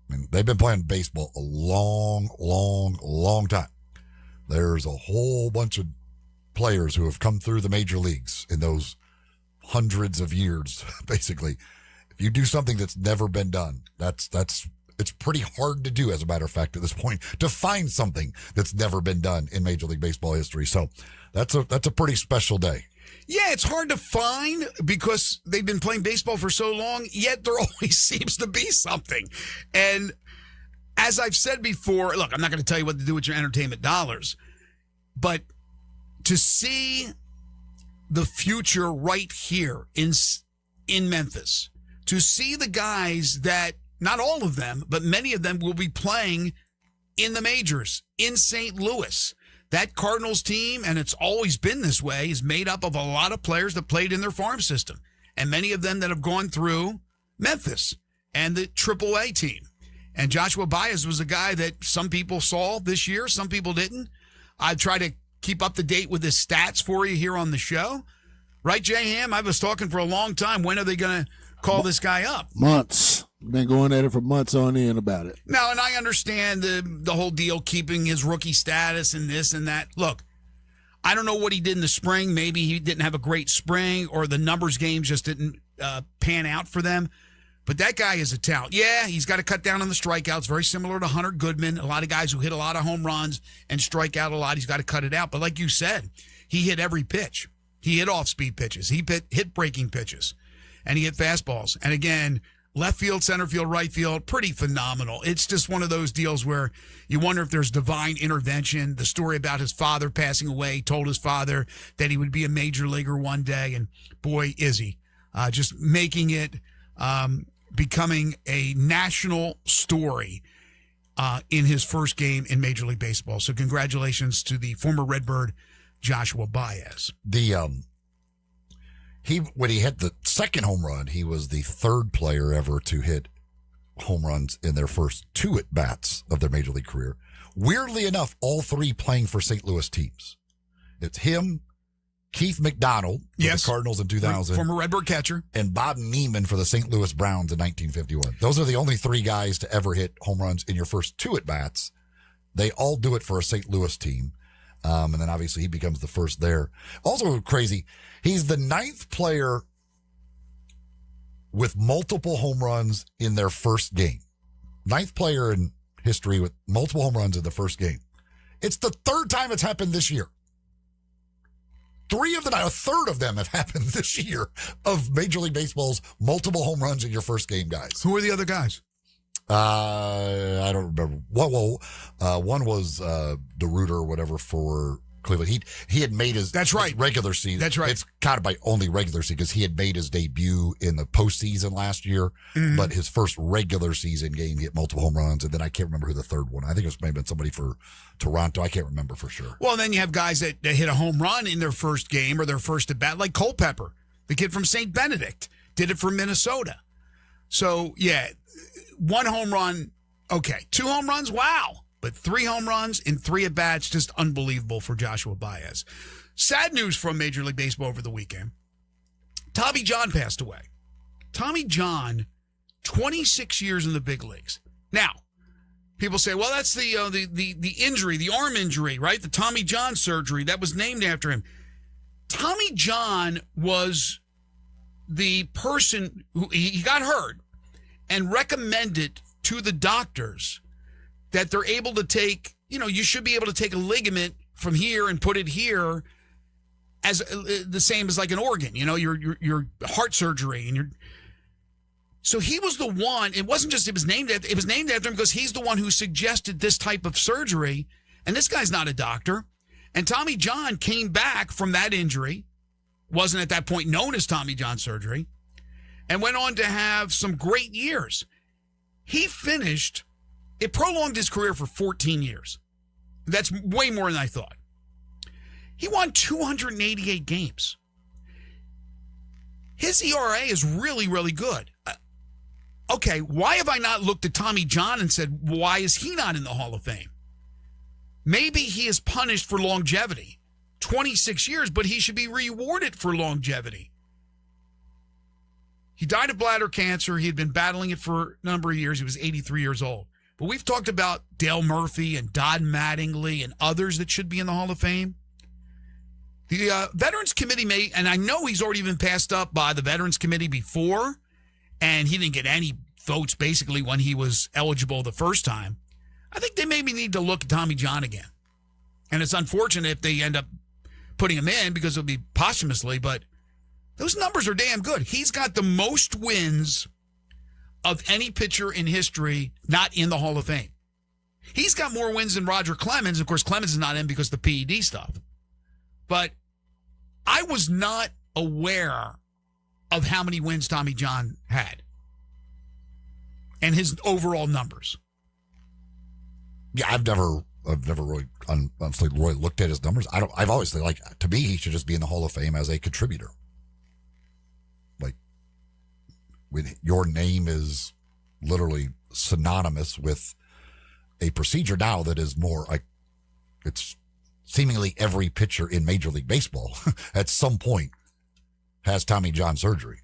I mean, they've been playing baseball a long time. There's a whole bunch of players who have come through the major leagues in those hundreds of years, basically. If you do something that's never been done, it's pretty hard to do, as a matter of fact, at this point, to find something that's never been done in Major League Baseball history. So that's a pretty special day. Yeah, it's hard to find because they've been playing baseball for so long, yet there always seems to be something. And as I've said before, look, I'm not going to tell you what to do with your entertainment dollars, but to see the future right here in Memphis, to see the guys that, not all of them, but many of them will be playing in the majors in St. Louis. That Cardinals team, and it's always been this way, is made up of a lot of players that played in their farm system, and many of them that have gone through Memphis and the AAA team. And Joshua Baez was a guy that some people saw this year, some people didn't. I try to keep up to date with his stats for you here on the show. Right, Jay Ham? I was talking for a long time. When are they going to call this guy up? Months. Been going at it for months on end about it. Now, and I understand the whole deal, keeping his rookie status and this and that. Look, I don't know what he did in the spring. Maybe he didn't have a great spring, or the numbers games just didn't pan out for them. But that guy is a talent. Yeah, he's got to cut down on the strikeouts, very similar to Hunter Goodman. A lot of guys who hit a lot of home runs and strike out a lot, he's got to cut it out. But like you said, he hit every pitch. He hit off-speed pitches. He hit breaking pitches. And he hit fastballs. And again, left field, center field, right field, pretty phenomenal. It's just one of those deals where you wonder if there's divine intervention. The story about his father passing away told his father that he would be a major leaguer one day. And boy, is he. Just making it, becoming a national story in his first game in Major League Baseball. So congratulations to the former Redbird, Joshua Baez. When he hit the second home run, he was the third player ever to hit home runs in their first two at-bats of their Major League career. Weirdly enough, all three playing for St. Louis teams. It's him, Keith McDonald for the Cardinals in 2000. Former Redbird catcher. And Bob Neiman for the St. Louis Browns in 1951. Those are the only three guys to ever hit home runs in your first two at-bats. They all do it for a St. Louis team. And then obviously he becomes the first there. Also crazy, he's the ninth player with multiple home runs in their first game. Ninth player in history with multiple home runs in the first game. It's the third time it's happened this year. A third of them have happened this year of Major League Baseball's multiple home runs in your first game, guys. Who are the other guys? I don't remember. One was DeRuiter or whatever for Cleveland. He had made his regular season. That's right. It's counted by only regular season because he had made his debut in the postseason last year. Mm-hmm. But his first regular season game, he hit multiple home runs, and then I can't remember who the third one. I think it was maybe somebody for Toronto. I can't remember for sure. Well, then you have guys that hit a home run in their first game or their first at bat, like Culpepper, the kid from St. Benedict, did it for Minnesota. So yeah. One home run, okay. Two home runs, wow. But three home runs in three at-bats, just unbelievable for Joshua Baez. Sad news from Major League Baseball over the weekend. Tommy John passed away. Tommy John, 26 years in the big leagues. Now, people say, well, that's the injury, the arm injury, right? The Tommy John surgery that was named after him. Tommy John was the person who he got hurt and recommended to the doctors that they're able to take, you should be able to take a ligament from here and put it here as the same as like an organ, your heart surgery and so he was the one. It wasn't just it was named after him because he's the one who suggested this type of surgery. And this guy's not a doctor. And Tommy John came back from that injury, wasn't at that point known as Tommy John surgery, and went on to have some great years. It prolonged his career for 14 years. That's way more than I thought. He won 288 games. His ERA is really, really good. okay, why have I not looked at Tommy John and said, why is he not in the Hall of Fame? Maybe he is punished for longevity. 26 years, but he should be rewarded for longevity. He died of bladder cancer. He had been battling it for a number of years. He was 83 years old. But we've talked about Dale Murphy and Don Mattingly and others that should be in the Hall of Fame. The Veterans Committee may, and I know he's already been passed up by the Veterans Committee before, and he didn't get any votes basically when he was eligible the first time. I think they maybe need to look at Tommy John again. And it's unfortunate if they end up putting him in because it'll be posthumously, but those numbers are damn good. He's got the most wins of any pitcher in history not in the Hall of Fame. He's got more wins than Roger Clemens. Of course, Clemens is not in because of the PED stuff. But I was not aware of how many wins Tommy John had and his overall numbers. Yeah, I've never really, honestly, Roy, looked at his numbers. I've always said, like, to me, he should just be in the Hall of Fame as a contributor. Like, when your name is literally synonymous with a procedure now that is more like, it's seemingly every pitcher in Major League Baseball at some point has Tommy John surgery.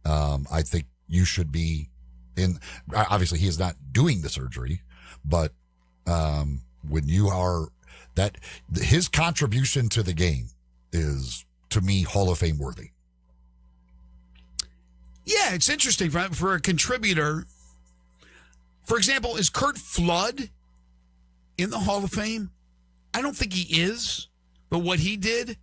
I think you should be in, obviously he is not doing the surgery, but when you are that, his contribution to the game is, to me, Hall of Fame worthy. Yeah, it's interesting for a contributor. For example, is Curt Flood in the Hall of Fame? I don't think he is, but what he did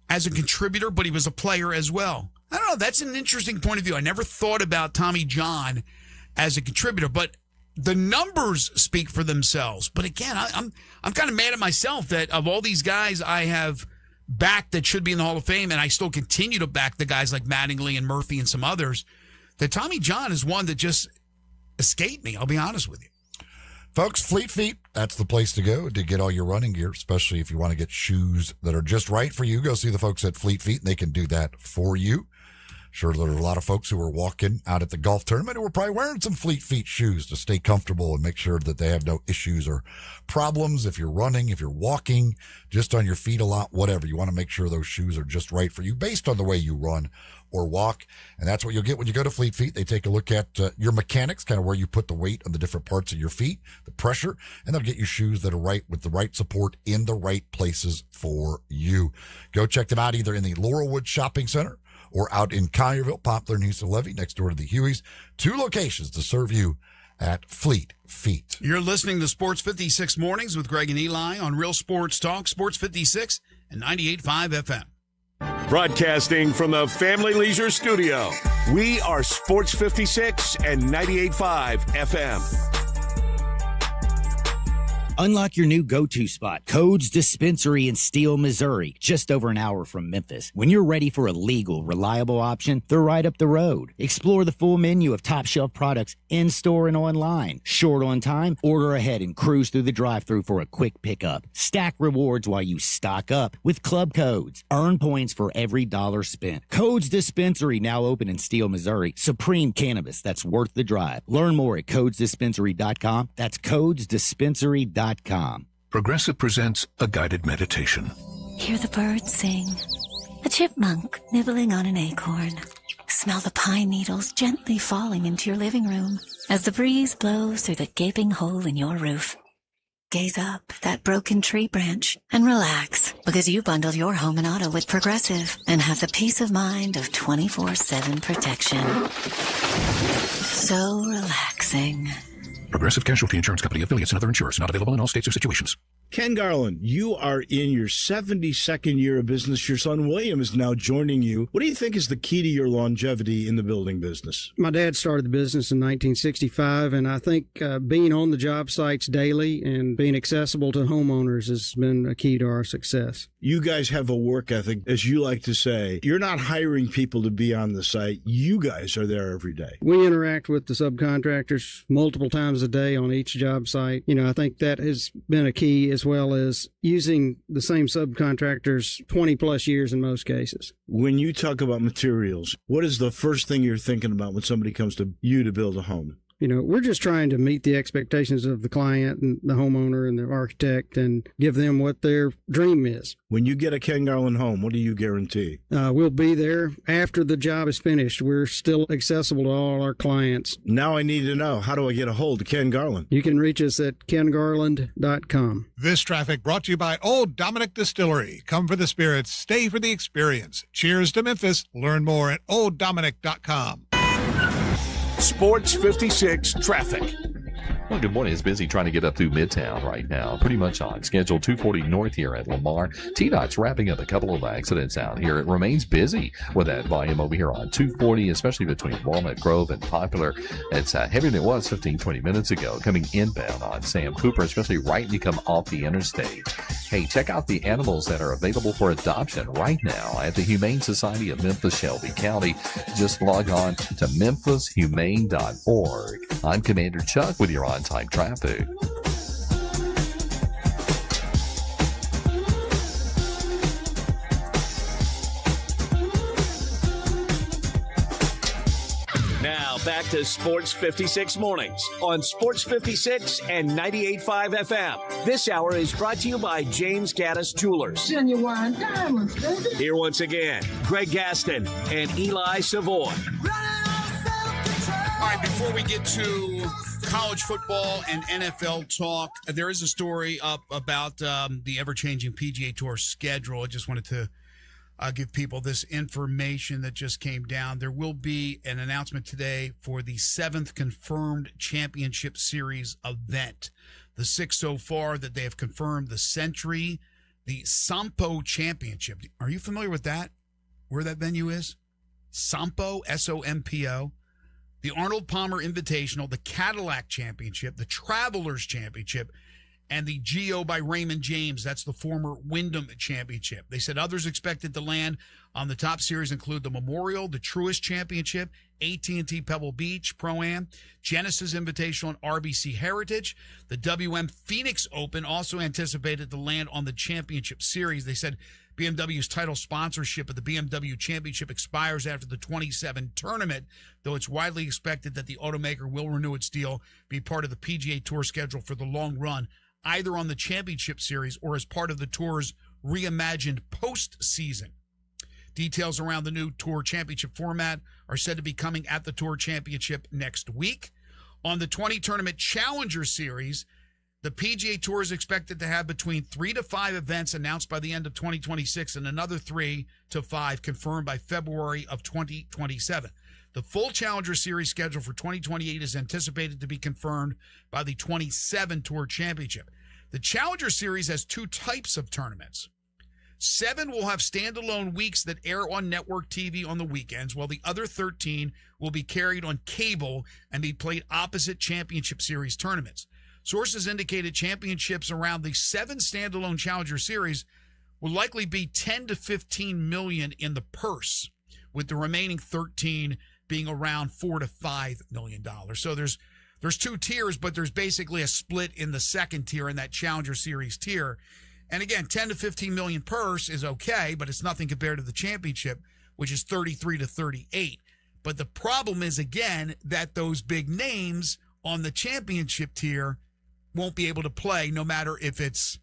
as a contributor, but he was a player as well. I don't know. That's an interesting point of view. I never thought about Tommy John as a contributor, but the numbers speak for themselves. But again, I'm kind of mad at myself that of all these guys I have backed that should be in the Hall of Fame, and I still continue to back the guys like Mattingly and Murphy and some others, that Tommy John is one that just escaped me. I'll be honest with you. Folks, Fleet Feet, that's the place to go to get all your running gear, especially if you want to get shoes that are just right for you. Go see the folks at Fleet Feet, and they can do that for you. Sure, there are a lot of folks who are walking out at the golf tournament who are probably wearing some Fleet Feet shoes to stay comfortable and make sure that they have no issues or problems. If you're running, if you're walking, just on your feet a lot, whatever, you want to make sure those shoes are just right for you based on the way you run or walk. And that's what you'll get when you go to Fleet Feet. They take a look at your mechanics, kind of where you put the weight on the different parts of your feet, the pressure, and they'll get you shoes that are right with the right support in the right places for you. Go check them out either in the Laurelwood Shopping Center or out in Collierville, Poplar and Houston Levy, next door to the Hueys. 2 locations to serve you at Fleet Feet. You're listening to Sports 56 Mornings with Greg and Eli on Real Sports Talk, Sports 56 and 98.5 FM. Broadcasting from the Family Leisure Studio, we are Sports 56 and 98.5 FM. Unlock your new go-to spot, Codes Dispensary in Steele, Missouri, just over an hour from Memphis. When you're ready for a legal, reliable option, they're right up the road. Explore the full menu of top-shelf products in-store and online. Short on time? Order ahead and cruise through the drive-thru for a quick pickup. Stack rewards while you stock up with Club Codes. Earn points for every dollar spent. Codes Dispensary, now open in Steele, Missouri. Supreme cannabis that's worth the drive. Learn more at CodesDispensary.com. That's CodesDispensary.com. Progressive presents a guided meditation. Hear the birds sing. A chipmunk nibbling on an acorn. Smell the pine needles gently falling into your living room as the breeze blows through the gaping hole in your roof. Gaze up at that broken tree branch and relax because you bundled your home and auto with Progressive and have the peace of mind of 24/7 protection. So relaxing. Progressive Casualty Insurance Company, affiliates, and other insurers. Not available in all states or situations. Ken Garland, you are in your 72nd year of business. Your son William is now joining you. What do you think is the key to your longevity in the building business? My dad started the business in 1965, and I think being on the job sites daily and being accessible to homeowners has been a key to our success. You guys have a work ethic, as you like to say. You're not hiring people to be on the site. You guys are there every day. We interact with the subcontractors multiple times a day on each job site. You know, I think that has been a key as well as using the same subcontractors 20 plus years in most cases. When you talk about materials, what is the first thing you're thinking about when somebody comes to you to build a home? We're just trying to meet the expectations of the client and the homeowner and the architect and give them what their dream is. When you get a Ken Garland home, what do you guarantee? We'll be there after the job is finished. We're still accessible to all our clients. Now I need to know, how do I get a hold of Ken Garland? You can reach us at kengarland.com. This traffic brought to you by Old Dominick Distillery. Come for the spirits, stay for the experience. Cheers to Memphis. Learn more at olddominick.com. Sports 56 traffic. Well, good morning. It's busy trying to get up through Midtown right now. Pretty much on schedule 240 north here at Lamar. TDOT's wrapping up a couple of accidents out here. It remains busy with that volume over here on 240, especially between Walnut Grove and Popular. It's heavier than it was 15, 20 minutes ago. Coming inbound on Sam Cooper, especially right when you come off the interstate. Hey, check out the animals that are available for adoption right now at the Humane Society of Memphis Shelby County. Just log on to memphishumane.org. I'm Commander Chuck with your on-time traffic. Now back to Sports 56 Mornings on Sports 56 and 98.5 FM. This hour is brought to you by James Gaddis Jewelers. Genuine diamonds, baby. Here once again, Greg Gaston and Eli Savoy. All right, before we get to college football and NFL talk, there is a story up about the ever-changing PGA Tour schedule. I just wanted to give people this information that just came down. There will be an announcement today for the 7th confirmed championship series event. The 6 so far that they have confirmed: the Century, the Sampo Championship. Are you familiar with that? Where that venue is? Sampo, S-O-M-P-O. The Arnold Palmer Invitational, the Cadillac Championship, the Travelers Championship, and the Geo by Raymond James. That's the former Wyndham Championship. They said others expected to land on the top series include the Memorial, the Truist Championship, AT&T Pebble Beach Pro-Am, Genesis Invitational, and RBC Heritage. The WM Phoenix Open also anticipated to land on the championship series. They said BMW's title sponsorship of the BMW Championship expires after the 27 tournament, though it's widely expected that the automaker will renew its deal, be part of the PGA Tour schedule for the long run, either on the championship series or as part of the tour's reimagined postseason. Details around the new Tour Championship format are said to be coming at the Tour Championship next week. On the 20 Tournament Challenger Series, the PGA Tour is expected to have between 3 to 5 events announced by the end of 2026 and another 3 to 5 confirmed by February of 2027. The full Challenger Series schedule for 2028 is anticipated to be confirmed by the 27 Tour Championship. The Challenger Series has 2 types of tournaments. 7 will have standalone weeks that air on network TV on the weekends, while the other 13 will be carried on cable and be played opposite Championship Series tournaments. Sources indicated championships around the 7 standalone Challenger Series will likely be 10 to 15 million in the purse, with the remaining 13 being around $4 to $5 million. So there's 2 tiers, but there's basically a split in the second tier in that Challenger Series tier. And again, 10 to 15 million purse is okay, but it's nothing compared to the championship, which is 33 to 38. But the problem is, again, that those big names on the championship tier won't be able to play no matter if it's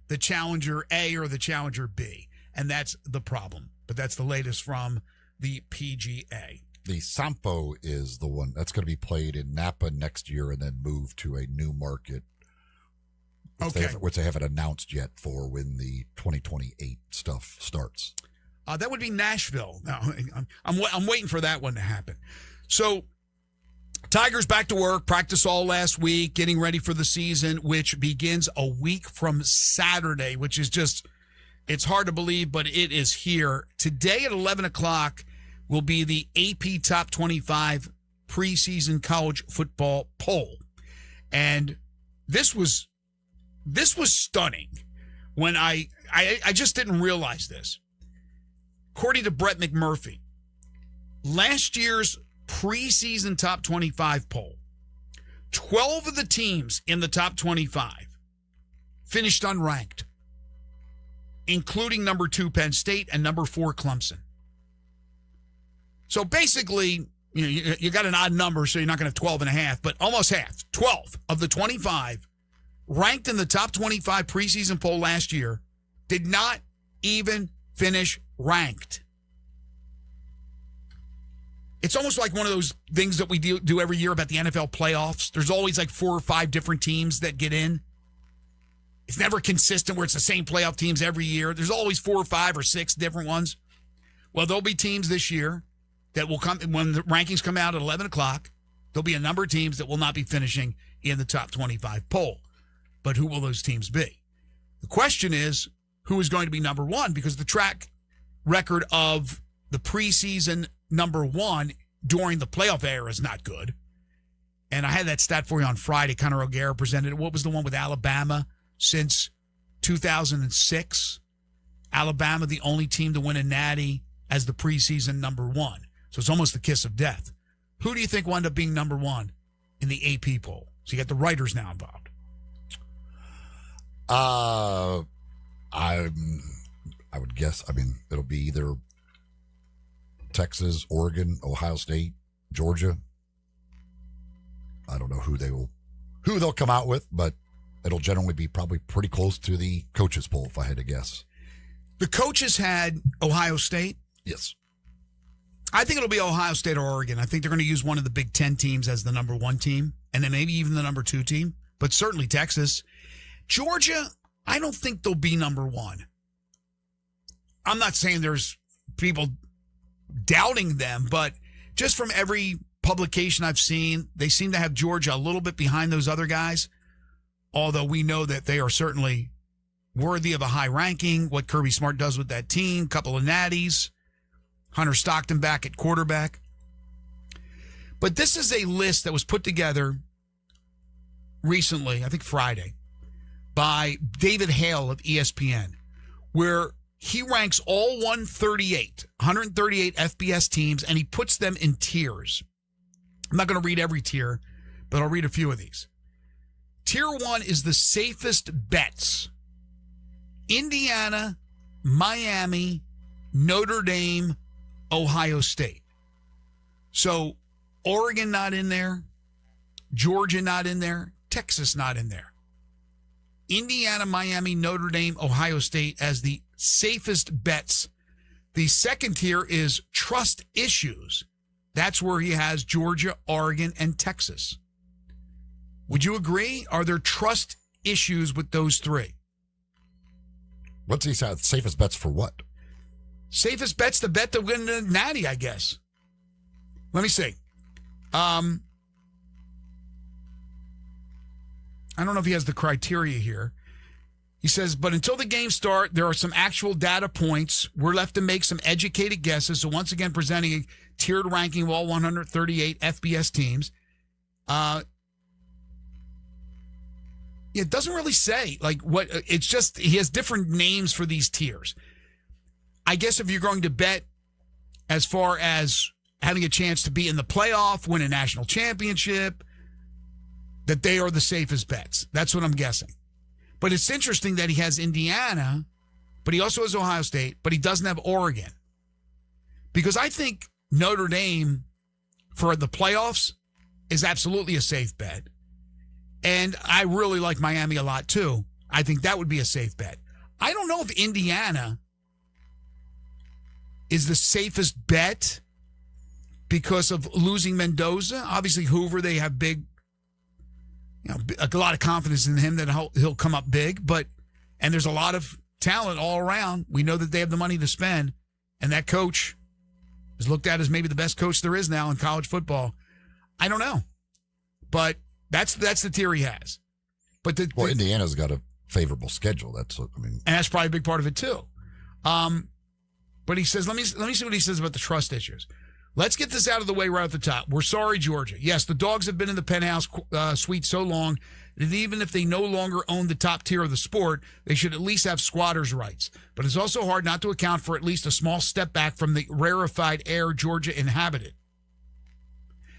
the Challenger A or the Challenger B. And that's the problem. But that's the latest from the PGA. The Sampo is the one that's going to be played in Napa next year and then move to a new market, which they haven't announced yet for when the 2028 stuff starts. That would be Nashville. No, I'm waiting for that one to happen. So Tigers back to work, practice all last week, getting ready for the season, which begins a week from Saturday, which is just, it's hard to believe, but it is here. Today at 11 o'clock will be the AP Top 25 preseason college football poll. And this was stunning when I just didn't realize this. According to Brett McMurphy, last year's preseason top 25 poll, 12 of the teams in the top 25 finished unranked, including number 2 Penn State and number 4 Clemson. So basically, you got an odd number, so you're not going to have 12.5, but almost half, 12 of the 25 ranked in the top 25 preseason poll last year did not even finish ranked. It's almost like one of those things that we do every year about the NFL playoffs. There's always like 4 or 5 different teams that get in. It's never consistent where it's the same playoff teams every year. There's always 4 or 5 or 6 different ones. Well, there'll be teams this year that will come, when the rankings come out at 11 o'clock, there'll be a number of teams that will not be finishing in the top 25 poll. But who will those teams be? The question is, who is going to be number 1? Because the track record of the preseason number 1 during the playoff era is not good. And I had that stat for you on Friday. Conor O'Gara presented it. What was the one with Alabama since 2006? Alabama, the only team to win a natty as the preseason number 1. So it's almost the kiss of death. Who do you think will end up being number 1 in the AP poll? So you got the writers now involved. I would guess, it'll be either Texas, Oregon, Ohio State, Georgia. I don't know who they'll come out with, but it'll generally be probably pretty close to the coaches poll if I had to guess. The coaches had Ohio State. Yes. I think it'll be Ohio State or Oregon. I think they're going to use one of the Big Ten teams as the number 1 team, and then maybe even the number 2 team, but certainly Texas. Georgia, I don't think they'll be number 1. I'm not saying there's people doubting them, but just from every publication I've seen, they seem to have Georgia a little bit behind those other guys, although we know that they are certainly worthy of a high ranking. What Kirby Smart does with that team, couple of natties, Hunter Stockton back at quarterback. But this is a list that was put together recently, I think Friday, by David Hale of ESPN, where he ranks all 138 FBS teams, and he puts them in tiers. I'm not going to read every tier, but I'll read a few of these. Tier 1 is the safest bets. Indiana, Miami, Notre Dame, Ohio State. So Oregon not in there, Georgia not in there, Texas not in there. Indiana, Miami, Notre Dame, Ohio State as the safest bets. The second tier is trust issues. That's where he has Georgia, Oregon, and Texas. Would you agree? Are there trust issues with those 3? What's he say? Safest bets for what? Safest bets to bet to win the natty, I guess. Let me see. I don't know if he has the criteria here. He says, but until the games start, there are some actual data points. We're left to make some educated guesses. So once again, presenting a tiered ranking of all 138 FBS teams. It doesn't really say like what. It's just he has different names for these tiers. I guess if you're going to bet as far as having a chance to be in the playoff, win a national championship, that they are the safest bets. That's what I'm guessing. But it's interesting that he has Indiana, but he also has Ohio State, but he doesn't have Oregon. Because I think Notre Dame for the playoffs is absolutely a safe bet. And I really like Miami a lot too. I think that would be a safe bet. I don't know if Indiana is the safest bet because of losing Mendoza. Obviously, Hoover, they have big, a lot of confidence in him that he'll come up big. And there's a lot of talent all around. We know that they have the money to spend. And that coach is looked at as maybe the best coach there is now in college football. I don't know. But that's the tier he has. But Indiana's got a favorable schedule. And that's probably a big part of it too. But he says, let me see what he says about the trust issues. Let's get this out of the way right at the top. We're sorry, Georgia. Yes, the Dogs have been in the penthouse suite so long that even if they no longer own the top tier of the sport, they should at least have squatters' rights. But it's also hard not to account for at least a small step back from the rarefied air Georgia inhabited.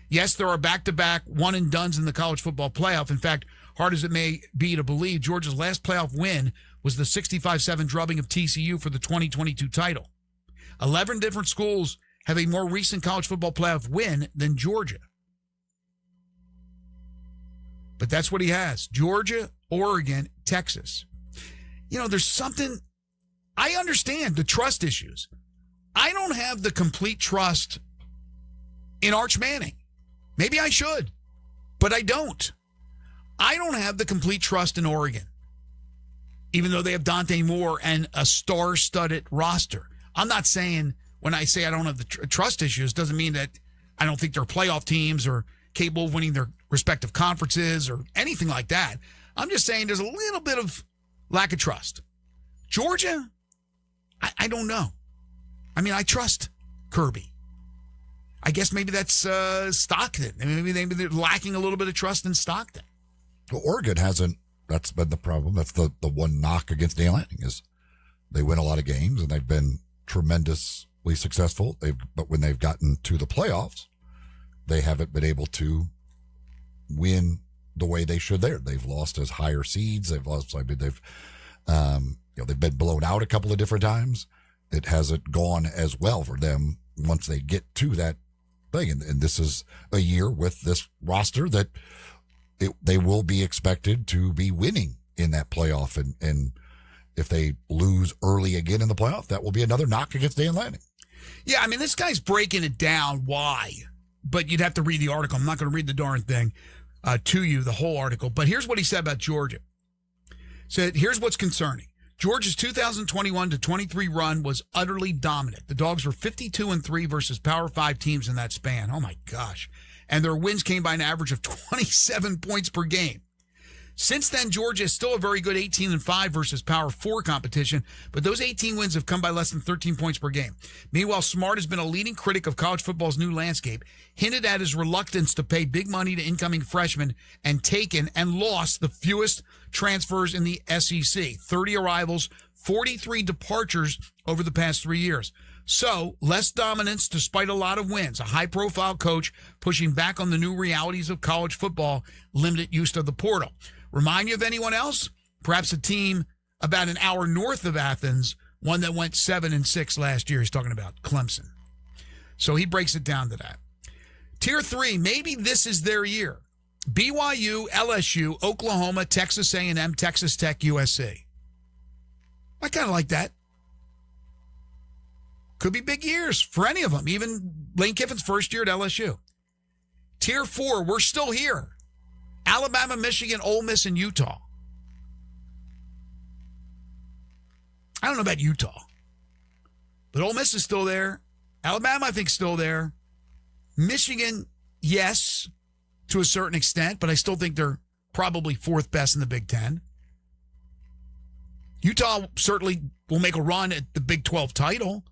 Yes, there are back-to-back one-and-dones in the college football playoff. In fact, hard as it may be to believe, Georgia's last playoff win was the 65-7 drubbing of TCU for the 2022 title. 11 different schools have a more recent college football playoff win than Georgia. But that's what he has. Georgia, Oregon, Texas. You know, there's something, I understand the trust issues. I don't have the complete trust in Arch Manning. Maybe I should, but I don't. I don't have the complete trust in Oregon, even though they have Dante Moore and a star-studded roster. I'm not saying when I say I don't have the trust issues, doesn't mean that I don't think they're playoff teams or capable of winning their respective conferences or anything like that. I'm just saying there's a little bit of lack of trust. Georgia, I don't know. I mean, I trust Kirby. I guess maybe that's Stockton. Maybe they're lacking a little bit of trust in Stockton. Well, Oregon hasn't. That's been the problem. That's the one knock against Dan Lanning is they win a lot of games and they've been tremendously successful. But when they've gotten to the playoffs, they haven't been able to win the way they should there. They've lost as higher seeds. They've lost. I mean, they've been blown out a couple of different times. It hasn't gone as well for them once they get to that thing. And this is a year with this roster that they will be expected to be winning in that playoff. And if they lose early again in the playoff, that will be another knock against Dan Lanning. Yeah, I mean, this guy's breaking it down why. But you'd have to read the article. I'm not going to read the darn thing to you, the whole article. But here's what he said about Georgia. Said, here's what's concerning. Georgia's 2021-23 run was utterly dominant. The Dogs were 52-3 versus Power 5 teams in that span. Oh, my gosh. And their wins came by an average of 27 points per game. Since then, Georgia is still a very good 18-5 versus Power 4 competition, but those 18 wins have come by less than 13 points per game. Meanwhile, Smart has been a leading critic of college football's new landscape, hinted at his reluctance to pay big money to incoming freshmen, and taken and lost the fewest transfers in the SEC. 30 arrivals, 43 departures over the past 3 years. So, less dominance despite a lot of wins. A high-profile coach pushing back on the new realities of college football, limited use of the portal. Remind you of anyone else? Perhaps a team about an hour north of Athens, one that went 7-6 last year. He's talking about Clemson. So he breaks it down to that. Tier 3, maybe this is their year. BYU, LSU, Oklahoma, Texas A&M, Texas Tech, USC. I kind of like that. Could be big years for any of them, even Lane Kiffin's first year at LSU. Tier 4, we're still here. Alabama, Michigan, Ole Miss, and Utah. I don't know about Utah, but Ole Miss is still there. Alabama, I think, still there. Michigan, yes, to a certain extent, but I still think they're probably fourth best in the Big Ten. Utah certainly will make a run at the Big 12 title,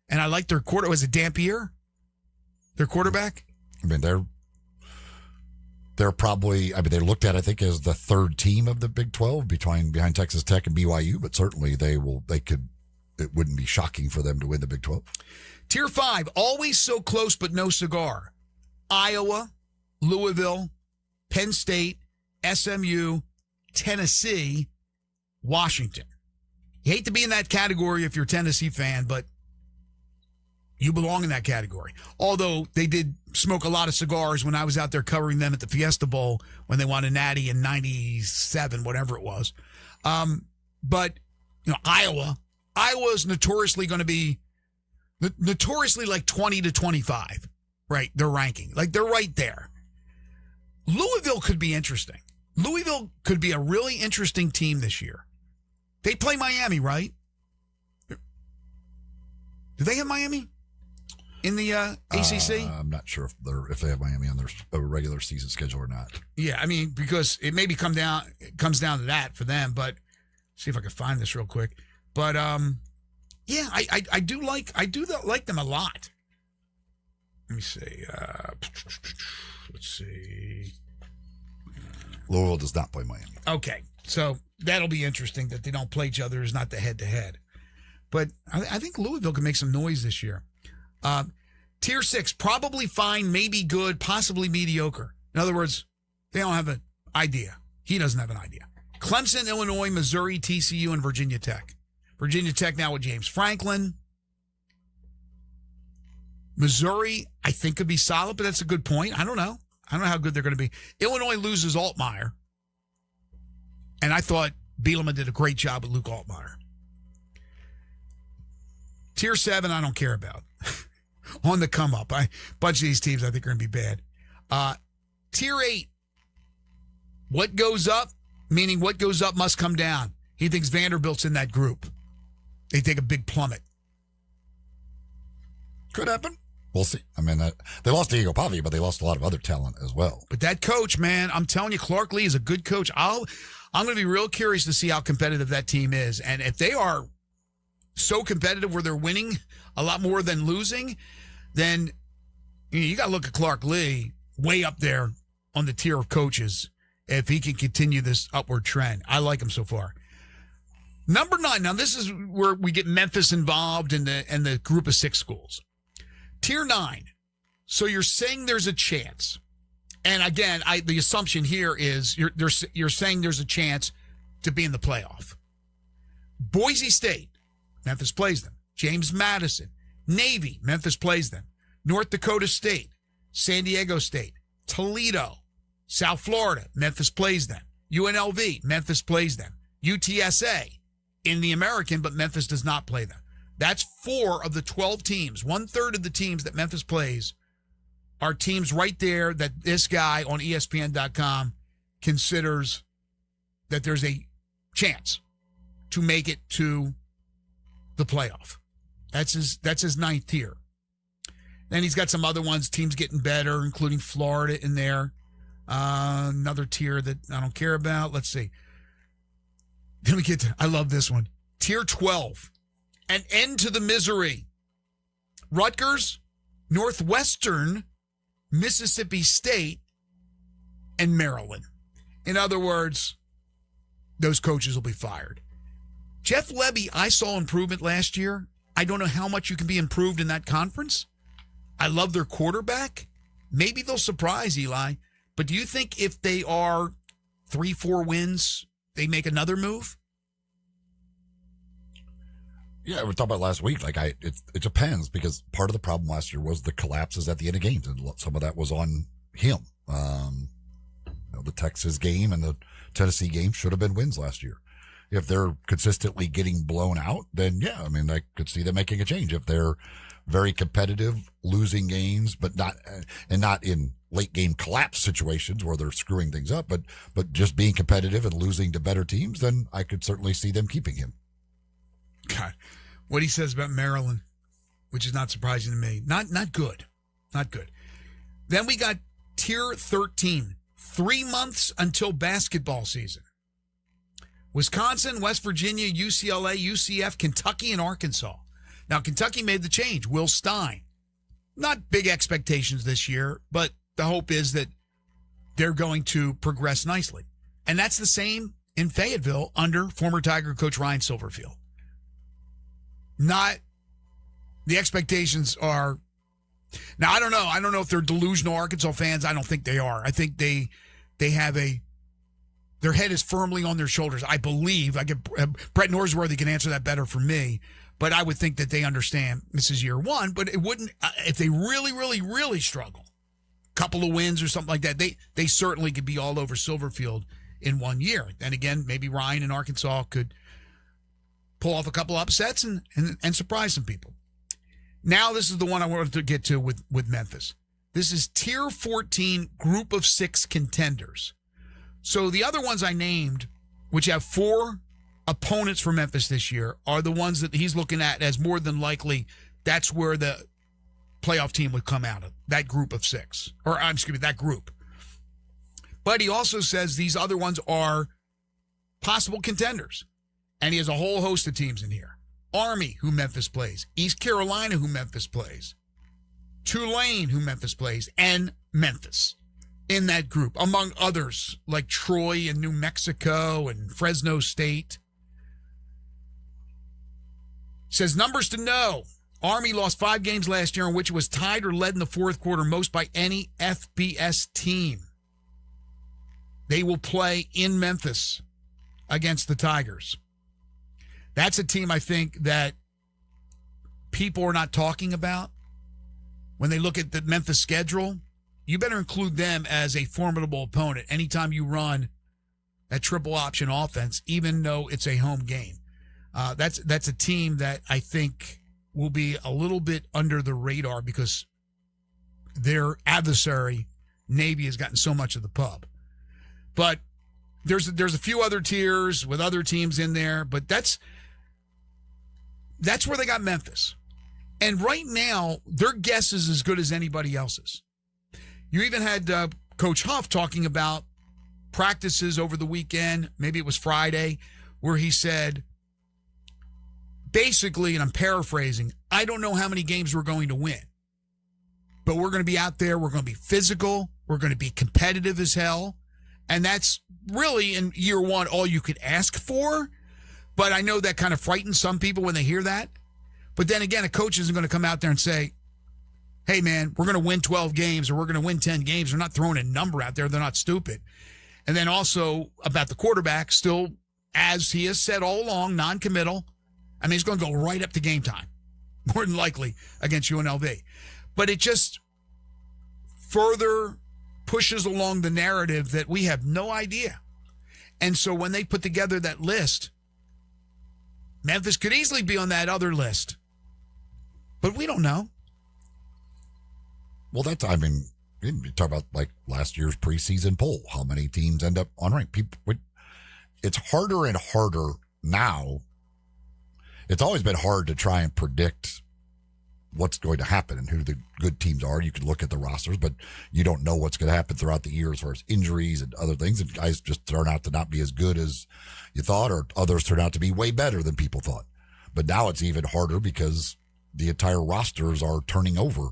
and I like their quarterback. Was it Dampier? Their quarterback? I mean, they're probably, I mean, they're looked at, I think, as the third team of the Big 12 behind Texas Tech and BYU, but certainly it wouldn't be shocking for them to win the Big 12. Tier 5, always so close but no cigar. Iowa, Louisville, Penn State, SMU, Tennessee, Washington. You hate to be in that category if you're a Tennessee fan, but you belong in that category. Although they did smoke a lot of cigars when I was out there covering them at the Fiesta Bowl when they won a natty in 97, whatever it was. But, Iowa's notoriously going to be like 20 to 25, right? Their ranking. Like, they're right there. Louisville could be interesting. Louisville could be a really interesting team this year. They play Miami, right? Do they have Miami in the ACC? I'm not sure if they have Miami on their regular season schedule or not. Yeah, I mean, because it maybe comes down to that for them. But see if I can find this real quick. But yeah, I do like them a lot. Let me see. Let's see. Louisville does not play Miami. Okay, so that'll be interesting that they don't play each other. It's not the head-to-head. But I think Louisville can make some noise this year. Tier 6, probably fine, maybe good, possibly mediocre. In other words, they don't have an idea. He doesn't have an idea. Clemson, Illinois, Missouri, TCU, and Virginia Tech. Virginia Tech now with James Franklin. Missouri, I think, could be solid, but that's a good point. I don't know how good they're going to be. Illinois loses Altmaier. And I thought Bielema did a great job with Luke Altmaier. Tier 7, I don't care about. On the come up. A bunch of these teams I think are going to be bad. Tier 8, what goes up, meaning what goes up must come down. He thinks Vanderbilt's in that group. They take a big plummet. Could happen. We'll see. I mean, they lost Diego Pavia, but they lost a lot of other talent as well. But that coach, man, I'm telling you, Clark Lee is a good coach. I'm going to be real curious to see how competitive that team is. And if they are so competitive where they're winning a lot more than losing, then you got to look at Clark Lee way up there on the tier of coaches if he can continue this upward trend. I like him so far. Number 9. Now, this is where we get Memphis involved in the group of 6 schools. Tier 9. So you're saying there's a chance. And again, the assumption here is you're saying there's a chance to be in the playoff. Boise State, Memphis plays them. James Madison, Navy, Memphis plays them. North Dakota State, San Diego State, Toledo, South Florida, Memphis plays them. UNLV, Memphis plays them. UTSA, in the American, but Memphis does not play them. That's 4 of the 12 teams. 1/3 of the teams that Memphis plays are teams right there that this guy on ESPN.com considers that there's a chance to make it to the playoff. That's his 9th tier. Then he's got some other ones, teams getting better, including Florida in there. Another tier that I don't care about. Let's see. Then we get to, I love this one. Tier 12. An end to the misery. Rutgers, Northwestern, Mississippi State, and Maryland. In other words, those coaches will be fired. Jeff Lebby, I saw improvement last year. I don't know how much you can be improved in that conference. I love their quarterback. Maybe they'll surprise, Eli. But do you think if they are 3-4 wins, they make another move? Yeah, we talked about last week. It depends, because part of the problem last year was the collapses at the end of games, and some of that was on him. The Texas game and the Tennessee game should have been wins last year. If they're consistently getting blown out, then yeah, I mean, I could see them making a change. If they're very competitive, losing games, but not in late game collapse situations where they're screwing things up, but just being competitive and losing to better teams, then I could certainly see them keeping him. God, what he says about Maryland, which is not surprising to me. Not good. Not good. Then we got Tier 13, 3 months until basketball season. Wisconsin, West Virginia, UCLA, UCF, Kentucky, and Arkansas. Now, Kentucky made the change. Will Stein. Not big expectations this year, but the hope is that they're going to progress nicely. And that's the same in Fayetteville under former Tiger coach Ryan Silverfield. Not the expectations are now. I don't know. I don't know if they're delusional Arkansas fans. I don't think they are. I think they have their head is firmly on their shoulders. I believe. I get Brett Norsworthy can answer that better for me, but I would think that they understand this is year 1. But it wouldn't if they really, really, really struggle. Couple of wins or something like that. They certainly could be all over Silverfield in 1 year. And again, maybe Ryan in Arkansas could pull off a couple upsets and surprise some people. Now, this is the one I wanted to get to with Memphis. This is Tier 14, group of 6 contenders. So the other ones I named, which have 4 opponents for Memphis this year, are the ones that he's looking at as more than likely that's where the playoff team would come out of, that group of 6. Or, excuse me, that group. But he also says these other ones are possible contenders. And he has a whole host of teams in here. Army, who Memphis plays. East Carolina, who Memphis plays. Tulane, who Memphis plays. And Memphis in that group, among others like Troy and New Mexico and Fresno State. Says numbers to know. Army lost 5 games last year in which it was tied or led in the fourth quarter most by any FBS team. They will play in Memphis against the Tigers. That's a team I think that people are not talking about. When they look at the Memphis schedule, you better include them as a formidable opponent anytime you run that triple option offense, even though it's a home game. That's a team that I think will be a little bit under the radar because their adversary, Navy, has gotten so much of the pub. But there's a few other tiers with other teams in there, but that's where they got Memphis. And right now, their guess is as good as anybody else's. You even had Coach Huff talking about practices over the weekend, maybe it was Friday, where he said, basically, and I'm paraphrasing, I don't know how many games we're going to win, but we're going to be out there, we're going to be physical, we're going to be competitive as hell, and that's really, in year one, all you could ask for, but I know that kind of frightens some people when they hear that. But then again, a coach isn't going to come out there and say, hey, man, we're going to win 12 games or we're going to win 10 games. They're not throwing a number out there. They're not stupid. And then also about the quarterback, still, as he has said all along, non-committal. I mean, he's going to go right up to game time, more than likely, against UNLV. But it just further pushes along the narrative that we have no idea. And so when they put together that list, Memphis could easily be on that other list. But we don't know. Well, that's, I mean, you talk about like last year's preseason poll, how many teams end up on rank. It's harder and harder now. It's always been hard to try and predict what's going to happen and who the good teams are. You can look at the rosters, but you don't know what's going to happen throughout the year as far as injuries and other things. And guys just turn out to not be as good as you thought, or others turn out to be way better than people thought. But now it's even harder because the entire rosters are turning over.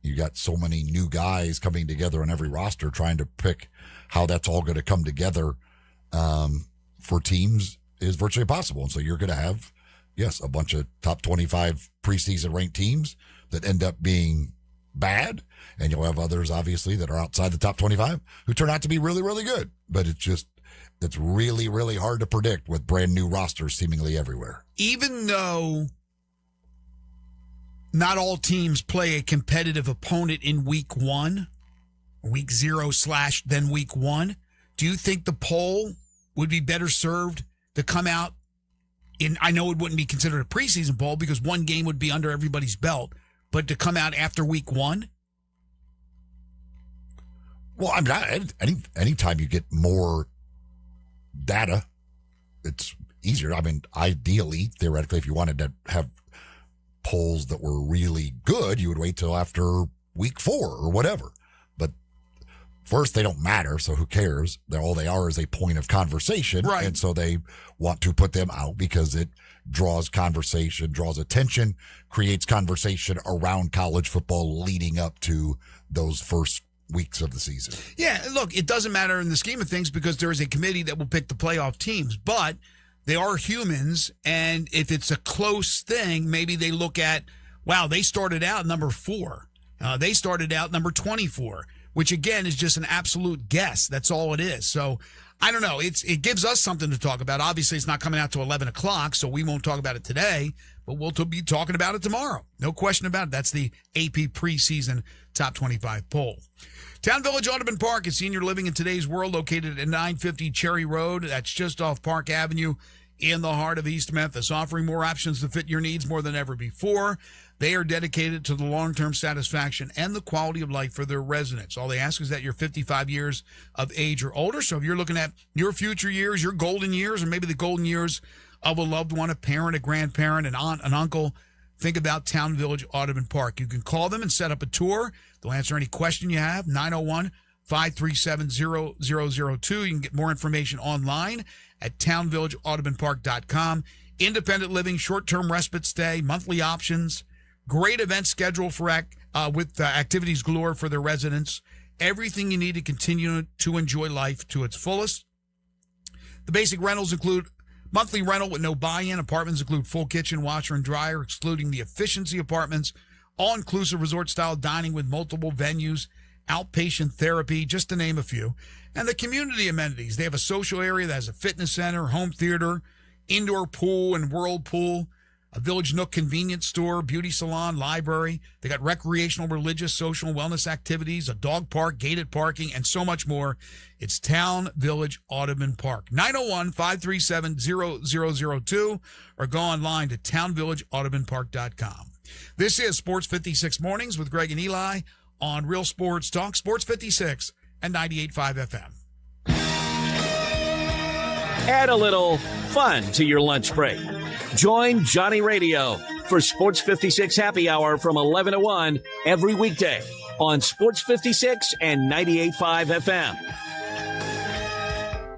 You got so many new guys coming together on every roster, trying to pick how that's all going to come together for teams is virtually impossible. And so you're going to have, yes, a bunch of top 25 preseason ranked teams that end up being bad. And you'll have others, obviously, that are outside the top 25 who turn out to be really, really good. But it's really, really hard to predict with brand new rosters seemingly everywhere. Even though not all teams play a competitive opponent in week 1, week 0 / then week 1, do you think the poll would be better served to come out in, I know it wouldn't be considered a preseason poll because one game would be under everybody's belt, but to come out after week 1? Well, I mean, anytime you get more data, it's easier. I mean, ideally, theoretically, if you wanted to have polls that were really good, you would wait till after week 4 or whatever. But first, they don't matter, so who cares? All they are is a point of conversation. Right. And so they want to put them out because it draws conversation, draws attention, creates conversation around college football leading up to those first weeks of the season. Yeah, look, it doesn't matter in the scheme of things because there is a committee that will pick the playoff teams, but they are humans, and if it's a close thing, maybe they look at, wow, they started out number 4. They started out number 24, which, again, is just an absolute guess. That's all it is. So, I don't know. It gives us something to talk about. Obviously, it's not coming out to 11 o'clock, so we won't talk about it today, but we'll be talking about it tomorrow. No question about it. That's the AP preseason top 25 poll. Town Village Audubon Park is senior living in today's world, located at 950 Cherry Road. That's just off Park Avenue in the heart of East Memphis, offering more options to fit your needs more than ever before. They are dedicated to the long-term satisfaction and the quality of life for their residents. All they ask is that you're 55 years of age or older. So if you're looking at your future years, your golden years, or maybe the golden years of a loved one, a parent, a grandparent, an aunt, an uncle, think about Town Village Audubon Park. You can call them and set up a tour. They'll answer any question you have, 901-537-0002. You can get more information online at townvillageaudubonpark.com. Independent living, short-term respite stay, monthly options, great event schedule for with activities galore for their residents. Everything you need to continue to enjoy life to its fullest. The basic rentals include monthly rental with no buy-in. Apartments include full kitchen, washer, and dryer, excluding the efficiency apartments. All-inclusive resort-style dining with multiple venues, outpatient therapy, just to name a few. And the community amenities. They have a social area that has a fitness center, home theater, indoor pool and whirlpool, a Village Nook convenience store, beauty salon, library. They got recreational, religious, social, and wellness activities, a dog park, gated parking, and so much more. It's Town Village Audubon Park. 901-537-0002 or go online to townvillageaudubonpark.com. This is Sports 56 Mornings with Greg and Eli on Real Sports Talk, Sports 56 and 98.5 FM. Add a little fun to your lunch break. Join Johnny Radio for Sports 56 Happy Hour from 11 to 1 every weekday on Sports 56 and 98.5 FM.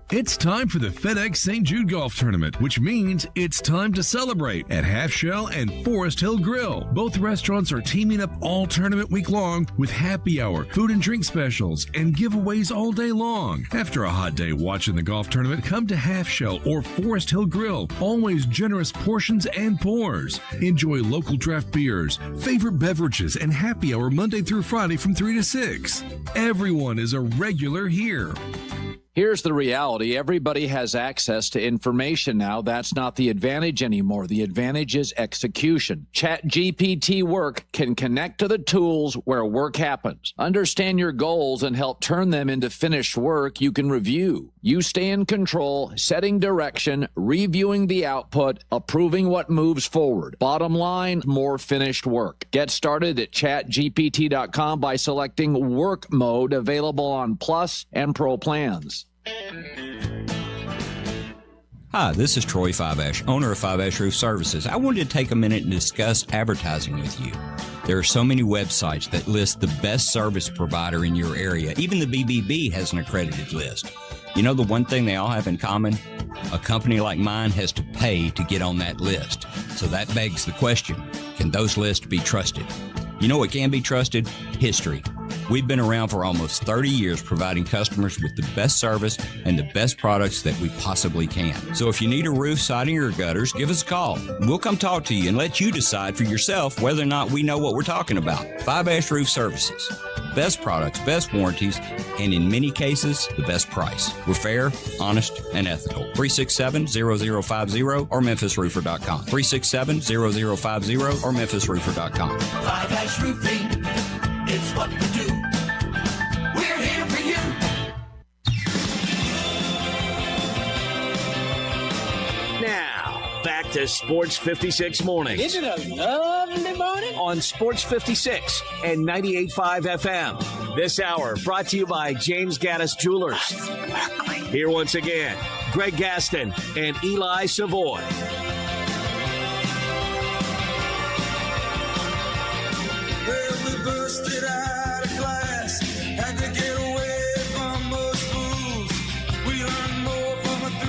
It's time for the FedEx St. Jude Golf Tournament, which means it's time to celebrate at Half Shell and Forest Hill Grill. Both restaurants are teaming up all tournament week long with happy hour, food and drink specials, and giveaways all day long. After a hot day watching the golf tournament, come to Half Shell or Forest Hill Grill. Always generous portions and pours. Enjoy local draft beers, favorite beverages, and happy hour Monday through Friday from 3 to 6. Everyone is a regular here. Here's the reality. Everybody has access to information now. That's not the advantage anymore. The advantage is execution. ChatGPT Work can connect to the tools where work happens. Understand your goals and help turn them into finished work you can review. You stay in control, setting direction, reviewing the output, approving what moves forward. Bottom line, more finished work. Get started at chatgpt.com by selecting Work Mode, available on Plus and Pro plans. Hi, this is Troy Fiveash, owner of Fiveash Roof Services. I wanted to take a minute and discuss advertising with you. There are so many websites that list the best service provider in your area. Even the BBB has an accredited list. You know the one thing they all have in common? A company like mine has to pay to get on that list. So that begs the question, can those lists be trusted? You know what can be trusted? History. We've been around for almost 30 years providing customers with the best service and the best products that we possibly can. So if you need a roof, siding, or gutters, give us a call. We'll come talk to you and let you decide for yourself whether or not we know what we're talking about. Fiveash Roof Services. Best products, best warranties, and in many cases, the best price. We're fair, honest, and ethical. 367-0050 or memphisroofer.com. 367-0050 or memphisroofer.com. Fiveash Roofing, it's what we do. We're here for you. Now, back to Sports 56 Mornings. Isn't it a lovely morning? On Sports 56 and 98.5 FM. This hour brought to you by James Gaddis Jewelers. Here once again, Greg Gaston and Eli Savoy.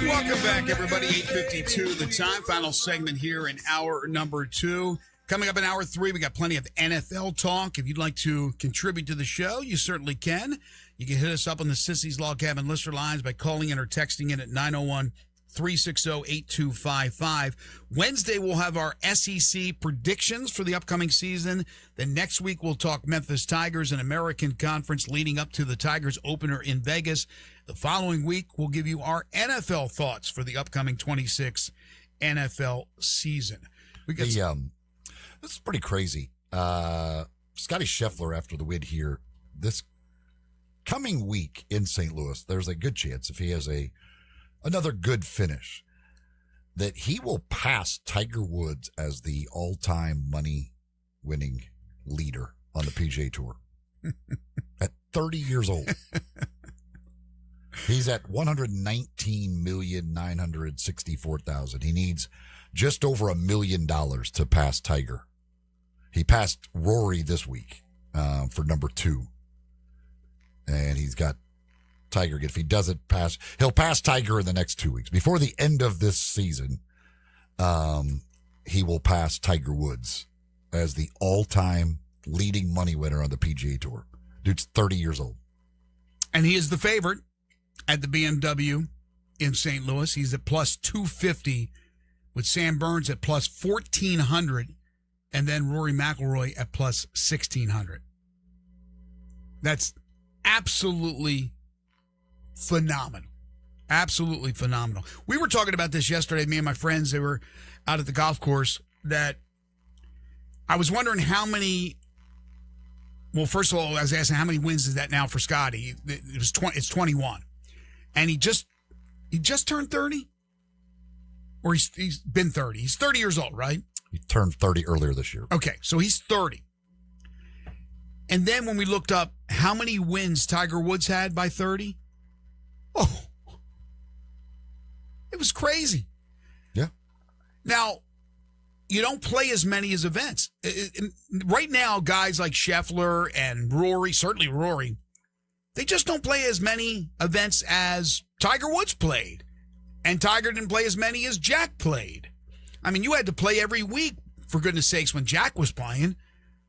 Welcome back, everybody. 8:52, the time. Final segment here in hour number 2. Coming up in hour 3, we got plenty of NFL talk. If you'd like to contribute to the show, you certainly can. You can hit us up on the Sissy's Log Cabin listener lines by calling in or texting in at 901-360-8255. Wednesday, we'll have our SEC predictions for the upcoming season. Then next week, we'll talk Memphis Tigers and American Conference leading up to the Tigers opener in Vegas. The following week, we'll give you our NFL thoughts for the upcoming 26 NFL season. We got this is pretty crazy. Scotty Scheffler, after the win here, this coming week in St. Louis, there's a good chance, if he has another good finish, that he will pass Tiger Woods as the all-time money-winning leader on the PGA Tour at 30 years old. He's at $119,964,000. He needs just over $1 million to pass Tiger. He passed Rory this week for number 2. And he's got Tiger. If he doesn't pass, he'll pass Tiger in the next 2 weeks. Before the end of this season, he will pass Tiger Woods as the all-time leading money winner on the PGA Tour. Dude's 30 years old. And he is the favorite at the BMW in St. Louis. He's at plus 250 with Sam Burns at plus 1,400 and then Rory McIlroy at plus 1,600. That's absolutely phenomenal. Absolutely phenomenal. We were talking about this yesterday, me and my friends. They were out at the golf course, that I was wondering how many. Well, first of all, I was asking how many wins is that now for Scotty? It's 21, and he just turned 30, or he's been 30. He's 30 years old, right? He turned 30 earlier this year. Okay, so he's 30. And then when we looked up how many wins Tiger Woods had by 30, oh, it was crazy. Yeah. Now, you don't play as many as events. Right now, guys like Scheffler and Rory, certainly Rory, they just don't play as many events as Tiger Woods played. And Tiger didn't play as many as Jack played. I mean, you had to play every week, for goodness sakes, when Jack was playing,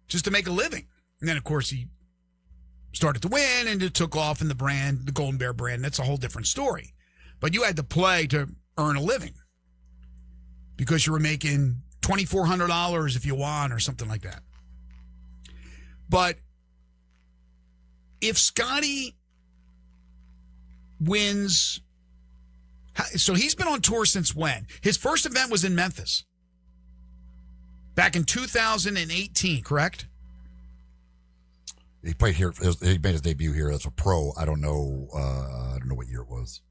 just to make a living. And then, of course, he started to win, and it took off in the brand, the Golden Bear brand. That's a whole different story. But you had to play to earn a living because you were making $2,400 if you won or something like that. But if Scotty wins, so he's been on tour since when? His first event was in Memphis back in 2018, correct? He played here. He made his debut here as a pro. I don't know what year it was.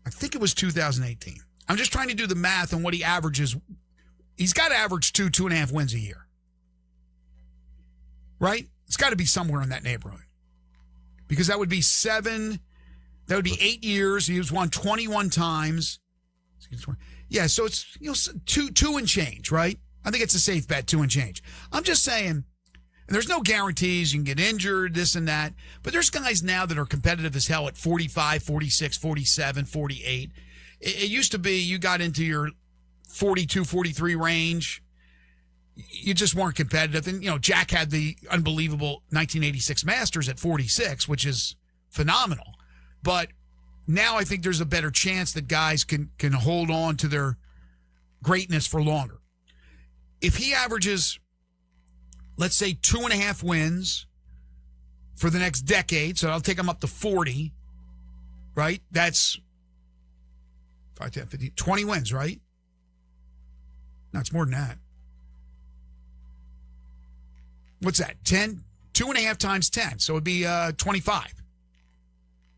I think it was 2018. I'm just trying to do the math on what he averages. He's got to average 2.5 wins a year. Right? It's got to be somewhere in that neighborhood. Because that would be 8 years. He was won 21 times. Yeah, so it's two and change, right? I think it's a safe bet, 2 and change. I'm just saying, and there's no guarantees. You can get injured, this and that. But there's guys now that are competitive as hell at 45, 46, 47, 48. It used to be you got into your 42, 43 range. You just weren't competitive. And, Jack had the unbelievable 1986 Masters at 46, which is phenomenal. But now I think there's a better chance that guys can hold on to their greatness for longer. If he averages, let's say, 2.5 wins for the next decade, so I'll take him up to 40, right? That's 5, 10, 15, 20 wins, right? No, it's more than that. What's that? 10? 2.5 times 10. So it'd be 25,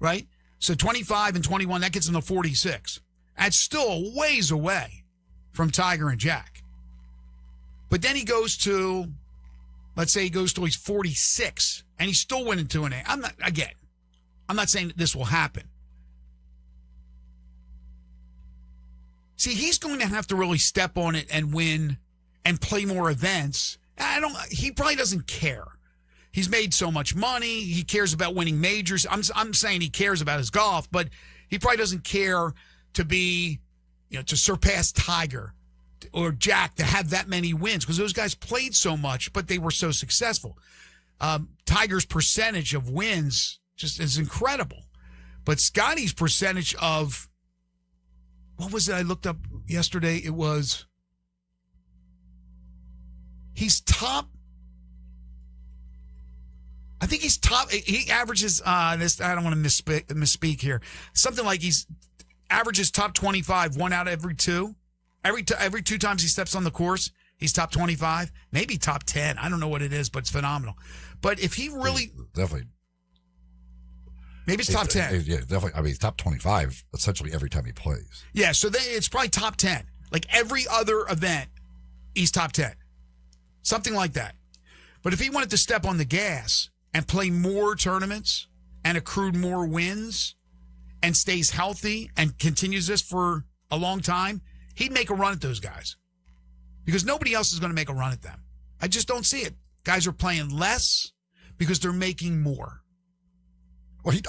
right? So 25 and 21, that gets him to 46. That's still a ways away from Tiger and Jack. But then he goes to, let's say he goes till he's 46, and he's still winning 2.5. I'm not saying that this will happen. See, he's going to have to really step on it and win and play more events. He probably doesn't care. He's made so much money. He cares about winning majors. I'm saying he cares about his golf, but he probably doesn't care to be, to surpass Tiger or Jack, to have that many wins, because those guys played so much, but they were so successful. Tiger's percentage of wins just is incredible. But Scotty's percentage of, what was it I looked up yesterday? It was, he's top. I think he's top. He averages this. I don't want to misspeak here. Something like he's averages top 25, 1 out of every 2. Every 2 times he steps on the course, he's top 25, maybe top 10. I don't know what it is, but it's phenomenal. But if he really definitely, maybe it's top 10. Yeah, definitely. I mean, he's top 25 essentially every time he plays. Yeah, so it's probably top 10. Like every other event, he's top 10, something like that. But if he wanted to step on the gas and play more tournaments and accrued more wins and stays healthy and continues this for a long time, he'd make a run at those guys, because nobody else is going to make a run at them. I just don't see it. Guys are playing less because they're making more. Well, he's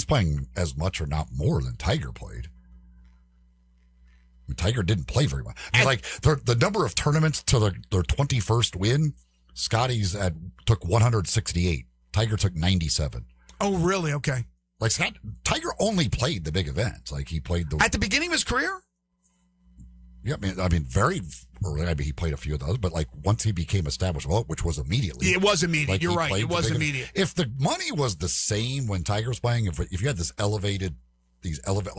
playing as much or not more than Tiger played. I mean, Tiger didn't play very much. I mean, the number of tournaments to their 21st win, Scotty's took 168. Tiger took 97. Oh, really? Okay. Tiger only played the big events. Like he played at the beginning of his career. Yeah, I mean, very early. I mean, he played a few of those, but like once he became established, which was immediately. It was immediate. Like You're right. It was immediate. If the money was the same when Tiger was playing, if you had this all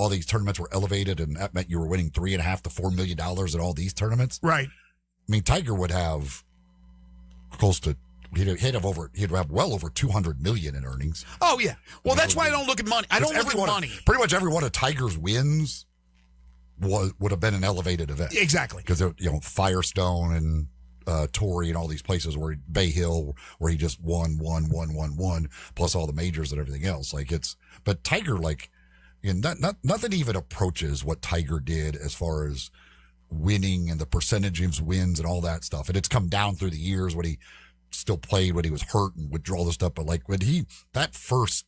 these tournaments were elevated, and that meant you were winning $3.5 to $4 million in all these tournaments. Right. I mean, Tiger would have close to. He'd have well over $200 million in earnings. Oh yeah. Well, that's why I don't look at money. I don't look at money. Pretty much every one of Tiger's wins would have been an elevated event. Exactly. Because Firestone and Torrey and all these places Bay Hill where he just won, plus all the majors and everything else. But Tiger, nothing even approaches what Tiger did as far as winning and the percentage of wins and all that stuff. And it's come down through the years when he still played when he was hurt and would draw the stuff. But when that first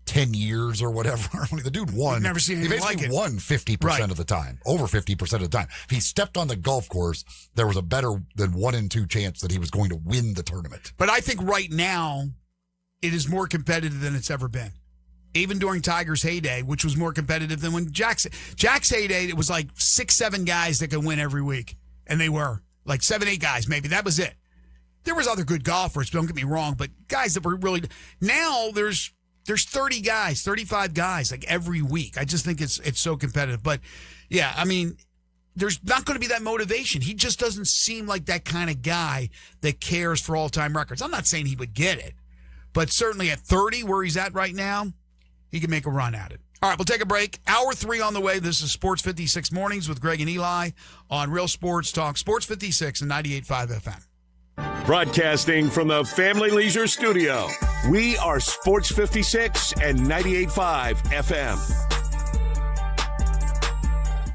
10 years or whatever, the dude won. You've never seen anything like it. Won 50% of the time, over 50% of the time. If he stepped on the golf course, there was a better than 1 in 2 chance that he was going to win the tournament. But I think right now it is more competitive than it's ever been. Even during Tiger's heyday, which was more competitive than when Jack's heyday, it was like 6-7 guys that could win every week. And they were like 7-8 guys, maybe. That was it. There was other good golfers, don't get me wrong, but guys that were really, now there's 30 guys, 35 guys like every week. I just think it's so competitive. But yeah, I mean, there's not going to be that motivation. He just doesn't seem like that kind of guy that cares for all-time records. I'm not saying he would get it, but certainly at 30, where he's at right now, he can make a run at it. All right, we'll take a break. Hour 3 on the way. This is Sports 56 Mornings with Greg and Eli on Real Sports Talk, Sports 56 and 98.5 FM. Broadcasting from the Family Leisure Studio, we are Sports 56 and 98.5 FM.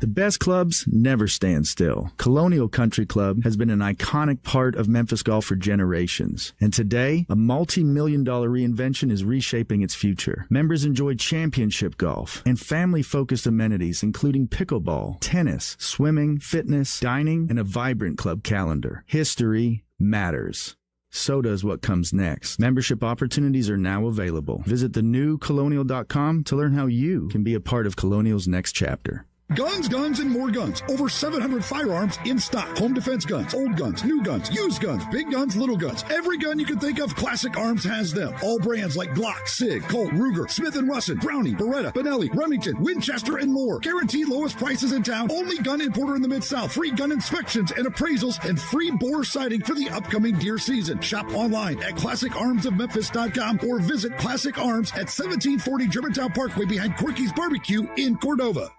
The best clubs never stand still. Colonial Country Club has been an iconic part of Memphis golf for generations. And today, a multi-million-dollar reinvention is reshaping its future. Members enjoy championship golf and family-focused amenities, including pickleball, tennis, swimming, fitness, dining, and a vibrant club calendar. History matters. So does what comes next. Membership opportunities are now available. Visit thenewcolonial.com to learn how you can be a part of Colonial's next chapter. Guns, guns, and more guns. Over 700 firearms in stock. Home defense guns, old guns, new guns, used guns, big guns, little guns. Every gun you can think of, Classic Arms has them. All brands like Glock, SIG, Colt, Ruger, Smith & Wesson, Browning, Beretta, Benelli, Remington, Winchester, and more. Guaranteed lowest prices in town. Only gun importer in the Mid-South. Free gun inspections and appraisals and free bore sighting for the upcoming deer season. Shop online at ClassicArmsOfMemphis.com or visit Classic Arms at 1740 Germantown Parkway behind Corky's Barbecue in Cordova.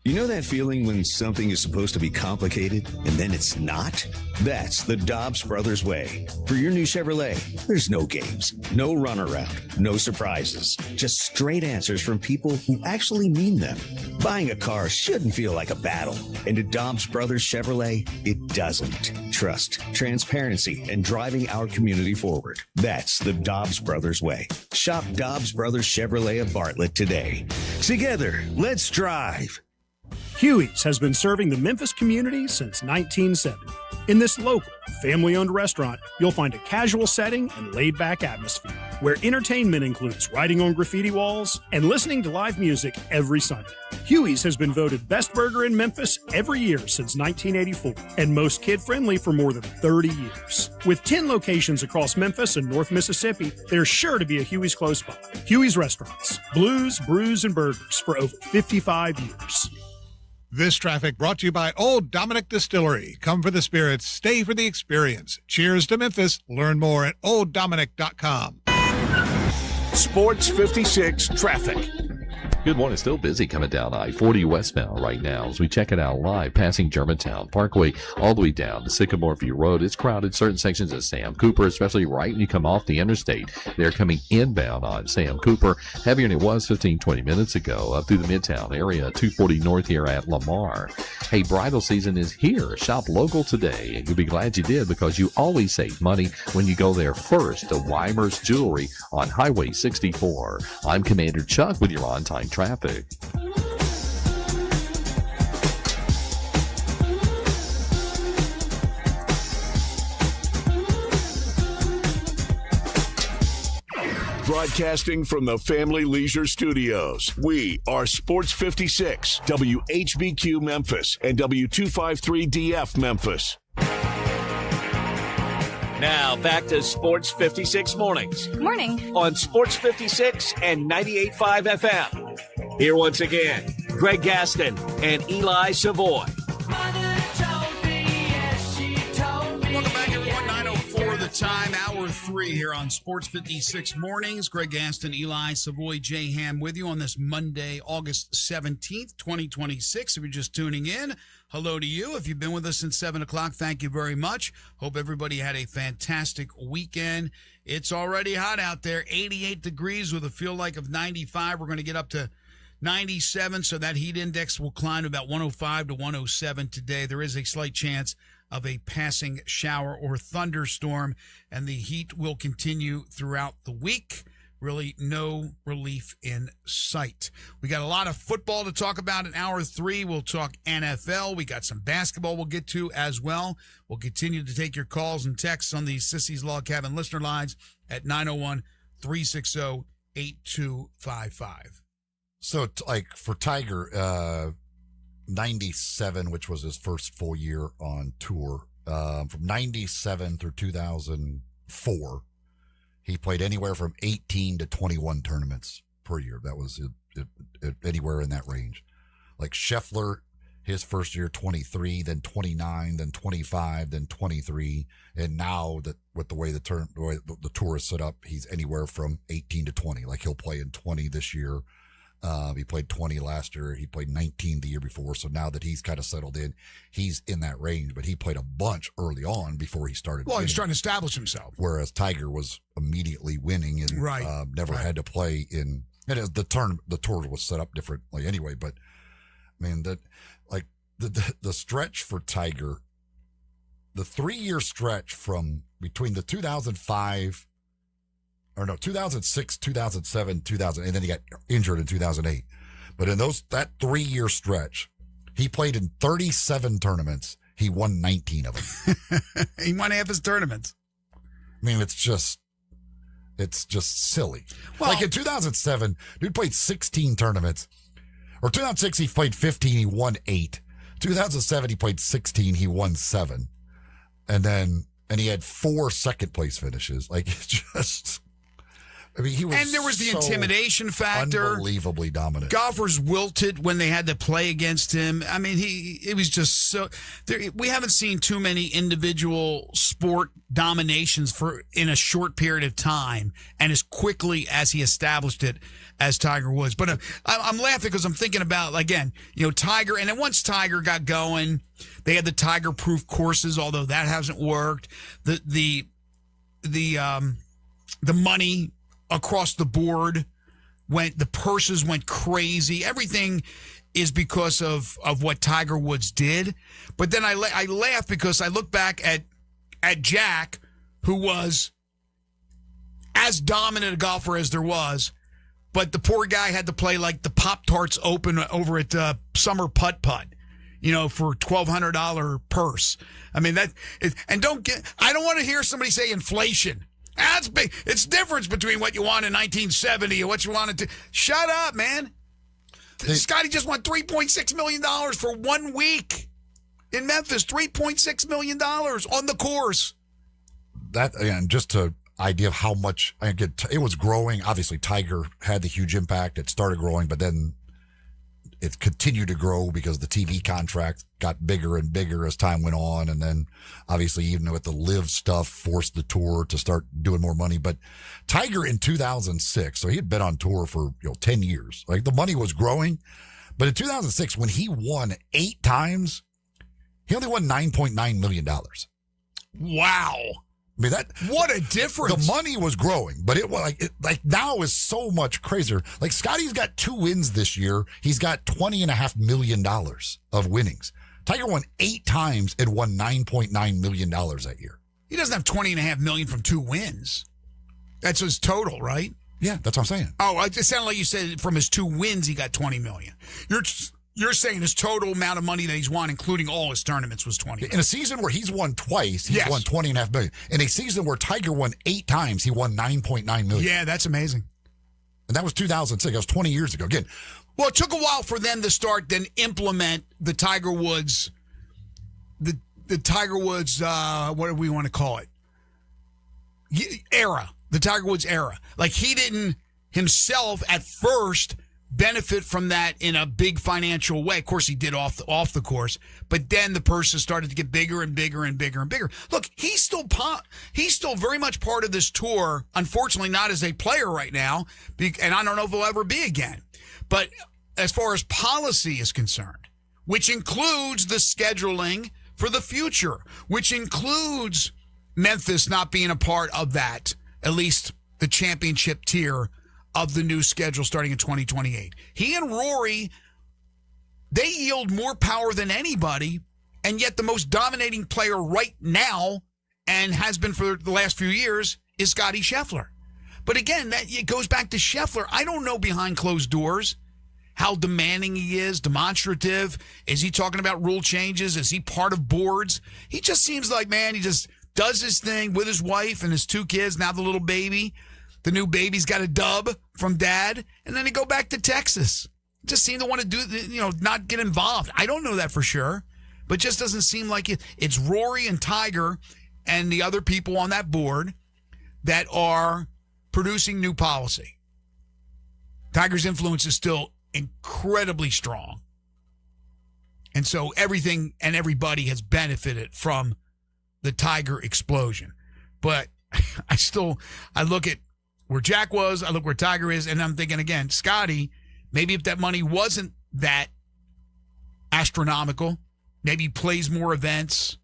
You know that feeling when something is supposed to be complicated and then it's not? That's the Dobbs Brothers way. For your new Chevrolet, there's no games, no runaround, no surprises, just straight answers from people who actually mean them. Buying a car shouldn't feel like a battle, and at Dobbs Brothers Chevrolet, it doesn't. Trust, transparency, and driving our community forward. That's the Dobbs Brothers way. Shop Dobbs Brothers Chevrolet of Bartlett today. Together, let's drive. Huey's has been serving the Memphis community since 1970. In this local, family-owned restaurant, you'll find a casual setting and laid-back atmosphere, where entertainment includes writing on graffiti walls and listening to live music every Sunday. Huey's has been voted best burger in Memphis every year since 1984, and most kid-friendly for more than 30 years. With 10 locations across Memphis and North Mississippi, there's sure to be a Huey's close by. Huey's Restaurants, blues, brews, and burgers for over 55 years. This traffic brought to you by Old Dominick Distillery. Come for the spirits, stay for the experience. Cheers to Memphis. Learn more at olddominick.com. Sports 56 traffic. Good morning. Still busy coming down I-40 westbound right now as we check it out live, passing Germantown Parkway all the way down to Sycamore View Road. It's crowded. Certain sections of Sam Cooper, especially right when you come off the interstate. They're coming inbound on Sam Cooper. Heavier than it was 15-20 minutes ago up through the Midtown area, 240 north here at Lamar. Hey, bridal season is here. Shop local today, and you'll be glad you did because you always save money when you go there first to Weimer's Jewelry on Highway 64. I'm Commander Chuck with your on-time traffic. Broadcasting from the Family Leisure Studios, we are Sports 56, WHBQ Memphis, and W253DF Memphis. Now back to Sports 56 Mornings. Morning. On Sports 56 and 98.5 FM. Here once again, Greg Gaston and Eli Savoy. Welcome back, everyone. 9:04 the time, hour 3 here on Sports 56 Mornings. Greg Gaston, Eli Savoy, Jay Ham with you on this Monday, August 17th, 2026. If you're just tuning in, hello to you. If you've been with us since 7 o'clock, thank you very much. Hope everybody had a fantastic weekend. It's already hot out there, 88 degrees with a feel like of 95. We're going to get up to 97, so that heat index will climb to about 105 to 107 today. There is a slight chance of a passing shower or thunderstorm, and the heat will continue throughout the week. Really no relief in sight. We got a lot of football to talk about in hour 3. We'll talk NFL. We got some basketball we'll get to as well. We'll continue to take your calls and texts on the Sissy's Log Cabin listener lines at 901-360-8255. So, like, for Tiger, 97, which was his first full year on tour, from 97 through 2004, he played anywhere from 18 to 21 tournaments per year. That was anywhere in that range. Like Scheffler, his first year, 23, then 29, then 25, then 23. And now that with the way the tour is set up, he's anywhere from 18 to 20. Like he'll play in 20 this year. He played 20 last year. He played 19 the year before. So now that he's kind of settled in, he's in that range. But he played a bunch early on before he started. Well, he's trying to establish himself. Whereas Tiger was immediately winning and never had to play in. And the tour was set up differently anyway. But I mean the stretch for Tiger, the 3-year stretch from between the 2006, 2007, 2000, and then he got injured in 2008. But in that 3-year stretch, he played in 37 tournaments. He won 19 of them. He won half his tournaments. I mean, it's just silly. Well, like in 2007, dude played 16 tournaments. Or 2006, he played 15, he won 8. 2007, he played 16, he won 7. And he had 4 second place finishes. Like, it's just... I mean, he was, and there was the intimidation factor. Unbelievably dominant. Golfers wilted when they had to play against him. I mean, it was just so. We haven't seen too many individual sport dominations in a short period of time, and as quickly as he established it as Tiger Woods. But I'm laughing because I'm thinking about, again, Tiger, and then once Tiger got going, they had the Tiger-proof courses, although that hasn't worked. The money across the board the purses went crazy. Everything is because of what Tiger Woods did. But then I laugh because I look back at Jack, who was as dominant a golfer as there was, but the poor guy had to play like the Pop-Tarts Open over at Summer Putt Putt, for $1,200 purse. I mean, I don't want to hear somebody say inflation. That's big. It's difference between what you want in 1970 and what you wanted to. Shut up, man. Scotty just won $3.6 million for 1 week in Memphis. $3.6 million on the course. That, again, just to idea of how much it was growing. Obviously, Tiger had the huge impact. It started growing, but then it continued to grow because the TV contract got bigger and bigger as time went on. And then obviously even with the live stuff forced the tour to start doing more money. But Tiger in 2006, so he had been on tour for 10 years. Like the money was growing. But in 2006, when he won 8 times, he only won $9.9 million. Wow. I mean, what a difference. The money was growing, but it was like now is so much crazier. Like Scotty's got 2 wins this year. He's got $20.5 million of winnings. Tiger won 8 times and won $9.9 million that year. He doesn't have $20.5 million from 2 wins. That's his total, right? Yeah, that's what I'm saying. Oh, it sounded like you said from his 2 wins he got $20 million. You're saying his total amount of money that he's won, including all his tournaments, was $20 million. In a season where he's won twice, he's Yes. won $20.5 million. In a season where Tiger won 8 times, he won $9.9 million. Yeah, that's amazing. And that was 2006. That was 20 years ago. Again, Well, it took a while for them to start then implement the Tiger Woods, the Tiger Woods, what do we want to call it? Era. The Tiger Woods era. Like, he didn't himself at first benefit from that in a big financial way. Of course, he did off the course, but then the purses started to get bigger and bigger and bigger and bigger. Look, he's still very much part of this tour. Unfortunately, not as a player right now, and I don't know if he'll ever be again. But as far as policy is concerned, which includes the scheduling for the future, which includes Memphis not being a part of that, at least the championship tier of the new schedule starting in 2028. He and Rory, they yield more power than anybody, and yet the most dominating player right now, and has been for the last few years, is Scottie Scheffler. But again, it goes back to Scheffler. I don't know behind closed doors how demanding he is, demonstrative. Is he talking about rule changes? Is he part of boards? He just seems like, man, he just does his thing with his wife and his 2 kids, now the little baby. The new baby's got a dub from dad, and then they go back to Texas. Just seem to want to do, not get involved. I don't know that for sure, but just doesn't seem like it. It's Rory and Tiger and the other people on that board that are producing new policy. Tiger's influence is still incredibly strong. And so everything and everybody has benefited from the Tiger explosion. But I look at where Jack was, I look where Tiger is, and I'm thinking again, Scotty, maybe if that money wasn't that astronomical, maybe he plays more events,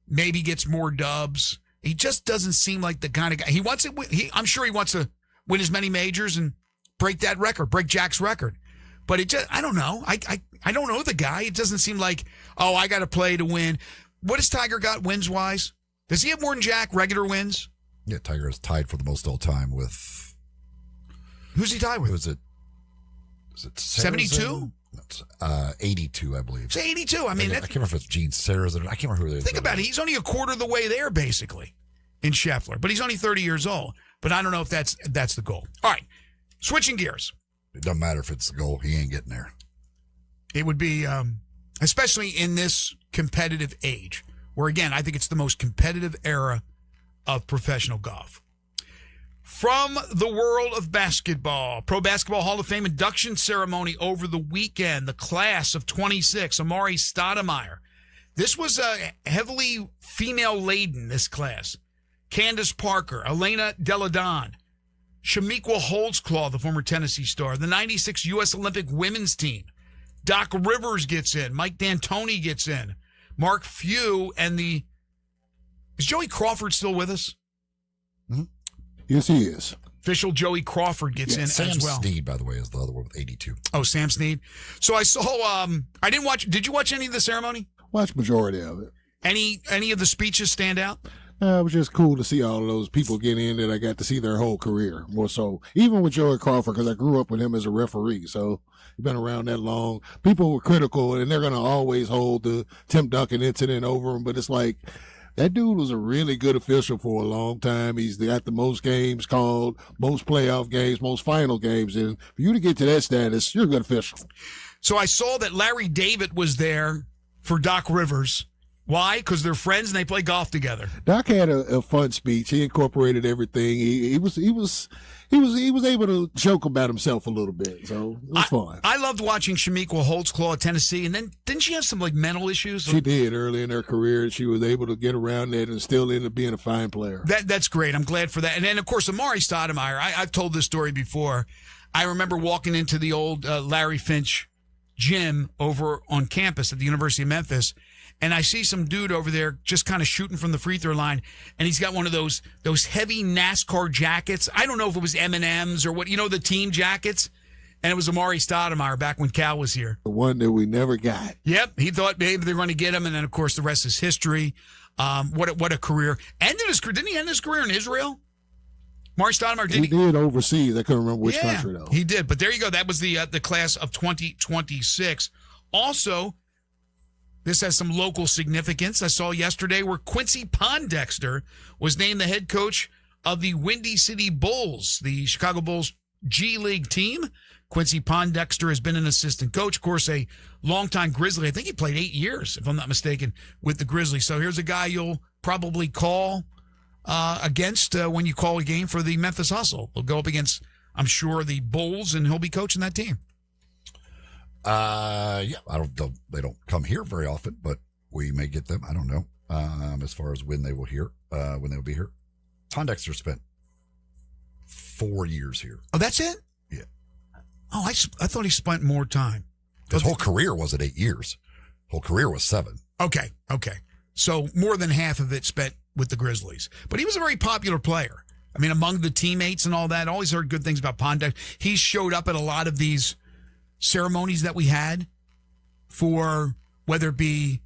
maybe gets more dubs. He just doesn't seem like the kind of guy. He wants it. I'm sure he wants to win as many majors and break that record, break Jack's record. But I don't know. I don't know the guy. It doesn't seem like, oh, I got to play to win. What has Tiger got wins-wise? Does he have more than Jack, regular wins? Yeah, Tiger is tied for the most all time with. Who's he tied with? Was it 72? 82, I believe. Say 82. I mean, I can't remember if it's Gene Sarazen. I can't remember who it is. Think about it. He's only a quarter of the way there, basically, in Scheffler. But he's only 30 years old. But I don't know if that's the goal. All right, switching gears. It doesn't matter if it's the goal. He ain't getting there. It would be, especially in this competitive age, where, again, I think it's the most competitive era of professional golf. From the world of basketball, Pro Basketball Hall of Fame induction ceremony over the weekend, the class of 26, Amari Stoudemire. This was heavily female-laden, this class. Candace Parker, Elena Deladon, Shamiqua Holtzclaw, the former Tennessee star, the 96 U.S. Olympic women's team. Doc Rivers gets in. Mike D'Antoni gets in. Mark Few and is Joey Crawford still with us? Mm-hmm. Yes, he is. Official Joey Crawford gets in Sam as well. Sam Snead, by the way, is the other one with 82. Oh, Sam Snead. So I saw, I didn't watch, did you watch any of the ceremony? Watch majority of it. Any of the speeches stand out? It was just cool to see all of those people get in that I got to see their whole career, more so. Even with Joey Crawford, because I grew up with him as a referee, so he's been around that long. People were critical, and they're going to always hold the Tim Duncan incident over him, but it's like, that dude was a really good official for a long time. He's got the most games called, most playoff games, most final games, and for you to get to that status, you're a good official. So I saw that Larry David was there for Doc Rivers. Why? Because they're friends and they play golf together. Doc had a fun speech. He incorporated everything. He was able to joke about himself a little bit. So it was fun. I loved watching Shamiqua Holtzclaw at Tennessee, and then didn't she have some mental issues? She did early in her career. She was able to get around that and still end up being a fine player. That's great. I'm glad for that. And then of course Amari Stoudemire. I've told this story before. I remember walking into the old Larry Finch gym over on campus at the University of Memphis. And I see some dude over there just kind of shooting from the free throw line, and he's got one of those heavy NASCAR jackets. I don't know if it was M&M's or what, the team jackets. And it was Amari Stoudemire back when Cal was here. The one that we never got. Yep, he thought maybe they're going to get him, and then of course the rest is history. What a career! Didn't he end his career in Israel? Amari Stoudemire He did overseas. I couldn't remember which country though. He did, but there you go. That was the class of 2026. Also, this has some local significance. I saw yesterday where Quincy Pondexter was named the head coach of the Windy City Bulls, the Chicago Bulls G League team. Quincy Pondexter has been an assistant coach, of course, a longtime Grizzly. I think he played 8 years, if I'm not mistaken, with the Grizzlies. So here's a guy you'll probably call against when you call a game for the Memphis Hustle. He'll go up against, I'm sure, the Bulls, and he'll be coaching that team. Yeah, they don't come here very often, but we may get them. I don't know. As far as when they will be here. Pondexter spent 4 years here. Oh, that's it? Yeah. Oh, I thought he spent more time. His whole career wasn't 8 years. Whole career was 7. Okay. So more than half of it spent with the Grizzlies. But he was a very popular player. I mean, among the teammates and all that, always heard good things about Pondexter. He showed up at a lot of these ceremonies that we had for whether it be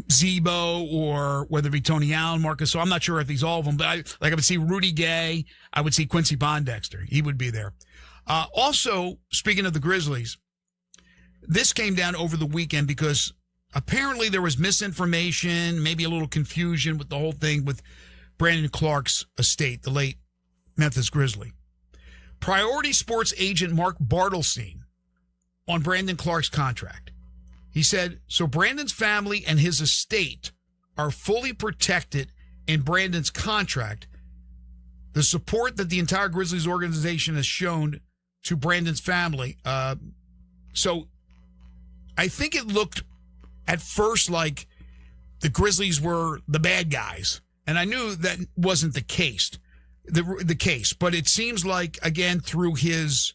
Zebo or whether it be Tony Allen, Marcus. So I'm not sure if he's all of them, but I would see Rudy Gay. I would see Quincy Pondexter. He would be there. Also, speaking of the Grizzlies, this came down over the weekend because apparently there was misinformation, maybe a little confusion with the whole thing with Brandon Clark's estate, the late Memphis Grizzly. Priority Sports agent Mark Bartelstein on Brandon Clark's contract. He said, so Brandon's family and his estate are fully protected in Brandon's contract. The support that the entire Grizzlies organization has shown to Brandon's family. So I think it looked at first like the Grizzlies were the bad guys. And I knew that wasn't the case. The case, but it seems like, again, through his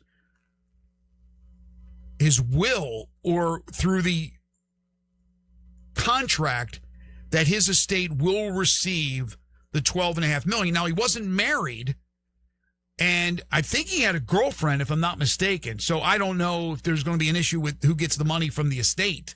will or through the contract, that his estate will receive the $12.5 million. Now, he wasn't married, and I think he had a girlfriend, if I'm not mistaken. So I don't know if there's going to be an issue with who gets the money from the estate.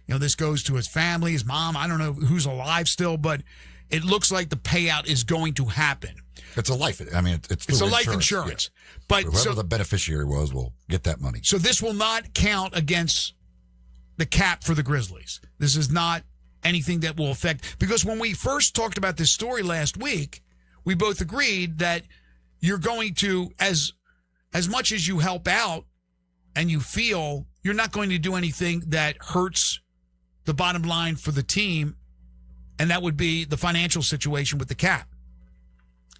You know, this goes to his family, his mom. I don't know who's alive still, but it looks like the payout is going to happen. It's a life. I mean, it's a life insurance. Yeah. But whoever the beneficiary will get that money. So this will not count against the cap for the Grizzlies. This is not anything that will affect, because when we first talked about this story last week, we both agreed that you're going to, as much as you help out and you feel, you're not going to do anything that hurts the bottom line for the team, and that would be the financial situation with the cap.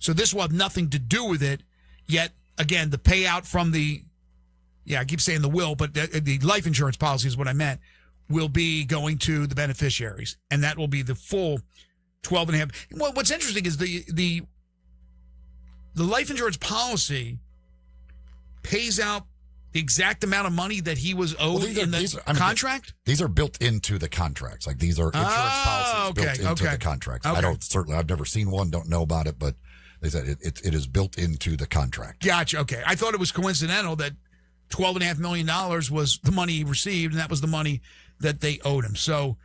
So this will have nothing to do with it, yet, again, the payout from I keep saying the will, but the life insurance policy is what I meant, will be going to the beneficiaries, and that will be the full 12.5. Well, what's interesting is the life insurance policy pays out the exact amount of money that he was owed in the contract? These are built into the contracts. Like, these are insurance policies built into the contracts. Okay. I've never seen one, don't know about it, but they said it is built into the contract. Gotcha. Okay. I thought it was coincidental that $12.5 million was the money he received, and that was the money that they owed him. So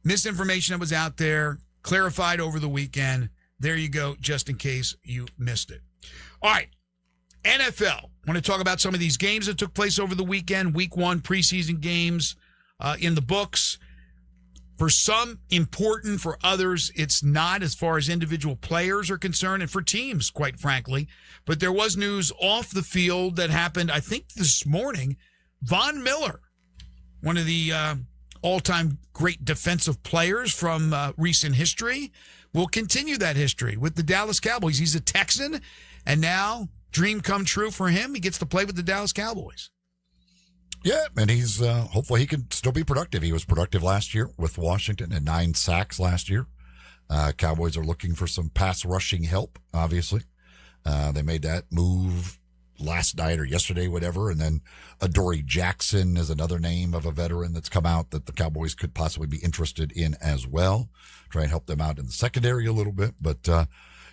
misinformation that was out there, clarified over the weekend. There you go, just in case you missed it. All right, NFL. I want to talk about some of these games that took place over the weekend. Week 1 preseason games in the books. For some, important. For others, it's not, as far as individual players are concerned, and for teams, quite frankly. But there was news off the field that happened, I think, this morning. Von Miller, one of the all-time great defensive players from recent history, will continue that history with the Dallas Cowboys. He's a Texan, and now, dream come true for him. He gets to play with the Dallas Cowboys. Yeah, and he's hopefully he can still be productive. He was productive last year with Washington and 9 sacks last year. Cowboys are looking for some pass rushing help, obviously. They made that move last night or yesterday, whatever. And then Adoree Jackson is another name of a veteran that's come out that the Cowboys could possibly be interested in as well. Try and help them out in the secondary a little bit. But,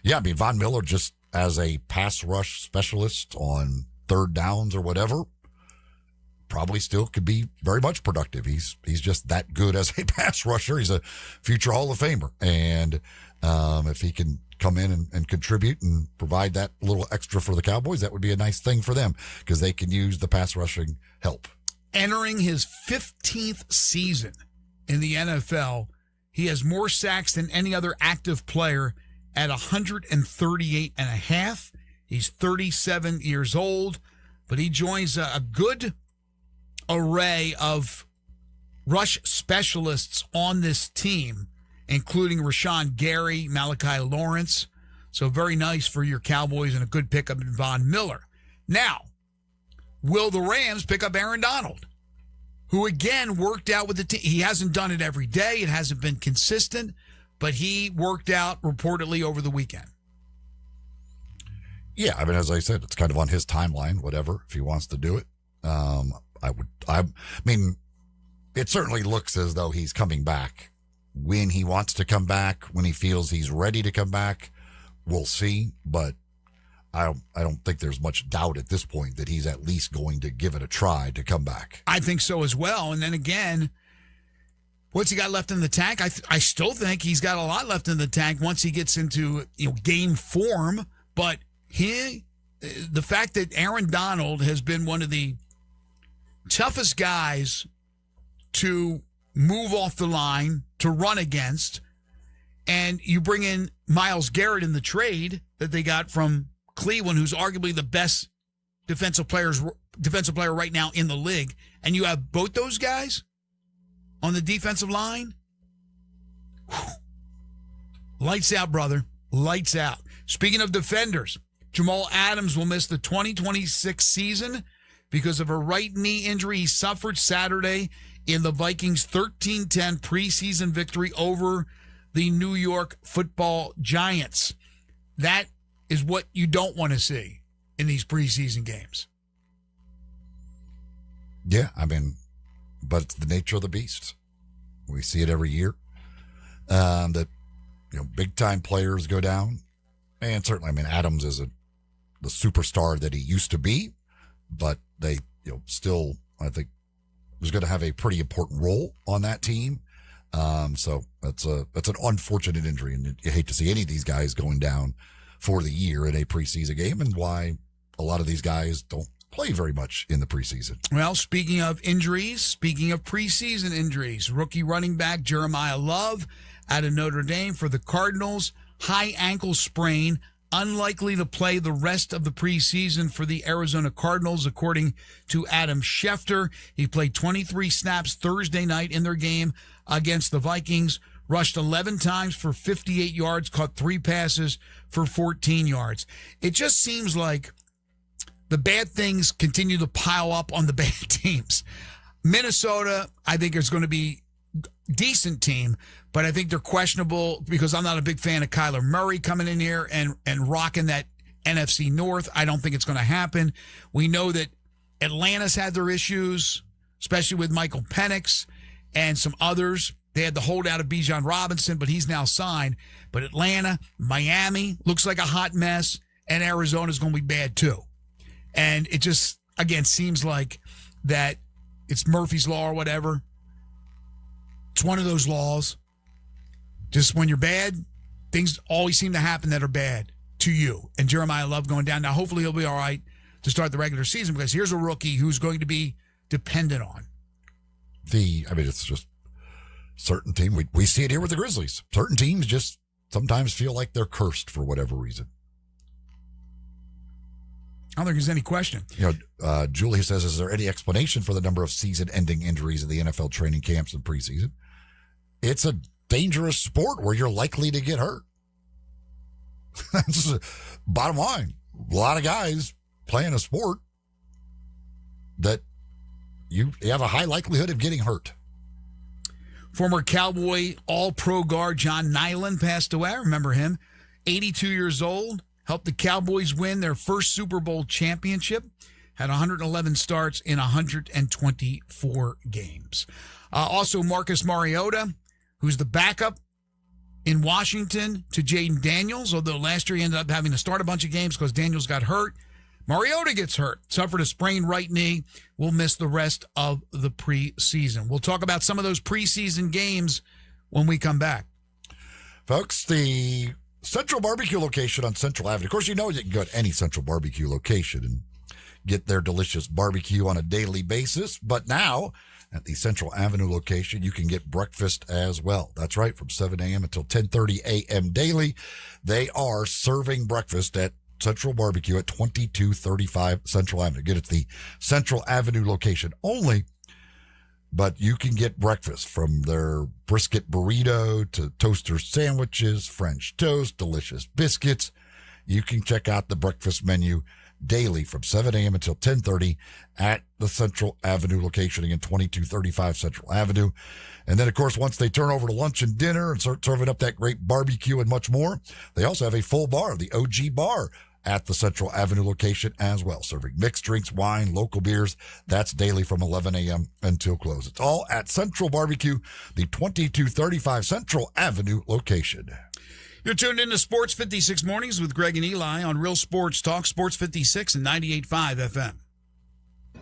yeah, I mean, Von Miller just as a pass rush specialist on third downs or whatever, probably still could be very much productive. He's just that good as a pass rusher. He's a future Hall of Famer. And if he can come in and contribute and provide that little extra for the Cowboys, that would be a nice thing for them because they can use the pass rushing help. entering his 15th season in the NFL. He has more sacks than any other active player at 138 and a half. He's 37 years old, but he joins a good array of rush specialists on this team, including Rashawn Gary, Malachi Lawrence. So very nice for your Cowboys and a good pickup in Von Miller. Now, will the Rams pick up Aaron Donald, who again worked out with the team? He hasn't done it every day. It hasn't been consistent, but he worked out reportedly over the weekend. Yeah, I mean, as I said, it's kind of on his timeline, whatever, if he wants to do it. I mean, it certainly looks as though he's coming back when he wants to come back, when he feels he's ready to come back. We'll see, but I don't think there's much doubt at this point that he's at least going to give it a try to come back. I think so as well. And then again, what's he got left in the tank? I still think he's got a lot left in the tank once he gets into game form. But the fact that Aaron Donald has been one of the toughest guys to move off the line, to run against, and you bring in Myles Garrett in the trade that they got from Cleveland, who's arguably the best defensive player right now in the league, and you have both those guys on the defensive line. Whew. Lights out, brother. Lights out. Speaking of defenders, Jamal Adams will miss the 2026 season because of a right knee injury he suffered Saturday in the Vikings' 13-10 preseason victory over the New York Football Giants. That is what you don't want to see in these preseason games. Yeah, I mean, but it's the nature of the beast. We see it every year. That big time players go down, and certainly, I mean, Adams is the superstar that he used to be, but they still, I think, was going to have a pretty important role on that team. So that's an unfortunate injury, and you hate to see any of these guys going down for the year in a preseason game, and why a lot of these guys don't play very much in the preseason. Well, speaking of injuries, speaking of preseason injuries, rookie running back Jeremiah Love out of Notre Dame for the Cardinals, high ankle sprain, unlikely to play the rest of the preseason for the Arizona Cardinals, according to Adam Schefter. He played 23 snaps Thursday night in their game against the Vikings, rushed 11 times for 58 yards, caught 3 passes for 14 yards. It just seems like the bad things continue to pile up on the bad teams. Minnesota, I think, is going to be a decent team, but I think they're questionable because I'm not a big fan of Kyler Murray coming in here and rocking that NFC North. I don't think it's going to happen. We know that Atlanta's had their issues, especially with Michael Penix and some others. They had the holdout of Bijan Robinson, but he's now signed. But Atlanta, Miami looks like a hot mess, and Arizona's going to be bad too. And it just, again, seems like that it's Murphy's Law or whatever. It's one of those laws. Just when you're bad, things always seem to happen that are bad to you. And Jeremiah Love going down. Now, hopefully he'll be all right to start the regular season, because here's a rookie who's going to be dependent on. It's just certain team. We see it here with the Grizzlies. Certain teams just sometimes feel like they're cursed for whatever reason. I don't think there's any question. Julie says, is there any explanation for the number of season-ending injuries in the NFL training camps and preseason? It's a dangerous sport where you're likely to get hurt. That's bottom line. A lot of guys playing a sport that you have a high likelihood of getting hurt. Former Cowboy All-Pro guard John Nyland passed away. I remember him. 82 years old. Helped the Cowboys win their first Super Bowl championship. Had 111 starts in 124 games. Also, Marcus Mariota, who's the backup in Washington to Jaden Daniels, although last year he ended up having to start a bunch of games because Daniels got hurt. Mariota gets hurt, suffered a sprained right knee, will miss the rest of the preseason. We'll talk about some of those preseason games when we come back. Folks, the Central Barbecue location on Central Avenue. Of course, you can go to any Central Barbecue location and get their delicious barbecue on a daily basis. But now at the Central Avenue location, you can get breakfast as well. That's right, from 7 a.m. until 10:30 a.m. daily. They are serving breakfast at Central Barbecue at 2235 Central Avenue. Again, it's the Central Avenue location only, but you can get breakfast from their brisket burrito to toaster sandwiches, French toast, delicious biscuits. You can check out the breakfast menu daily from 7 a.m. until 10:30 at the Central Avenue location, again, 2235 Central Avenue. And then, of course, once they turn over to lunch and dinner and start serving up that great barbecue and much more, they also have a full bar, the OG Bar, at the Central Avenue location as well, serving mixed drinks, wine, local beers. That's daily from 11 a.m. until close. It's all at Central Barbecue, the 2235 Central Avenue location. You're tuned into Sports 56 Mornings with Greg and Eli on Real Sports Talk, Sports 56 and 98.5 FM.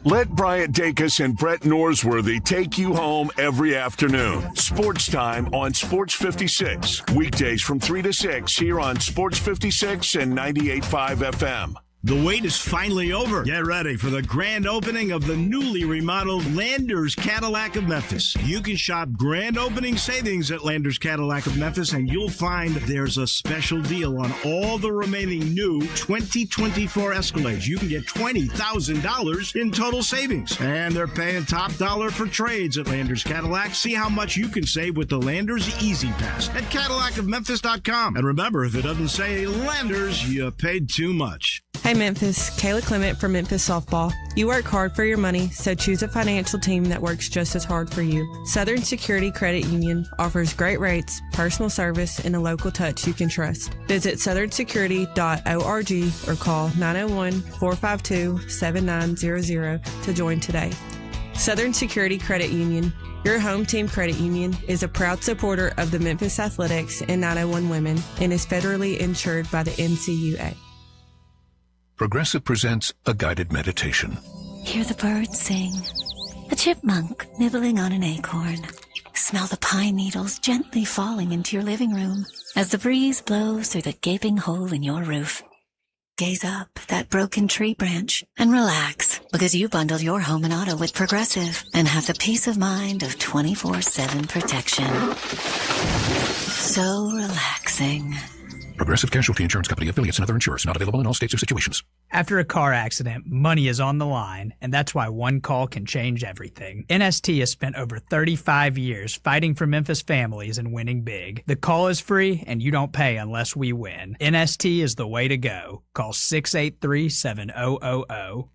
Let Bryant Dacus and Brett Norsworthy take you home every afternoon. Sports Time on Sports 56. Weekdays from 3 to 6 here on Sports 56 and 98.5 FM. The wait is finally over. Get ready for the grand opening of the newly remodeled Landers Cadillac of Memphis. You can shop grand opening savings at Landers Cadillac of Memphis, and you'll find there's a special deal on all the remaining new 2024 Escalades. You can get $20,000 in total savings. And they're paying top dollar for trades at Landers Cadillac. See how much you can save with the Landers Easy Pass at CadillacofMemphis.com. And remember, if it doesn't say Landers, you paid too much. Hey Memphis, Kayla Clement from Memphis Softball. You work hard for your money, so choose a financial team that works just as hard for you. Southern Security Credit Union offers great rates, personal service, and a local touch you can trust. Visit southernsecurity.org or call 901-452-7900 to join today. Southern Security Credit Union, your home team credit union, is a proud supporter of the Memphis Athletics and 901 Women and is federally insured by the NCUA. Progressive presents a guided meditation. Hear the birds sing. A chipmunk nibbling on an acorn. Smell the pine needles gently falling into your living room as the breeze blows through the gaping hole in your roof. Gaze up at that broken tree branch and relax, because you bundled your home and auto with Progressive and have the peace of mind of 24/7 protection. So relaxing. Progressive Casualty Insurance Company, affiliates, and other insurers. Not available in all states or situations. After a car accident, money is on the line, and that's why one call can change everything. NST has spent over 35 years fighting for Memphis families and winning big. The call is free, and you don't pay unless we win. NST is the way to go. Call 683-7000.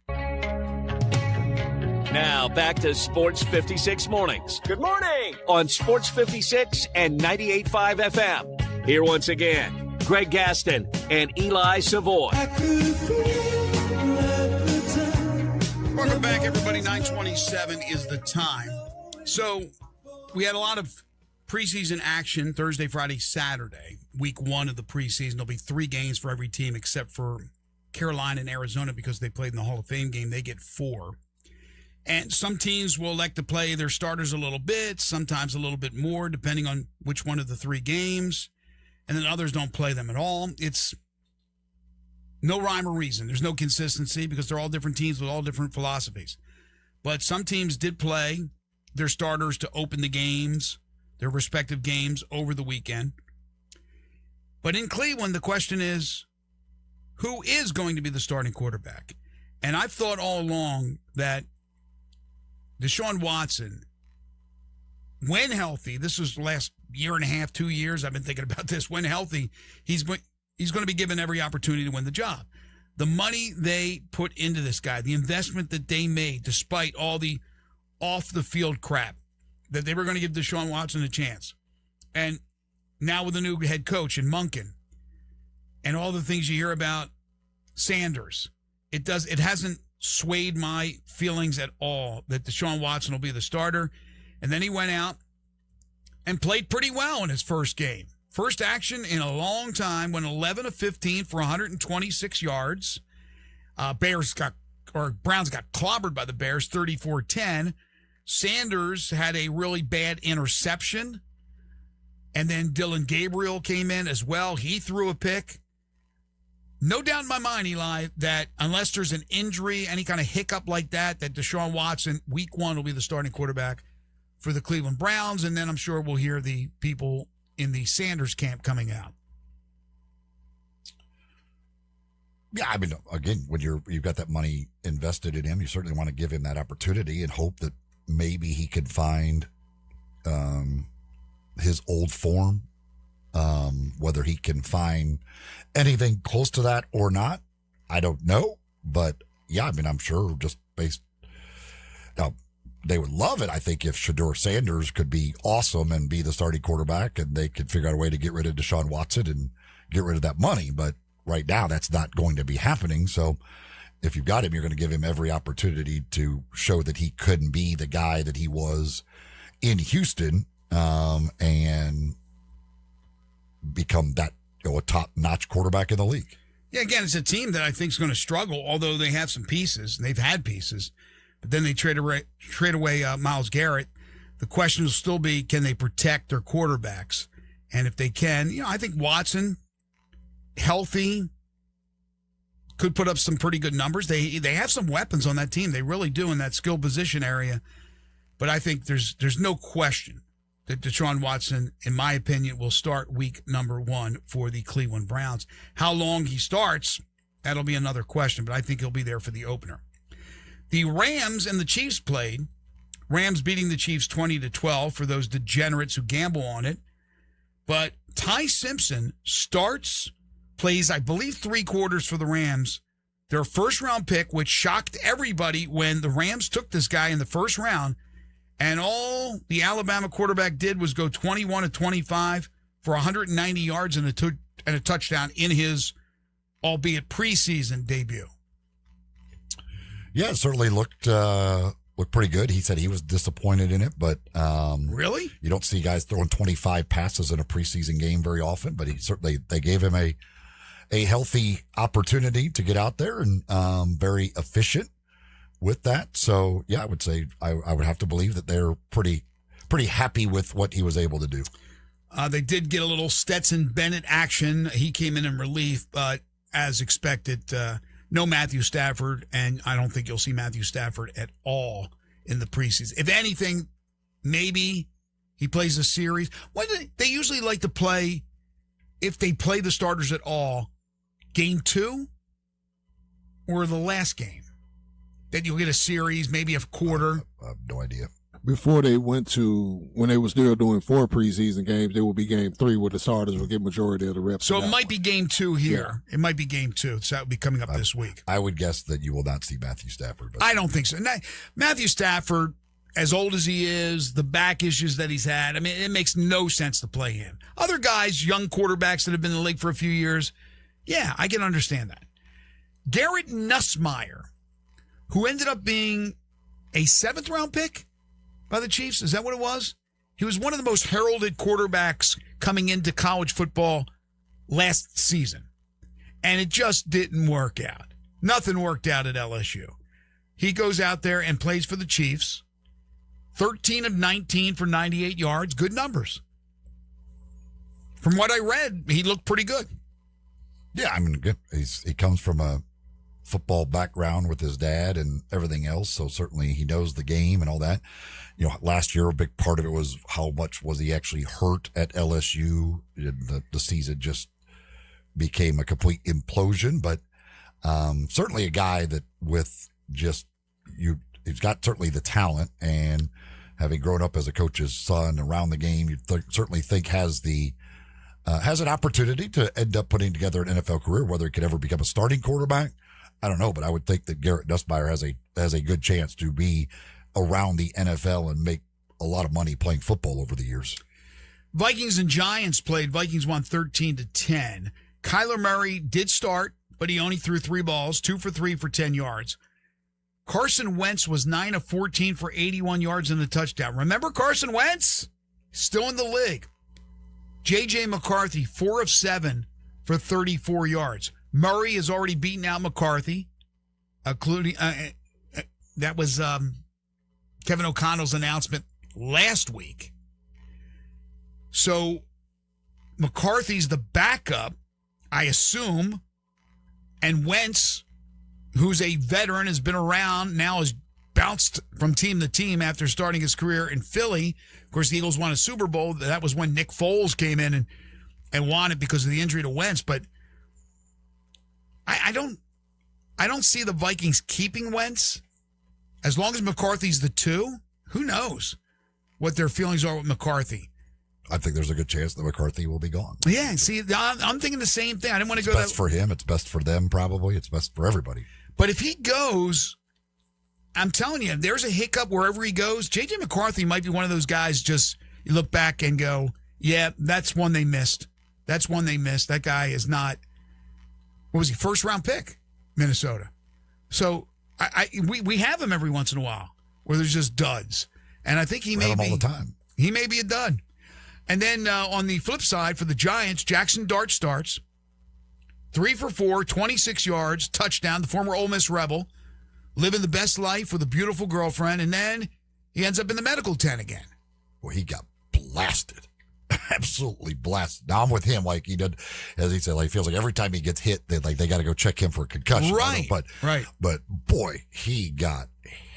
Now back to Sports 56 Mornings. Good morning on Sports 56 and 98.5 FM. Here once again, Greg Gaston and Eli Savoy. Welcome back, everybody. 9:27 is the time. So we had a lot of preseason action Thursday, Friday, Saturday. Week one of the preseason. There'll be 3 games for every team except for Carolina and Arizona, because they played in the Hall of Fame game. They get 4. And some teams will elect to play their starters a little bit, sometimes a little bit more, depending on which one of the 3 games. And then others don't play them at all. It's no rhyme or reason. There's no consistency because they're all different teams with all different philosophies. But some teams did play their starters to open the games, their respective games, over the weekend. But in Cleveland, the question is, who is going to be the starting quarterback? And I've thought all along that Deshaun Watson, when healthy, this was the last year and a half, 2 years, I've been thinking about this. When healthy, he's going to be given every opportunity to win the job. The money they put into this guy, the investment that they made, despite all the off-the-field crap, that they were going to give Deshaun Watson a chance. And now with a new head coach in Monken and all the things you hear about Sanders, it hasn't swayed my feelings at all that Deshaun Watson will be the starter. And then he went out and played pretty well in his first game. First action in a long time, went 11 of 15 for 126 yards. Browns got clobbered by the Bears, 34-10. Sanders had a really bad interception. And then Dylan Gabriel came in as well. He threw a pick. no doubt in my mind, Eli, that unless there's an injury, any kind of hiccup like that Deshaun Watson, week 1, will be the starting quarterback for the Cleveland Browns. And then I'm sure we'll hear the people in the Sanders camp coming out. Yeah, I mean, again, when you've got that money invested in him, you certainly want to give him that opportunity and hope that maybe he can find his old form. Whether he can find anything close to that or not, I don't know. But yeah, I mean, I'm sure just based. Now, they would love it, I think, if Shedeur Sanders could be awesome and be the starting quarterback, and they could figure out a way to get rid of Deshaun Watson and get rid of that money. But right now, that's not going to be happening. So if you've got him, you're going to give him every opportunity to show that he couldn't be the guy that he was in Houston, and become that, a top-notch quarterback in the league. Yeah, again, it's a team that I think is going to struggle, although they have some pieces. They've had pieces. But then they trade away Myles Garrett. The question will still be, can they protect their quarterbacks? And if they can, I think Watson, healthy, could put up some pretty good numbers. They have some weapons on that team. They really do in that skill position area. But I think there's no question that Deshaun Watson, in my opinion, will start week number 1 for the Cleveland Browns. How long he starts, that'll be another question, but I think he'll be there for the opener. The Rams and the Chiefs played. Rams beating the Chiefs 20-12 for those degenerates who gamble on it. But Ty Simpson plays, I believe, 3 quarters for the Rams. Their first-round pick, which shocked everybody when the Rams took this guy in the first round. And all the Alabama quarterback did was go 21-25 for 190 yards and a touchdown in his, albeit preseason, debut. Yeah, it certainly looked pretty good. He said he was disappointed in it, but really, you don't see guys throwing 25 passes in a preseason game very often. But they gave him a healthy opportunity to get out there and very efficient with that. So yeah, I would say I would have to believe that they're pretty happy with what he was able to do. They did get a little Stetson Bennett action. He came in relief, but as expected, no Matthew Stafford, and I don't think you'll see Matthew Stafford at all in the preseason. If anything, maybe he plays a series. They usually like to play, if they play the starters at all, game 2 or the last game. Then you'll get a series, maybe a quarter. I have no idea. Before they went to, when they were still doing 4 preseason games, there would be game 3 where the starters would get majority of the reps. So it might be game 2 here. Yeah. It might be game 2. So that would be coming up this week. I would guess that you will not see Matthew Stafford. But I don't think so. Matthew Stafford, as old as he is, the back issues that he's had, I mean, it makes no sense to play him. Other guys, young quarterbacks that have been in the league for a few years, yeah, I can understand that. Garrett Nussmeier, who ended up being a 7th-round pick by the Chiefs. Is that what it was? He was one of the most heralded quarterbacks coming into college football last season. And it just didn't work out. Nothing worked out at LSU. He goes out there and plays for the Chiefs. 13 of 19 for 98 yards. Good numbers. From what I read, he looked pretty good. Yeah, I mean, good. He comes from a football background with his dad and everything else, so certainly he knows the game and all that. Last year a big part of it was how much was he actually hurt at LSU. The season just became a complete implosion, but certainly a guy that he's got certainly the talent, and having grown up as a coach's son around the game, you'd certainly think has an opportunity to end up putting together an NFL career. Whether he could ever become a starting quarterback, I don't know, but I would think that Garrett Nussmeier has a good chance to be around the NFL and make a lot of money playing football over the years. Vikings and Giants played. Vikings won 13-10. Kyler Murray did start, but he only threw 3 balls, 2 for 3 for 10 yards. Carson Wentz was 9 of 14 for 81 yards and a touchdown. Remember Carson Wentz? Still in the league. J.J. McCarthy, 4 of 7 for 34 yards. Murray has already beaten out McCarthy, including that was Kevin O'Connell's announcement last week. So McCarthy's the backup, I assume, And Wentz, who's a veteran, has been around, now has bounced from team to team after starting his career in Philly. Of course, the Eagles won a Super Bowl. That was when Nick Foles came in and won it because of the injury to Wentz. But I don't see the Vikings keeping Wentz. As long as McCarthy's the 2, who knows what their feelings are with McCarthy. I think there's a good chance that McCarthy will be gone. Yeah, see, I'm thinking the same thing. I didn't want to go It's best for him. It's best for them, probably. It's best for everybody. But if he goes, I'm telling you, there's a hiccup wherever he goes. J.J. McCarthy might be one of those guys just you look back and go, yeah, that's one they missed. That's one they missed. That guy is not, what was he, first-round pick, Minnesota. So we have him every once in a while where there's just duds. And I think he may be all the time. He may be a dud. And then on the flip side for the Giants, Jackson Dart starts. 3 for 4, 26 yards, touchdown. The former Ole Miss Rebel, living the best life with a beautiful girlfriend. And then he ends up in the medical tent again. Well, he got blasted. Absolutely blasted. Now I'm with him, like he did, as he said, like he feels like every time he gets hit, they got to go check him for a concussion. Right. But boy, he got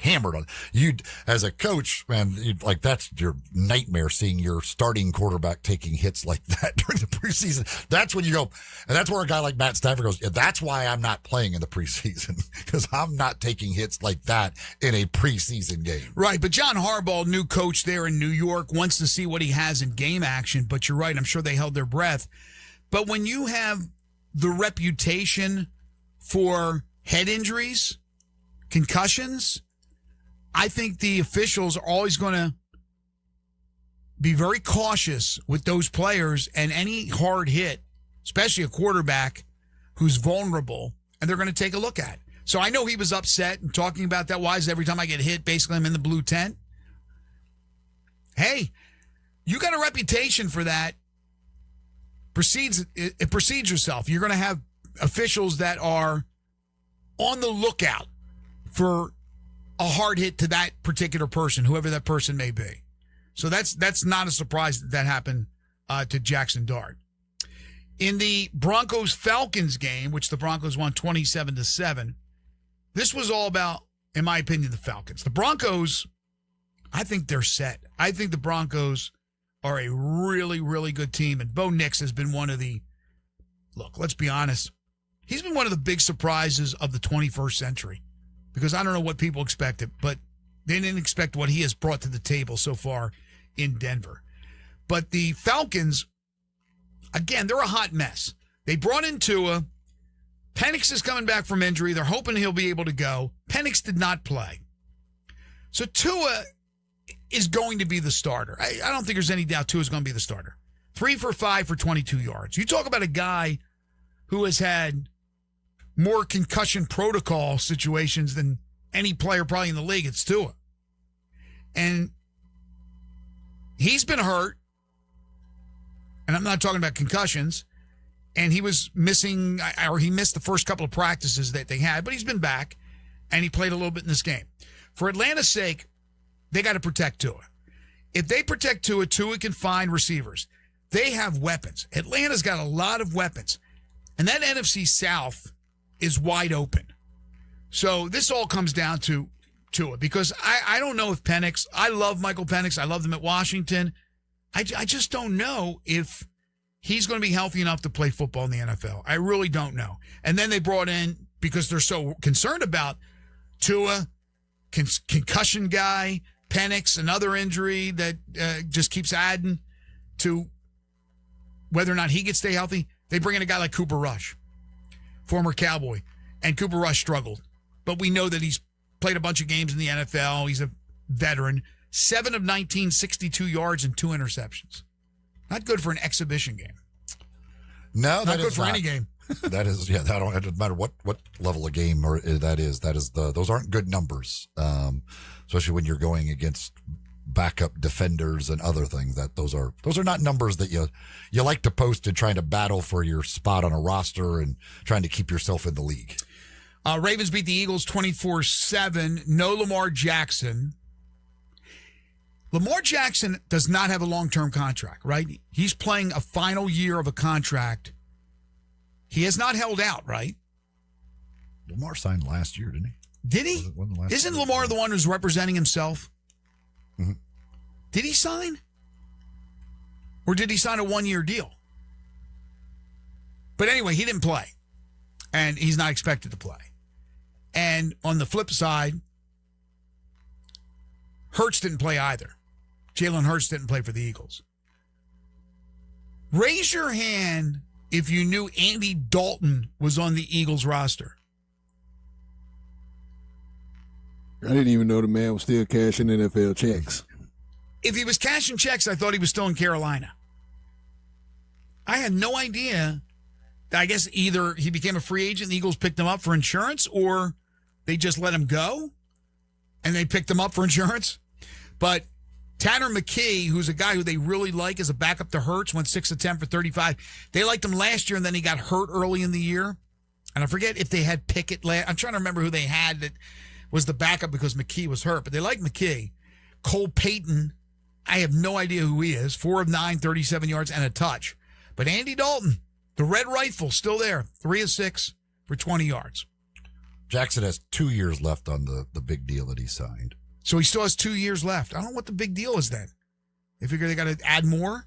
hammered on you as a coach, man. Like that's your nightmare, seeing your starting quarterback taking hits like that during the preseason. That's when you go, and that's where a guy like Matt Stafford goes, yeah, that's why I'm not playing in the preseason, because I'm not taking hits like that in a preseason game. Right, but John Harbaugh, new coach there in New York, wants to see what he has in game action. But you're right, I'm sure they held their breath. But when you have the reputation for head injuries, concussions, I think the officials are always going to be very cautious with those players and any hard hit, especially a quarterback who's vulnerable, and they're going to take a look at it. So I know he was upset and talking about that. Why is every time I get hit, basically I'm in the blue tent? Hey, you got a reputation for that. It precedes yourself. You're going to have officials that are on the lookout for a hard hit to that particular person, whoever that person may be. So that's not a surprise that happened to Jackson Dart. In the Broncos-Falcons game, which the Broncos won 27-7, this was all about, in my opinion, the Falcons. The Broncos, I think they're set. I think the Broncos are a really, really good team. And Bo Nix has been one of the, look, let's be honest, he's been one of the big surprises of the 21st century. Because I don't know what people expected, but they didn't expect what he has brought to the table so far in Denver. But the Falcons, again, they're a hot mess. They brought in Tua. Penix is coming back from injury. They're hoping he'll be able to go. Penix did not play. So Tua is going to be the starter. I don't think there's any doubt Tua is going to be the starter. 3 for 5 for 22 yards. You talk about a guy who has had more concussion protocol situations than any player probably in the league. It's Tua. And he's been hurt. And I'm not talking about concussions. And he was missing, or he missed the first couple of practices that they had, but he's been back, and he played a little bit in this game. For Atlanta's sake, they got to protect Tua. If they protect Tua, Tua can find receivers. They have weapons. Atlanta's got a lot of weapons. And that NFC South is wide open. So this all comes down to Tua, because I don't know if Penix, I love Michael Penix. I love them at Washington. I just don't know if he's going to be healthy enough to play football in the NFL. I really don't know. And then they brought in, because they're so concerned about Tua, concussion guy, Penix, another injury that just keeps adding to whether or not he can stay healthy. They bring in a guy like Cooper Rush, former Cowboy, and Cooper Rush struggled. But we know that he's played a bunch of games in the NFL. He's a veteran. 7 of 19, 62 yards and 2 interceptions. Not good for an exhibition game. No, not good for any game. That is, yeah. That don't. It doesn't matter what level of game or that is. Those aren't good numbers, especially when you're going against backup defenders and other things. Those are not numbers that you like to post and trying to battle for your spot on a roster and trying to keep yourself in the league. Ravens beat the Eagles 24-7. No Lamar Jackson. Lamar Jackson does not have a long-term contract, right? He's playing a final year of a contract. He has not held out, right? Lamar signed last year, didn't he? Did he? Isn't Lamar the one who's representing himself? Mm-hmm. Did he sign? Or did he sign a one-year deal? But anyway, he didn't play. And he's not expected to play. And on the flip side, Hurts didn't play either. Jalen Hurts didn't play for the Eagles. Raise your hand if you knew Andy Dalton was on the Eagles roster. I didn't even know the man was still cashing NFL checks. If he was cashing checks, I thought he was still in Carolina. I had no idea. I guess either he became a free agent, the Eagles picked him up for insurance, or they just let him go and they picked him up for insurance. But Tanner McKee, who's a guy who they really like as a backup to Hurts, went 6 of 10 for 35. They liked him last year, and then he got hurt early in the year. And I forget if they had Pickett. I'm trying to remember who they had that was the backup because McKee was hurt. But they like McKee. Cole Payton, I have no idea who he is. 4 of 9, 37 yards, and a touch. But Andy Dalton, the red rifle, still there. 3 of 6 for 20 yards. Jackson has 2 years left on the big deal that he signed. So he still has 2 years left. I don't know what the big deal is then. They figure they got to add more?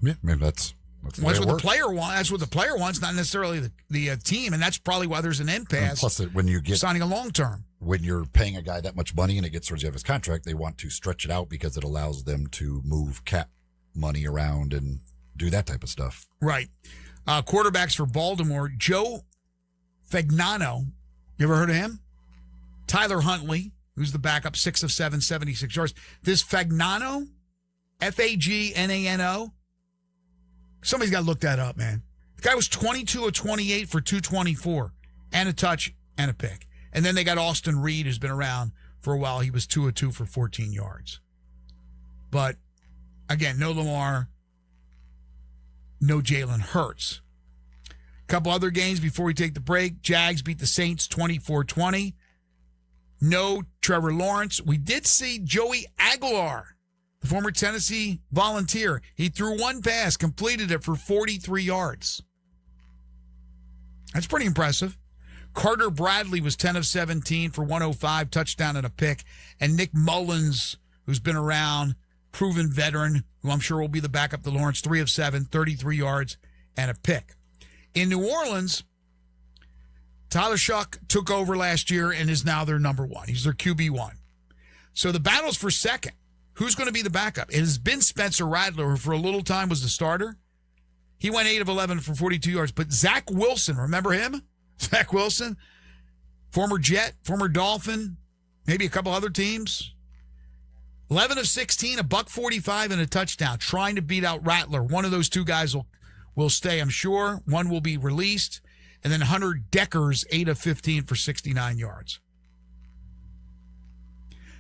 Yeah, maybe that's what the player wants. That's what the player wants, not necessarily the team, and that's probably why there's an impasse. And plus, when you get signing a long term, when you're paying a guy that much money and it gets towards the end of his contract, they want to stretch it out because it allows them to move cap money around and do that type of stuff. Right. Quarterbacks for Baltimore: Joe Fagnano. You ever heard of him? Tyler Huntley, who's the backup, 6 of 7, 76 yards. This Fagnano, Fagnano. Somebody's got to look that up, man. The guy was 22 of 28 for 224 and a touch and a pick. And then they got Austin Reed, who's been around for a while. He was 2 of 2 for 14 yards. But, again, no Lamar, no Jalen Hurts. A couple other games before we take the break. Jags beat the Saints 24-20. No Trevor Lawrence. We did see Joey Aguilar, the former Tennessee Volunteer. He threw one pass, completed it for 43 yards. That's pretty impressive. Carter Bradley was 10 of 17 for 105, touchdown and a pick. And Nick Mullins, who's been around, proven veteran, who I'm sure will be the backup to Lawrence, 3 of 7, 33 yards and a pick. In New Orleans, Tyler Shuck took over last year and is now their number one. He's their QB1. So the battle's for second. Who's going to be the backup? It has been Spencer Rattler, who for a little time was the starter. He went 8 of 11 for 42 yards. But Zach Wilson, remember him? Zach Wilson, former Jet, former Dolphin, maybe a couple other teams. 11 of 16, $145 and a touchdown, trying to beat out Rattler. One of those two guys will stay, I'm sure. One will be released. And then Hunter Deckers, 8 of 15 for 69 yards.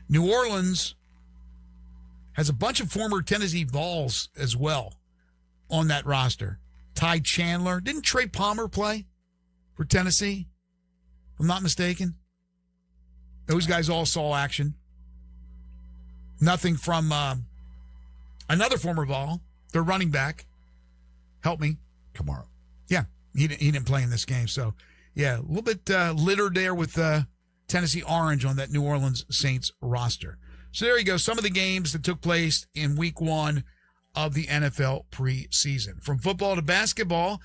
New Orleans has a bunch of former Tennessee Vols as well on that roster. Ty Chandler. Didn't Trey Palmer play for Tennessee? If I'm not mistaken. Those guys all saw action. Nothing from another former Vol, their running back. Help me. Kamara. Yeah, he didn't play in this game. So, yeah, a little bit littered there with Tennessee Orange on that New Orleans Saints roster. So there you go. Some of the games that took place in week 1 of the NFL preseason. From football to basketball,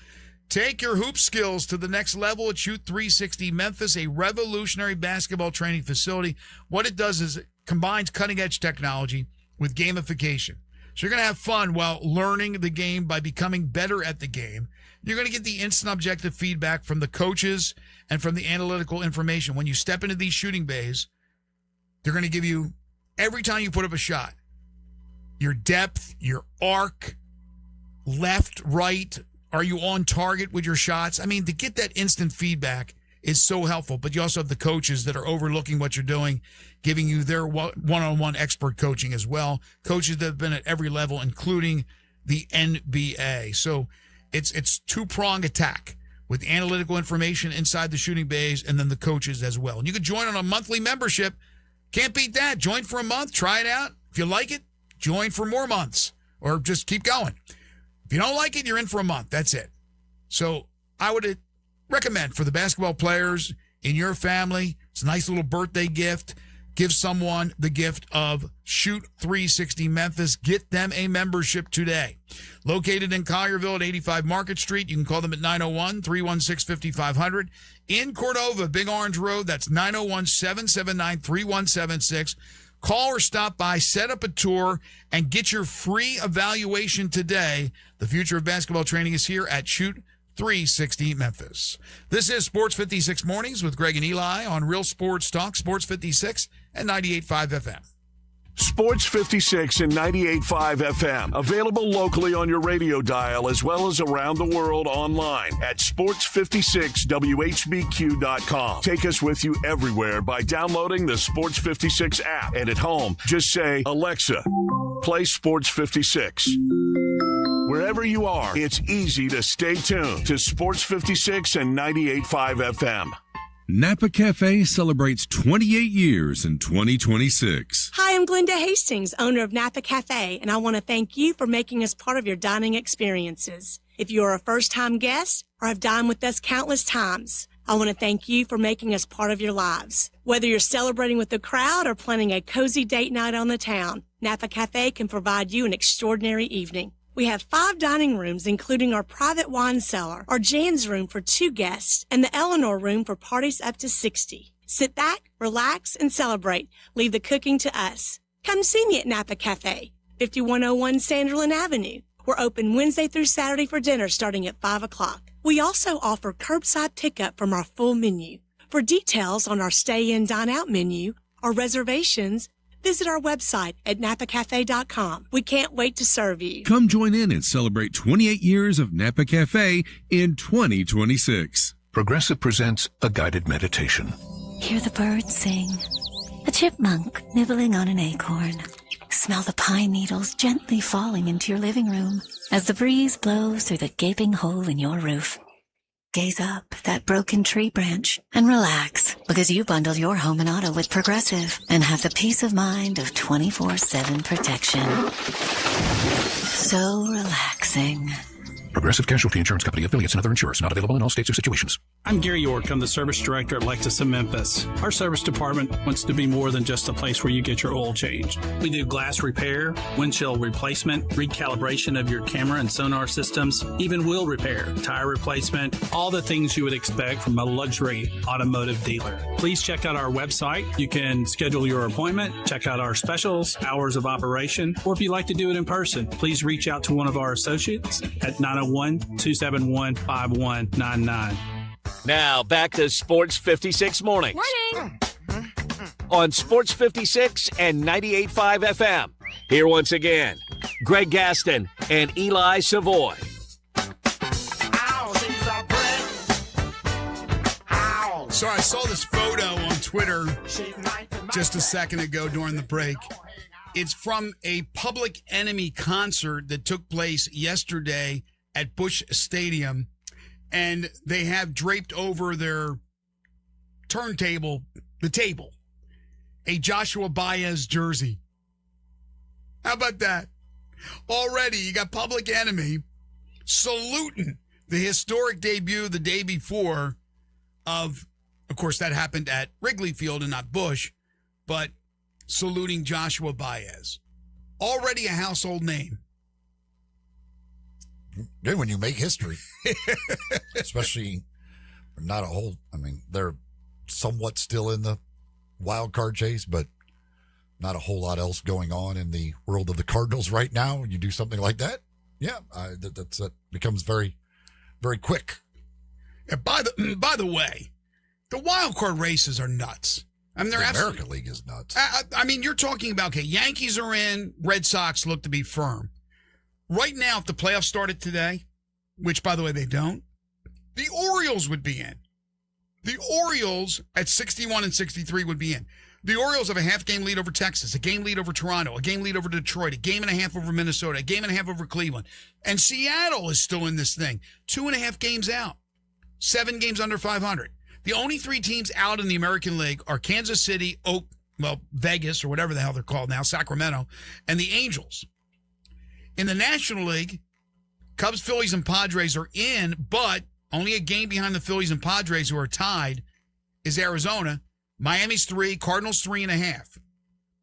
take your hoop skills to the next level at Shoot 360 Memphis, a revolutionary basketball training facility. What it does is it combines cutting-edge technology with gamification. So you're going to have fun while learning the game by becoming better at the game. You're going to get the instant objective feedback from the coaches and from the analytical information. When you step into these shooting bays, they're going to give you, every time you put up a shot, your depth, your arc, left, right, are you on target with your shots? I mean, to get that instant feedback is so helpful, but you also have the coaches that are overlooking what you're doing, giving you their one-on-one expert coaching as well. Coaches that have been at every level, including the NBA. So it's two-pronged attack with analytical information inside the shooting bays and then the coaches as well. And you can join on a monthly membership. Can't beat that. Join for a month. Try it out. If you like it, join for more months or just keep going. If you don't like it, you're in for a month. That's it. So I would recommend for the basketball players in your family. It's a nice little birthday gift. Give someone the gift of Shoot 360 Memphis. Get them a membership today. Located in Collierville at 85 Market Street. You can call them at 901-316-5500. In Cordova, Big Orange Road, that's 901-779-3176. Call or stop by, set up a tour, and get your free evaluation today. The future of basketball training is here at Shoot 360 Memphis. This is Sports 56 Mornings with Greg and Eli on Real Sports Talk, Sports 56 and 98.5 FM. Sports 56 and 98.5 FM. Available locally on your radio dial as well as around the world online at sports56whbq.com. Take us with you everywhere by downloading the Sports 56 app. And at home, just say, Alexa, play Sports 56. Wherever you are, it's easy to stay tuned to Sports 56 and 98.5 FM. Napa Cafe celebrates 28 years in 2026. Hi, I'm Glenda Hastings, owner of Napa Cafe, and I want to thank you for making us part of your dining experiences. If you are a first-time guest or have dined with us countless times, I want to thank you for making us part of your lives. Whether you're celebrating with the crowd or planning a cozy date night on the town, Napa Cafe can provide you an extraordinary evening. We have 5 dining rooms, including our private wine cellar, our Jan's room for 2 guests, and the Eleanor room for parties up to 60. Sit back, relax, and celebrate. Leave the cooking to us. Come see me at Napa Cafe, 5101 Sanderlin Avenue. We're open Wednesday through Saturday for dinner starting at 5 o'clock. We also offer curbside pickup from our full menu. For details on our stay-in, dine-out menu or reservations, visit our website at napacafe.com. We can't wait to serve you. Come join in and celebrate 28 years of Napa Cafe in 2026. Progressive presents a guided meditation. Hear the birds sing. A chipmunk nibbling on an acorn. Smell the pine needles gently falling into your living room as the breeze blows through the gaping hole in your roof. Gaze up at that broken tree branch and relax because you bundle your home and auto with Progressive and have the peace of mind of 24/7 protection. So relaxing. Progressive Casualty Insurance Company, affiliates, and other insurers. Not available in all states or situations. I'm Gary York. I'm the service director at Lexus of Memphis. Our service department wants to be more than just a place where you get your oil changed. We do glass repair, windshield replacement, recalibration of your camera and sonar systems, even wheel repair, tire replacement, all the things you would expect from a luxury automotive dealer. Please check out our website. You can schedule your appointment, check out our specials, hours of operation, or if you'd like to do it in person, please reach out to one of our associates at 901-271-5199. Now back to Sports 56 Mornings. Morning. On Sports 56 and 98.5 FM. Here once again, Greg Gaston and Eli Savoy. So I saw this photo on Twitter just a second ago during the break. It's from a Public Enemy concert that took place yesterday at Busch Stadium, and they have draped over their turntable, the table, a Joshua Baez jersey. How about that? Already, you got Public Enemy saluting the historic debut the day before of course, that happened at Wrigley Field and not Busch, but saluting Joshua Baez. Already a household name. Good when you make history. Especially not a whole, they're somewhat still in the wild card chase, but not a whole lot else going on in the world of the Cardinals right now. You do something like that, yeah, that becomes very, very quick. Yeah, by the way, the wild card races are nuts. The American League is nuts. You're talking about, okay, Yankees are in, Red Sox look to be firm. Right now, if the playoffs started today, which, by the way, they don't, the Orioles would be in. The Orioles at 61 and 63 would be in. The Orioles have a half-game lead over Texas, a game lead over Toronto, a game lead over Detroit, a game and a half over Minnesota, a game and a half over Cleveland. And Seattle is still in this thing. 2.5 games out. 7 games under 500. The only 3 teams out in the American League are Kansas City, Vegas, or whatever the hell they're called now, Sacramento, and the Angels. In the National League, Cubs, Phillies, and Padres are in, but Only a game behind the Phillies and Padres, who are tied, is Arizona. Miami's 3, Cardinals 3.5.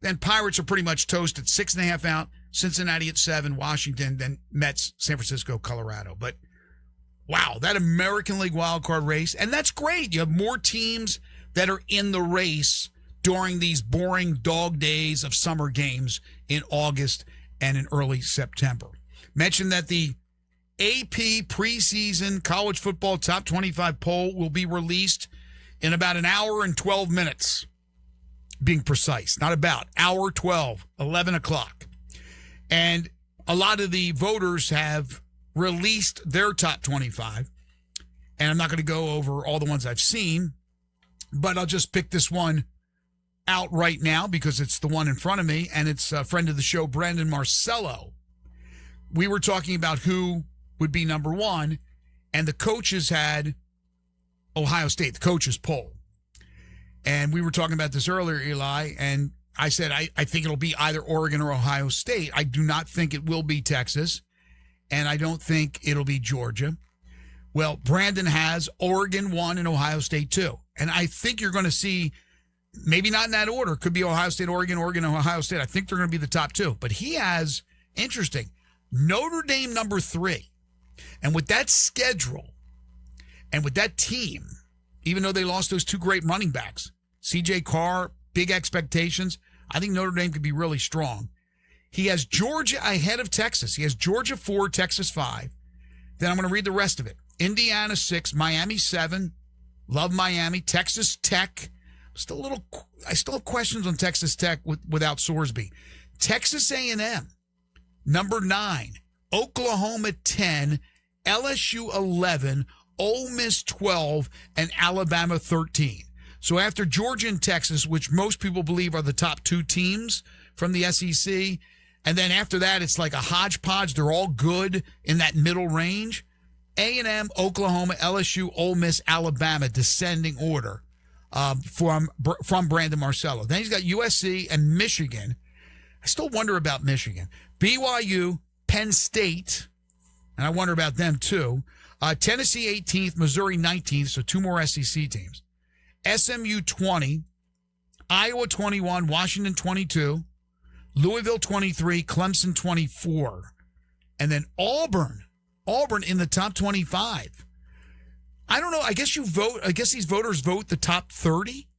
Then Pirates are pretty much toast at 6.5 out. Cincinnati at 7, Washington, then Mets, San Francisco, Colorado. But wow, that American League wild card race, and that's great. You have more teams that are in the race during these boring dog days of summer games in August and in early September. Mentioned that the AP preseason college football top 25 poll will be released in about an hour and 12 minutes. Being precise, not about, hour 12, 11 o'clock. And a lot of the voters have released their top 25. And I'm not going to go over all the ones I've seen, but I'll just pick this one out right now because it's the one in front of me, and it's a friend of the show, Brandon Marcello. We were talking about who would be number 1, and the coaches had Ohio State, the coaches poll. And we were talking about this earlier, Eli, and I said I think it'll be either Oregon or Ohio State. I do not think it will be Texas, and I don't think it'll be Georgia. Well, Brandon has Oregon 1 and Ohio State 2. And I think you're going to see, maybe not in that order, could be Ohio State, Oregon, Oregon, Ohio State. I think they're going to be the top 2. But he has, interesting, Notre Dame number 3. And with that schedule and with that team, even though they lost those 2 great running backs, C.J. Carr, big expectations, I think Notre Dame could be really strong. He has Georgia ahead of Texas. He has Georgia 4, Texas 5. Then I'm going to read the rest of it. Indiana 6, Miami 7. Love Miami. Texas Tech. I still have questions on Texas Tech without Sorsby. Texas A&M, number 9. Oklahoma 10. LSU 11. Ole Miss 12. And Alabama 13. So after Georgia and Texas, which most people believe are the top 2 teams from the SEC, and then after that, it's like a hodgepodge. They're all good in that middle range. A&M, Oklahoma, LSU, Ole Miss, Alabama, descending order from Brandon Marcello. Then he's got USC and Michigan. I still wonder about Michigan. BYU, Penn State, and I wonder about them too. Tennessee 18th, Missouri 19th, so 2 more SEC teams. SMU 20, Iowa 21, Washington 22, Louisville 23, Clemson 24, and then Auburn in the top 25. I don't know. I guess these voters vote the top 30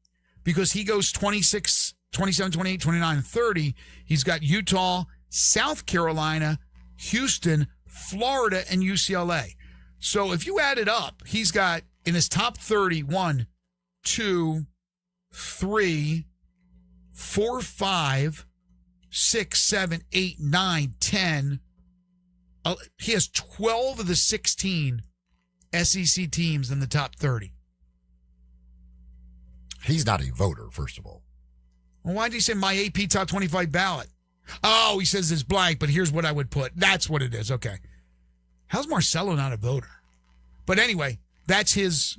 because he goes 26, 27, 28, 29, and 30. He's got Utah, South Carolina, Houston, Florida, and UCLA. So if you add it up, he's got in his top 30, 1, 2, 3, 4, 5, 6, 7, 8, 9, 10. He has 12 of the 16 SEC teams in the top 30. He's not a voter, first of all. Well, why did he say my AP top 25 ballot? Oh, he says it's blank, but here's what I would put. That's what it is. Okay. How's Marcello not a voter? But anyway, that's his,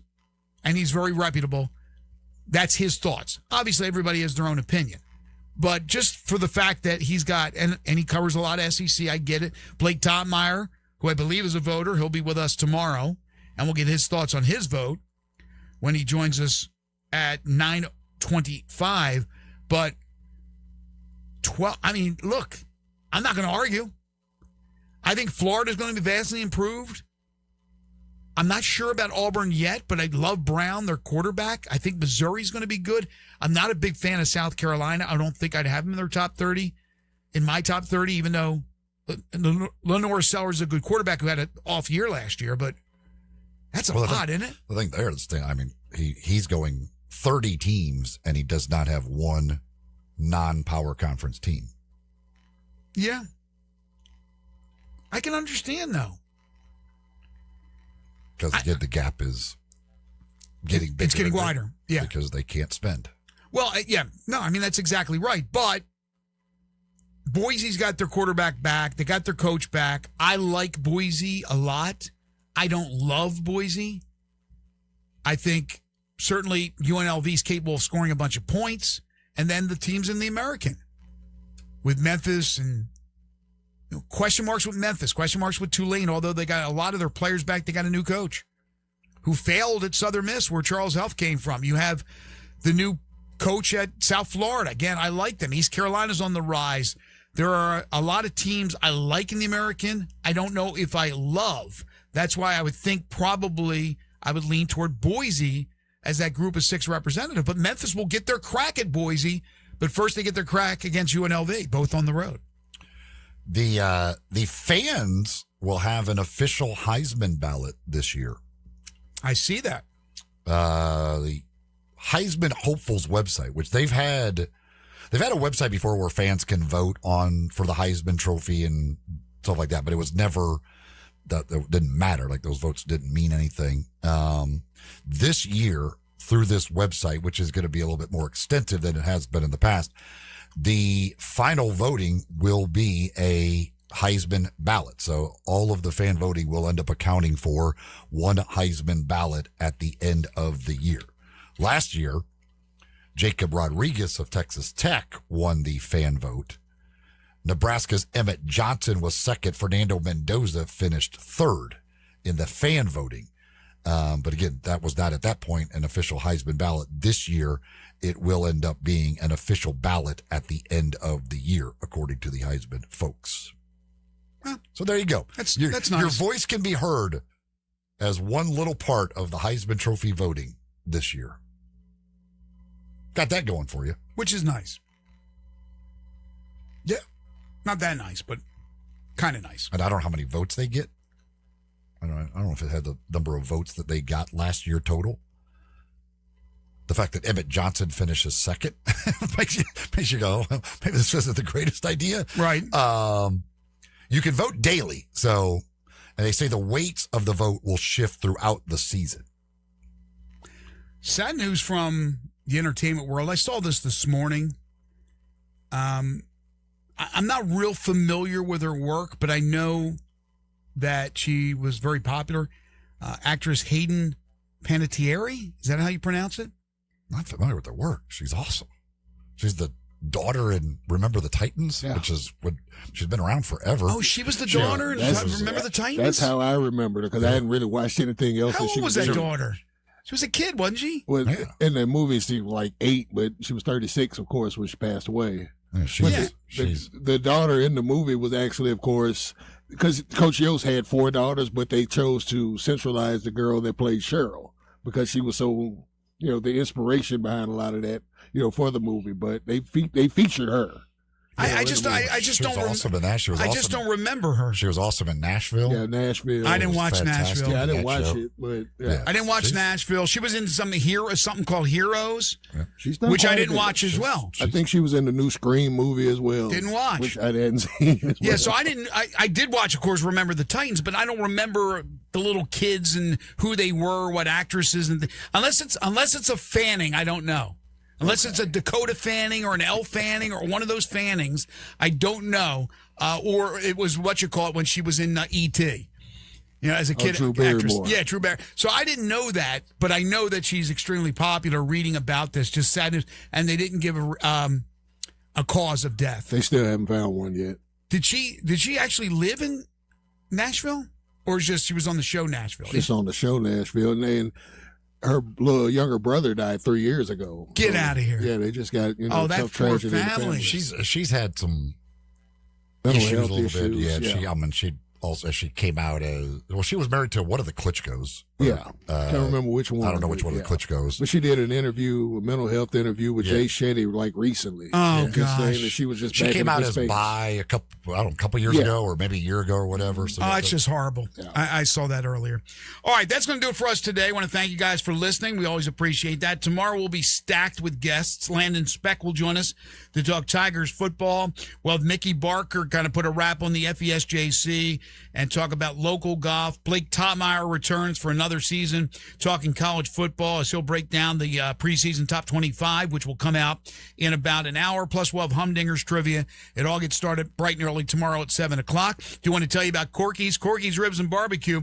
and he's very reputable. That's his thoughts. Obviously, everybody has their own opinion. But just for the fact that he's got, and he covers a lot of SEC, I get it. Blake Toppmeyer, who I believe is a voter, he'll be with us tomorrow, and we'll get his thoughts on his vote when he joins us at 9:25. But 12, I mean, look, I'm not going to argue. I think Florida's going to be vastly improved. I'm not sure about Auburn yet, but I love Brown, their quarterback. I think Missouri's going to be good. I'm not a big fan of South Carolina. I don't think I'd have them in their top 30, in my top 30, even though Lenore Sellers is a good quarterback who had an off year last year, but that's a lot, isn't it? I think there's the thing. I mean, he's going 30 teams, and he does not have one non-power conference team. Yeah. I can understand, though. Because again, the gap is getting bigger. It's getting wider. Yeah. Because they can't spend. Well, yeah. No, I mean, that's exactly right. But Boise's got their quarterback back. They got their coach back. I like Boise a lot. I don't love Boise. I think certainly UNLV is capable of scoring a bunch of points. And then the teams in the American with Memphis and question marks with Memphis, question marks with Tulane, although they got a lot of their players back. They got a new coach. who failed at Southern Miss, where Charles Huff came from. You have the new coach at South Florida. Again, I like them. East Carolina's on the rise. There are a lot of teams I like in the American. I don't know if I love. That's why I would think probably I would lean toward Boise as that group of 6 representative. But Memphis will get their crack at Boise, but first they get their crack against UNLV, both on the road. The fans will have an official Heisman ballot this year. I see that. The Heisman Hopefuls website, which they've had a website before where fans can vote for the Heisman Trophy and stuff like that, but it was never that didn't matter. Like those votes didn't mean anything. This year, through this website, which is going to be a little bit more extensive than it has been in the past, the final voting will be a Heisman ballot. So all of the fan voting will end up accounting for one Heisman ballot at the end of the year. Last year, Jacob Rodriguez of Texas Tech won the fan vote. Nebraska's Emmett Johnson was second. Fernando Mendoza finished third in the fan voting. But again, that was not at that point an official Heisman ballot. This year, it will end up being an official ballot at the end of the year, according to the Heisman folks. Well, so there you go. That's nice. Your voice can be heard as one little part of the Heisman Trophy voting this year. Got that going for you. Which is nice. Yeah. Not that nice, but kind of nice. And I don't know how many votes they get. I don't know if it had the number of votes that they got last year total. The fact that Emmett Johnson finishes second makes you go, well, maybe this isn't the greatest idea. Right. You can vote daily. So, and they say the weights of the vote will shift throughout the season. Sad news from the entertainment world. I saw this morning. I'm not real familiar with her work, but I know that she was very popular. Actress Hayden Panettiere. Is that how you pronounce it? Not familiar with her work. She's awesome. She's the daughter in Remember the Titans, which is what she's been around forever. Oh, she was the daughter in Remember the Titans? That's how I remembered her, because I hadn't really watched anything else. How old was that daughter? She was a kid, wasn't she? Well, in the movie, she was like 8, but she was 36, of course, when she passed away. The daughter in the movie was actually, of course, because Coach Yost had 4 daughters, but they chose to centralize the girl that played Cheryl because she was so, the inspiration behind a lot of that, for the movie. But they featured her. I just don't remember her. She was awesome in Nashville. Yeah, Nashville. I didn't watch Nashville. Yeah, I didn't watch it, but I didn't watch Nashville. She was in something called Heroes, She's done which I quite a didn't bit. watch as well. I think she was in the new Scream movie as well. Didn't watch. Which I hadn't seen as well. Yeah, so I did watch, of course, Remember the Titans, but I don't remember the little kids and who they were, what actresses, and unless it's a Fanning, I don't know. Unless it's a Dakota Fanning or an Elle Fanning or one of those Fannings, I don't know. Or it was what you call it when she was in E.T. As a kid. Drew actress. Barrymore. Yeah, Drew Barrymore. So I didn't know that, but I know that she's extremely popular. Reading about this, just sad news, and they didn't give a cause of death. They still haven't found one yet. Did she actually live in Nashville, or just she was on the show Nashville? Just on the show Nashville, and then her little younger brother died 3 years ago. Get out of here! Yeah, they just got that tough poor tragedy in the family. She's had some mental issues health a little issues. bit. Yeah. She came out as she was married to one of the Klitschkos. Yeah, can't remember which one. I don't know which one of the Klitschkos. But she did a mental health interview with Jay Shetty recently. Oh just saying gosh, that she was just she back came in out his as space. bi a couple years ago, or maybe a year ago, or whatever. So it's just horrible. Yeah. I saw that earlier. All right, that's going to do it for us today. I want to thank you guys for listening. We always appreciate that. Tomorrow we'll be stacked with guests. Landon Speck will join us to talk Tigers football. We'll have Mickey Barker kind of put a wrap on the FESJC and talk about local golf. Blake Totmeyer returns for another season, talking college football as he'll break down the preseason top 25, which will come out in about an hour. Plus, we'll have Humdinger's trivia. It all gets started bright and early tomorrow at 7 o'clock. Do you want to tell you about Corky's Ribs and Barbecue?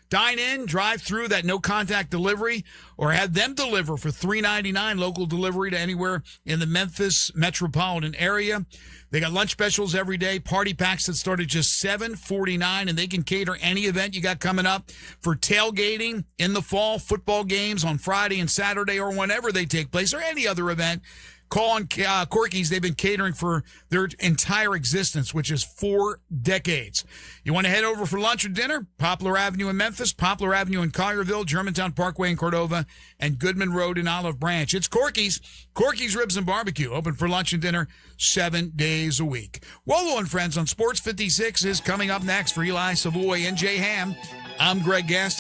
Dine in, drive through, that no contact delivery, or have them deliver for $3.99 local delivery to anywhere in the Memphis metropolitan area. They got lunch specials every day, party packs that start at just $7.49, and they can cater any event you got coming up for tailgating in the fall, football games on Friday and Saturday, or whenever they take place, or any other event. Call on Corky's. They've been catering for their entire existence, which is 4 decades. You want to head over for lunch or dinner? Poplar Avenue in Memphis, Poplar Avenue in Collierville, Germantown Parkway in Cordova, and Goodman Road in Olive Branch. It's Corky's. Corky's Ribs and Barbecue, open for lunch and dinner 7 days a week. Wolo and Friends on Sports 56 is coming up next for Eli Savoy and Jay Ham. I'm Greg Gaston.